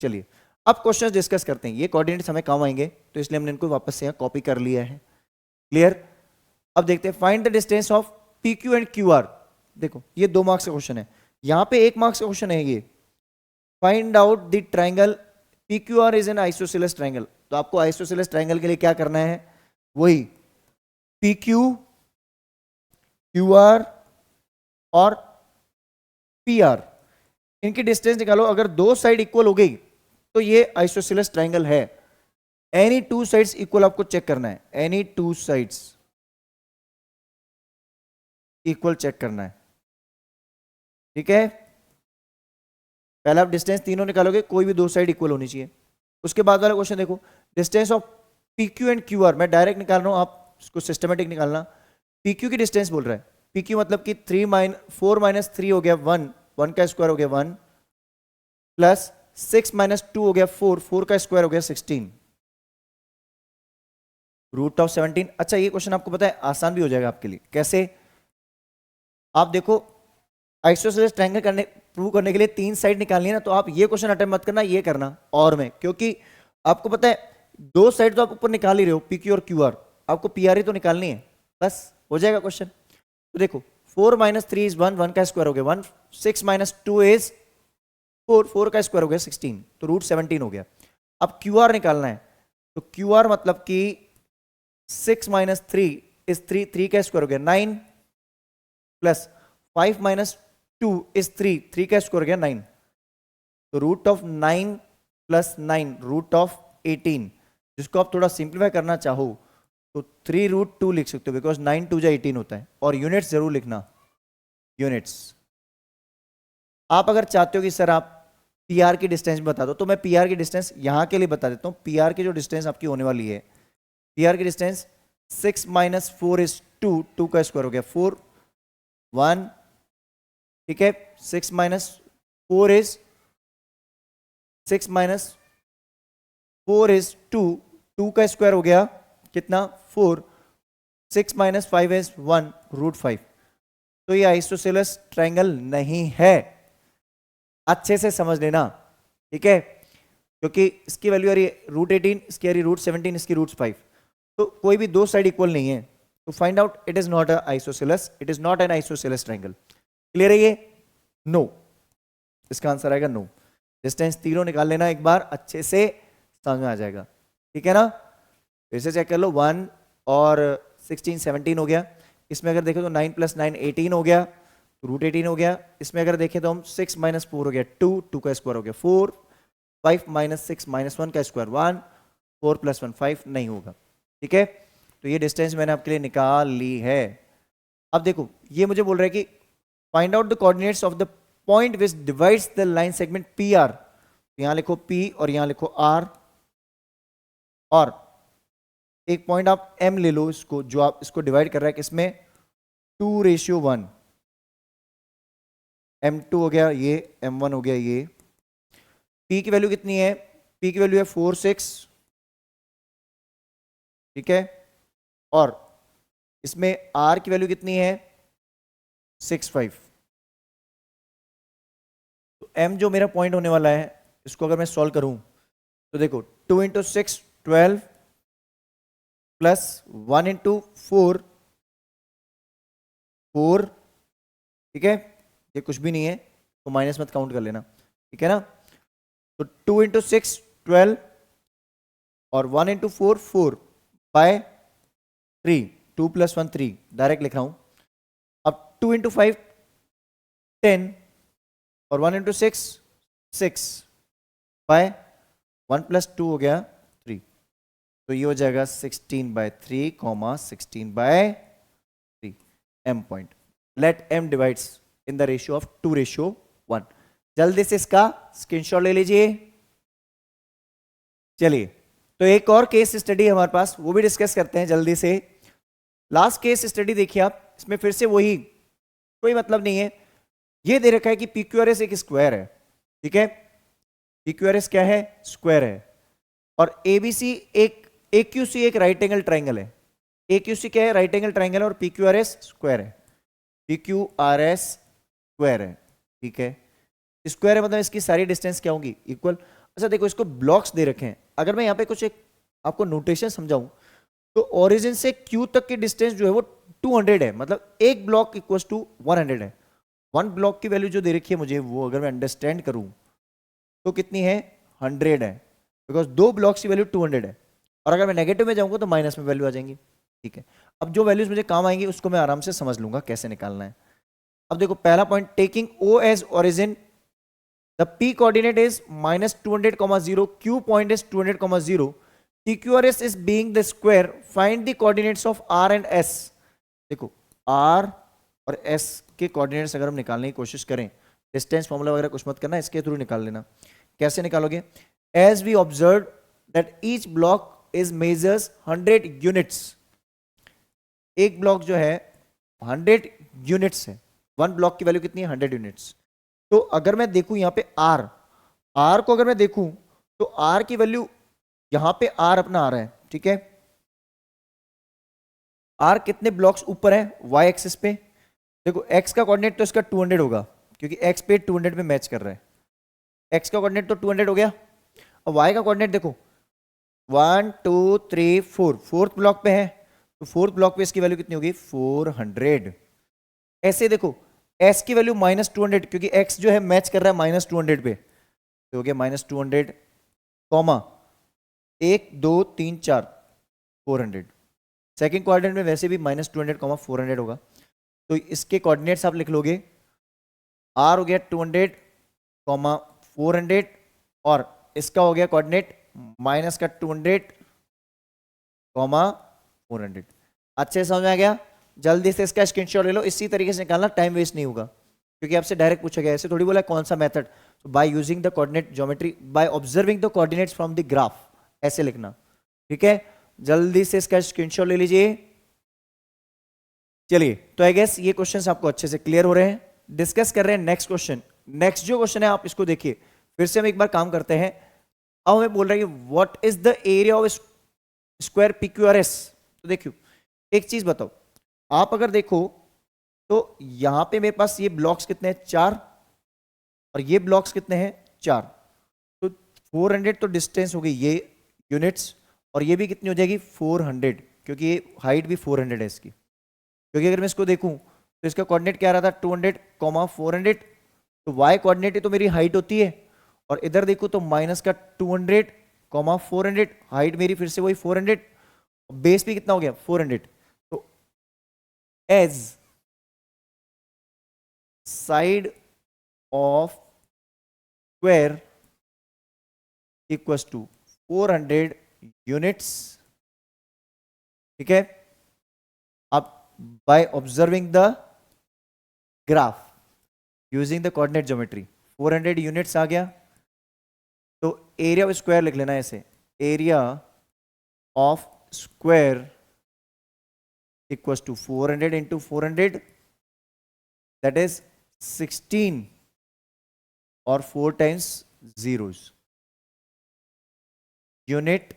चलिए अब क्वेश्चन डिस्कस करते हैं, ये कोऑर्डिनेट्स हमें काम आएंगे तो इसलिए हमने इनको वापस से यहाँ कॉपी कर लिया है। क्लियर, अब देखते हैं find the distance of PQ and QR। देखो ये 2 मार्क्स का क्वेश्चन है, यहां पे 1 मार्क्स का क्वेश्चन है ये, find out the triangle PQR is an isosceles triangle. तो आपको आइसोसेलेस ट्राइंगल के लिए क्या करना है, वही PQ QR और PR, इनकी डिस्टेंस निकालो। अगर 2 साइड इक्वल हो गई तो ये आइसोसेलेस ट्राइंगल है। एनी 2 साइड्स इक्वल आपको चेक करना है, एनी 2 साइड्स इक्वल चेक करना है। ठीक है, पहला आप डिस्टेंस तीनों निकालोगे, कोई भी दो साइड इक्वल होनी चाहिए। उसके बाद वाला क्वेश्चन देखो, distance of P Q and Q R, मैं डायरेक्ट निकाल रहा हूँ, आप इसको सिस्टमेटिक निकालना। पी क्यू की डिस्टेंस बोल रहा है, पी क्यू मतलब कि 4 माइनस 3 हो गया 1, 1 का स्क्वायर हो गया 1, प्लस 6 माइनस 2 हो गया 4, 4 का स्क्वायर हो गया 16, रूट ऑफ 17। अच्छा ये क्वेश्चन आपको पता है आसान भी हो जाएगा आपके लिए, कैसे? आप देखो आइसोसेलेस ट्रायंगल करने प्रूव करने के लिए 3 साइड निकालनी है ना, तो आप ये क्वेश्चन अटेम्प्ट मत करना, ये करना और में, क्योंकि आपको पता है 2 साइड तो आप ऊपर निकाल ही रहे हो, पी क्यू और क्यू आर, आपको पी आर ही तो निकालनी है, बस हो जाएगा क्वेश्चन। तो देखो 4 माइनस 3 इज 1, 1 का स्क्वायर हो गया 1, 6 माइनस 2 इज 4, 4 का स्क्वायर हो गया 16, तो रूट 17 हो गया। अब क्यू आर निकालना है, तो क्यू आर मतलब कि 6 माइनस 3 इज 3, 3 का स्क्वायर हो गया 9, प्लस 5 माइनस 2 इज 3, 3 का स्क्वायर हो गया 9, तो root of 9 plus 9 root of 18, जिसको आप थोड़ा सिंप्लीफाई करना चाहो तो 3 रूट 2 लिख सकते हो, बिकॉज 9 2 जा 18 होता है। और यूनिट्स जरूर लिखना, यूनिट्स। आप अगर चाहते हो कि सर आप पीआर की डिस्टेंस बता दो, तो मैं पीआर की डिस्टेंस यहां के लिए बता देता हूं। पीआर की जो डिस्टेंस आपकी होने वाली है, पीआर की डिस्टेंस 6 माइनस 4 इज 2, 2 का स्क्वायर हो गया 4, 1, ठीक है। 6 माइनस 4 इज 6 माइनस 4 इज 2, 2 का स्क्वायर हो गया कितना 4, 6 माइनस 5 इज 1, रूट 5। तो ये आइसोसेलेस ट्रायंगल नहीं है, अच्छे से समझ लेना, ठीक है, क्योंकि इसकी वैल्यू आ रही है रूट 18, इसकी आ रही रूट 17, इसकी रूट 5, तो कोई भी दो साइड इक्वल नहीं है, तो find out it is not a isosceles, it is not an isosceles triangle. Clear है ये? नो, इसका आंसर आएगा नो। डिस्टेंस तीनों निकाल लेना एक बार, अच्छे से समझ में आ जाएगा, ठीक है ना। फिर से चेक कर लो, 1 और 16 17 हो गया। इसमें अगर देखें तो 9 प्लस 9 18 हो गया, रूट 18 हो गया। इसमें अगर देखें तो हम 6 माइनस 4 हो गया 2, 2 का स्क्वायर हो गया 4, 5 माइनस 6 माइनस 1 का स्क्वायर 1, 4 प्लस 1 5 नहीं होगा, ठीक है। तो ये डिस्टेंस मैंने आपके लिए निकाल ली है। अब देखो ये मुझे बोल रहा है कि find out the coordinates of the point which divides the line segment P R. यहां लिखो P और यहां लिखो R, और एक पॉइंट आप M ले लो, इसको जो आप इसको डिवाइड कर रहा है किसमें, 2:1, M2 हो गया ये, M1 हो गया ये। P की वैल्यू कितनी है? P की वैल्यू है 4 6, ठीक है, और इसमें R की वैल्यू कितनी है 6 5। तो M जो मेरा पॉइंट होने वाला है, इसको अगर मैं सॉल्व करूं तो देखो 2 इंटू 6 12, प्लस 1 इंटू 4 4, ठीक है, ये कुछ भी नहीं है तो माइनस मत काउंट कर लेना, ठीक है ना। तो 2 इंटू 6 12, और 1 इंटू 4 4 बाय 3, 2 प्लस 1 3, डायरेक्ट लिख रहा हूं। अब 2 इंटू 5 10, और 1 इंटू 6 6 बाय 1 प्लस 2 हो गया 3, तो ये हो जाएगा 16/3, 16/3 M point. Let M divides in the ratio of 2:1। जल्दी से इसका स्क्रीनशॉट ले लीजिए। चलिए तो एक और केस स्टडी हमारे पास, वो भी डिस्कस करते हैं जल्दी से। लास्ट केस स्टडी देखिए आप, इसमें फिर से वही, कोई मतलब नहीं है। ये दे रखा है कि PQRS एक स्क्वायर है, ठीक है, PQRS क्या है, स्क्वायर है, और ABC एक AQC एक राइट एंगल ट्राइंगल है। AQC क्या है, राइट एंगल ट्राइंगल है, और PQRS स्क्वायर है, PQRS स्क्वायर है, ठीक है। स्क्वायर है मतलब इसकी सारी डिस्टेंस क्या होंगी, इक्वल। अच्छा देखो इसको ब्लॉक्स दे रखे हैं, अगर मैं यहाँ पे कुछ एक आपको नोटेशन समझाऊं तो ओरिजिन से Q तक की डिस्टेंस जो है वो 200 है, मतलब एक ब्लॉक इक्वल टू 100 है। 1 ब्लॉक की वैल्यू जो दे रखी है मुझे, वो अगर मैं अंडरस्टैंड करूं तो कितनी है, 100 है, बिकॉज 2 ब्लॉक्स की वैल्यू 200 है, और अगर मैं नेगेटिव में जाऊंगा तो माइनस में वैल्यू आ जाएंगी, ठीक है। अब जो वैल्यूज मुझे काम आएंगी उसको मैं आराम से समझ लूंगा कैसे निकालना है। अब देखो पहला point, taking O as origin, the P coordinate is -200, Q point is 200, PQRS is being the square, find the coordinates of R and S। देखो R और S के कोऑर्डिनेट्स अगर हम निकालने की कोशिश करें, डिस्टेंस फॉर्मूला वगैरह कुछ मत करना, इसके थ्रू निकाल लेना। कैसे निकालोगे? As we observe that each block is measures 100 units. एक ब्लॉक जो है 100 यूनिट्स है, वन ब्लॉक की वैल्यू कितनी है? 100 यूनिट्स। तो अगर मैं देखूं यहाँ पे आर को अगर मैं देखूं तो आर की वैल्यू यहां पे आर अपना आ रहा है, ठीक है। आर कितने ब्लॉक्स ऊपर है? वाई एक्सिस पे। देखो एक्स का कोऑर्डिनेट तो इसका 200 होगा, क्योंकि एक्स पे 200 पे मैच कर रहा है। एक्स का कोऑर्डिनेट तो 200 हो गया। और वाई का कोऑर्डिनेट देखो 1 2 3 4, फोर्थ ब्लॉक पे है, तो फोर्थ ब्लॉक पे इसकी वैल्यू कितनी होगी? 400। ऐसे देखो एस की वैल्यू -200, क्योंकि एक्स जो है मैच कर रहा है -200 पे, तो हो गया -200 कॉमा 1 2 3 4 400। सेकेंड कोऑर्डिनेट में वैसे भी -200 कॉमा 400 होगा, तो इसके कोऑर्डिनेट्स आप लिख लोगे। आर हो गया 200 कॉमा 400 और इसका हो गया कोऑर्डिनेट माइनस का 200 कॉमा 400। अच्छे से समझ में आ गया? जल्दी से इसका स्क्रीनशॉट ले लो, इसी तरीके से निकालना, टाइम वेस्ट नहीं होगा, क्योंकि आपसे डायरेक्ट पूछा गया। ऐसे थोड़ी बोला कौन सा method, by using the coordinate geometry bye observing the coordinates from the graph, ऐसे लिखना, ठीक है। जल्दी से इसका स्क्रीनशॉट ले लीजिए। चलिए, तो आई गेस ये क्वेश्चंस आपको अच्छे से क्लियर हो रहे हैं। डिस्कस कर रहे हैं नेक्स्ट क्वेश्चन। नेक्स्ट जो क्वेश्चन है आप इसको देखिए, फिर से हम एक बार काम करते हैं। अब हमें बोल रहा है कि what is the area of square PQRS। तो देखियो एक चीज बताओ, आप अगर देखो तो यहां पे मेरे पास ये ब्लॉक्स कितने हैं? 4, और ये ब्लॉक्स कितने हैं? 4। तो 400 तो डिस्टेंस हो गई ये यूनिट्स, और ये भी कितनी हो जाएगी? 400, क्योंकि ये हाइट भी 400 है इसकी। क्योंकि अगर मैं इसको देखूं तो इसका कोऑर्डिनेट क्या आ रहा था? 200 कॉमा 400। तो y कोऑर्डिनेट ही तो मेरी हाइट होती है, और इधर देखो तो माइनस का 200 कॉमा 400, हाइट मेरी फिर से वही 400, बेस भी कितना हो गया? 400। तो as side of square equals to 400 units, ठीक है। अब by observing the graph using the coordinate geometry 400 units आ गया। तो एरिया ऑफ स्क्वायर लिख लेना ऐसे, area of square equals to 400 into 400, that is 16 और 4 टाइम्स जीरोस यूनिट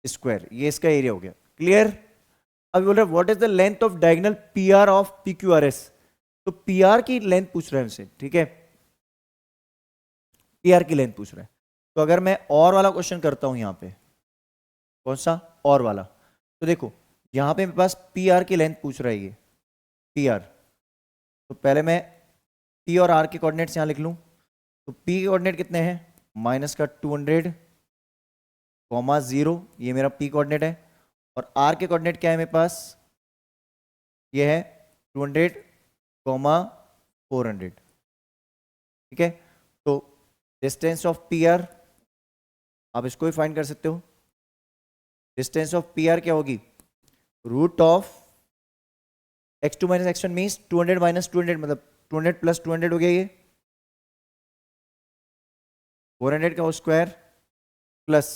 स्क्वायर, ये इसका एरिया हो गया। क्लियर? अब बोल रहे what is the length of diagonal PR of PQRS। तो PR की लेंथ पूछ रहा है हमसे, ठीक है, PR की लेंथ पूछ रहा है। तो अगर मैं और वाला क्वेश्चन करता हूं यहां पे, कौन सा? और वाला। तो देखो यहां पे मेरे पास PR की लेंथ पूछ रहा है, ये PR। तो पहले मैं P और R के कोऑर्डिनेट्स यहां लिख लूं। तो P के कोऑर्डिनेट कितने हैं? माइनस का 200 कॉमा 0, ये मेरा P कोऑर्डिनेट है। और R के कोऑर्डिनेट क्या है मेरे पास? ये है 200 कॉमा 400, ठीक है। तो डिस्टेंस ऑफ PR आप इसको भी फाइंड कर सकते हो। डिस्टेंस ऑफ PR क्या होगी? Root of x2 minus x1 means 200 minus 200, मतलब 200 प्लस 200 हो गया ये 400 का स्क्वायर प्लस,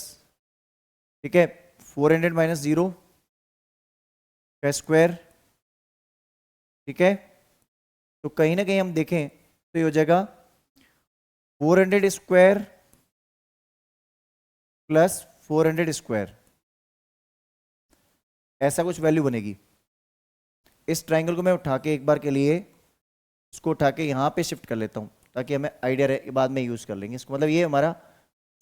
ठीक है, 400 माइनस 0 का स्क्वायर, ठीक है। तो कहीं ना कहीं हम देखें तो ये हो जाएगा 400 स्क्वायर प्लस 400 स्क्वायर, ऐसा कुछ वैल्यू बनेगी। इस ट्राइंगल को मैं उठा के एक बार के लिए इसको उठा के यहाँ पे शिफ्ट कर लेता हूँ, ताकि हमें आइडिया रहे, बाद में यूज़ कर लेंगे इसको। मतलब ये हमारा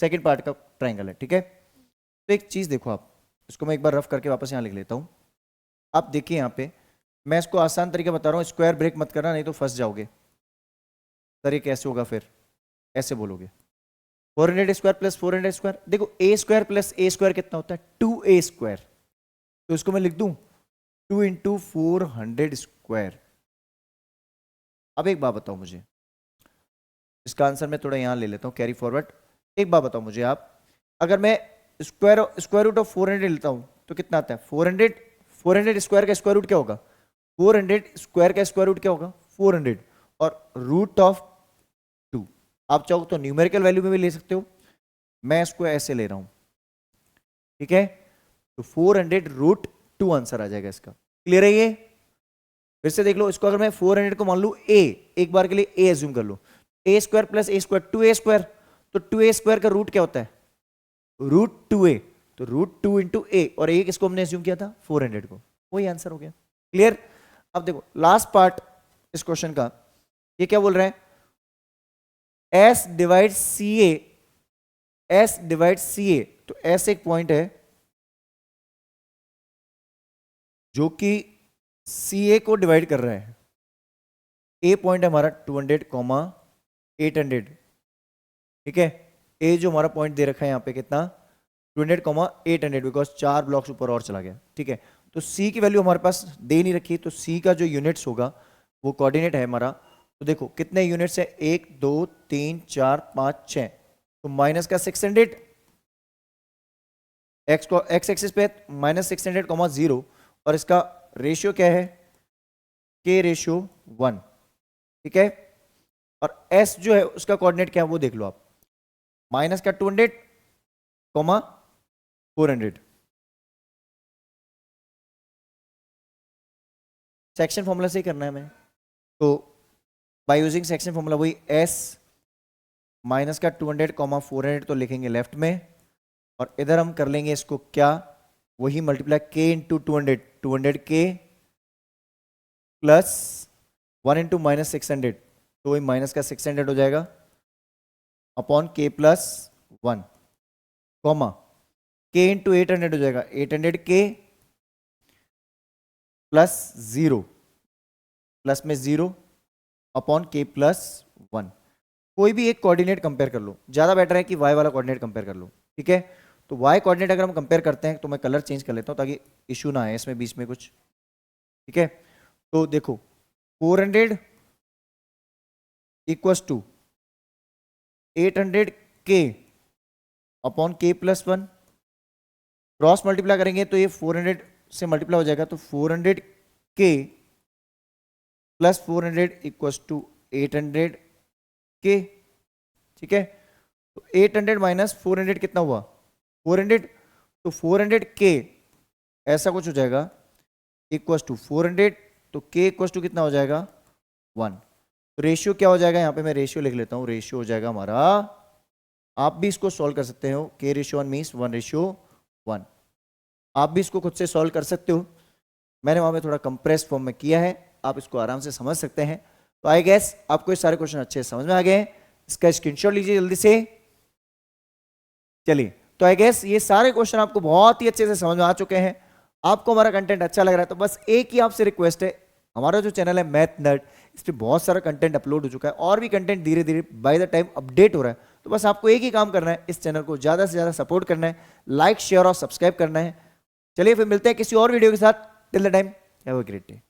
सेकंड पार्ट का ट्राइंगल है, ठीक है। तो एक चीज़ देखो आप, इसको मैं एक बार रफ करके वापस यहाँ लिख लेता हूँ। आप देखिए यहाँ पे मैं इसको आसान तरीका बता रहा हूँ, स्क्वायर ब्रेक मत करना नहीं तो फंस जाओगे। सर ये कैसे होगा? फिर ऐसे बोलोगे 400 स्क्वायर प्लस 400 स्क्वायर। देखो a square plus a square कितना होता है? 2a square. तो इसको मैं लिख दूं 2 इंटू 400 स्क्वायर। अब एक बात बताओ मुझे, इसका आंसर मैं थोड़ा यहाँ ले लेता हूँ, कैरी फॉरवर्ड। एक बात बताओ मुझे आप, अगर मैं स्क्वायर रूट ऑफ 400 लेता हूँ तो कितना आता है? 400 स्क्वायर का स्क्वायर रूट क्या होगा? 400 स्क्वायर का स्क्वायर रूट क्या होगा? 400। और रूट ऑफ 2। आप चाहो तो न्यूमेरिकल वैल्यू में भी ले सकते हो, मैं इसको ऐसे ले रहा हूं, ठीक है। तो 400 रूट 2 आंसर आ जाएगा इसका। क्लियर है ये? फिर से देख लो इसको, अगर मैं 400 को मान लू a, एक बार के लिए a एज्यूम कर लो, a square plus a square 2a square, तो 2a स्क्वायर का रूट क्या होता है? रूट 2a, तो रूट 2 इंटू a, और a किसको हमने एज्यूम किया था? 400 को, वही आंसर हो गया। क्लियर? अब देखो लास्ट पार्ट इस क्वेश्चन का, ये क्या बोल रहे हैं? s divide ca, s divide ca, तो s एक पॉइंट है जो कि CA को डिवाइड कर रहा है। A पॉइंट है हमारा 200, 800, ठीक है। A जो हमारा पॉइंट दे रखा है यहाँ पे कितना? 200, 800, बिकॉज 4 ब्लॉक्स ऊपर और चला गया, ठीक है। तो C की वैल्यू हमारे पास दे नहीं रखी, तो C का जो यूनिट्स होगा वो कोऑर्डिनेट है हमारा। तो देखो कितने यूनिट्स है? 1 2 3 4 5 6, तो माइनस का 600, x को x एक्सिस पे माइनस 600, 0, और इसका रेशियो क्या है? k रेशियो 1, ठीक है। और s जो है उसका कोऑर्डिनेट क्या है वो देख लो आप, माइनस का 200, 400। सेक्शन फॉर्मूला से ही करना है हमें, तो बाय यूजिंग सेक्शन फॉर्मूला वही s माइनस का 200, 400 तो लिखेंगे लेफ्ट में, और इधर हम कर लेंगे इसको क्या? वही multiply k into 200, 200k plus 1 into minus 600, तो वही माइनस का 600 हो जाएगा upon k plus 1, comma k into 800 हो जाएगा 800k प्लस 0, प्लस में 0 अपॉन k प्लस 1। कोई भी एक कोऑर्डिनेट कंपेयर कर लो, ज्यादा बेटर है कि y वाला कोऑर्डिनेट कंपेयर कर लो, ठीक है। तो y कोऑर्डिनेट अगर हम कंपेयर करते हैं, तो मैं कलर चेंज कर लेता हूं ताकि इशू ना आए इसमें बीच में कुछ, ठीक है। तो देखो 400 equals to 800k upon k plus 1, cross multiply करेंगे तो ये 400 से मल्टीप्लाई हो जाएगा, तो 400k plus 400 equals to 800k, ठीक है। तो 800 माइनस 400 कितना हुआ? 400, तो 400k ऐसा कुछ हो जाएगा इक्वल्स टू 400, तो k इक्वल्स टू कितना हो जाएगा? 1। तो रेशियो क्या हो जाएगा? यहाँ पे मैं रेशियो लिख लेता हूँ, रेशियो हो जाएगा हमारा, आप भी इसको सॉल्व कर सकते हो, k रेशियो 1 मीन्स 1:1। आप भी इसको खुद से सॉल्व कर सकते हो, मैंने वहां पे थोड़ा कंप्रेस फॉर्म में किया है, आप इसको आराम से समझ सकते हैं। तो आई गेस आपको ये सारे क्वेश्चन अच्छे से समझ में आ गए हैं, इसका स्क्रीनशॉट लीजिए जल्दी से। चलिए, तो आई गेस ये सारे क्वेश्चन आपको बहुत ही अच्छे से समझ में आ चुके हैं। आपको हमारा कंटेंट अच्छा लग रहा है तो बस एक ही आपसे रिक्वेस्ट है, हमारा जो चैनल है मैथ नर्ड, इस पर बहुत सारा कंटेंट अपलोड हो चुका है और भी कंटेंट धीरे धीरे बाय द टाइम अपडेट हो रहा है। तो बस आपको एक ही काम करना है, इस चैनल को ज़्यादा से ज़्यादा सपोर्ट करना है, लाइक शेयर और सब्सक्राइब करना है। चलिए फिर मिलते हैं किसी और वीडियो के साथ। Till the time have a great day.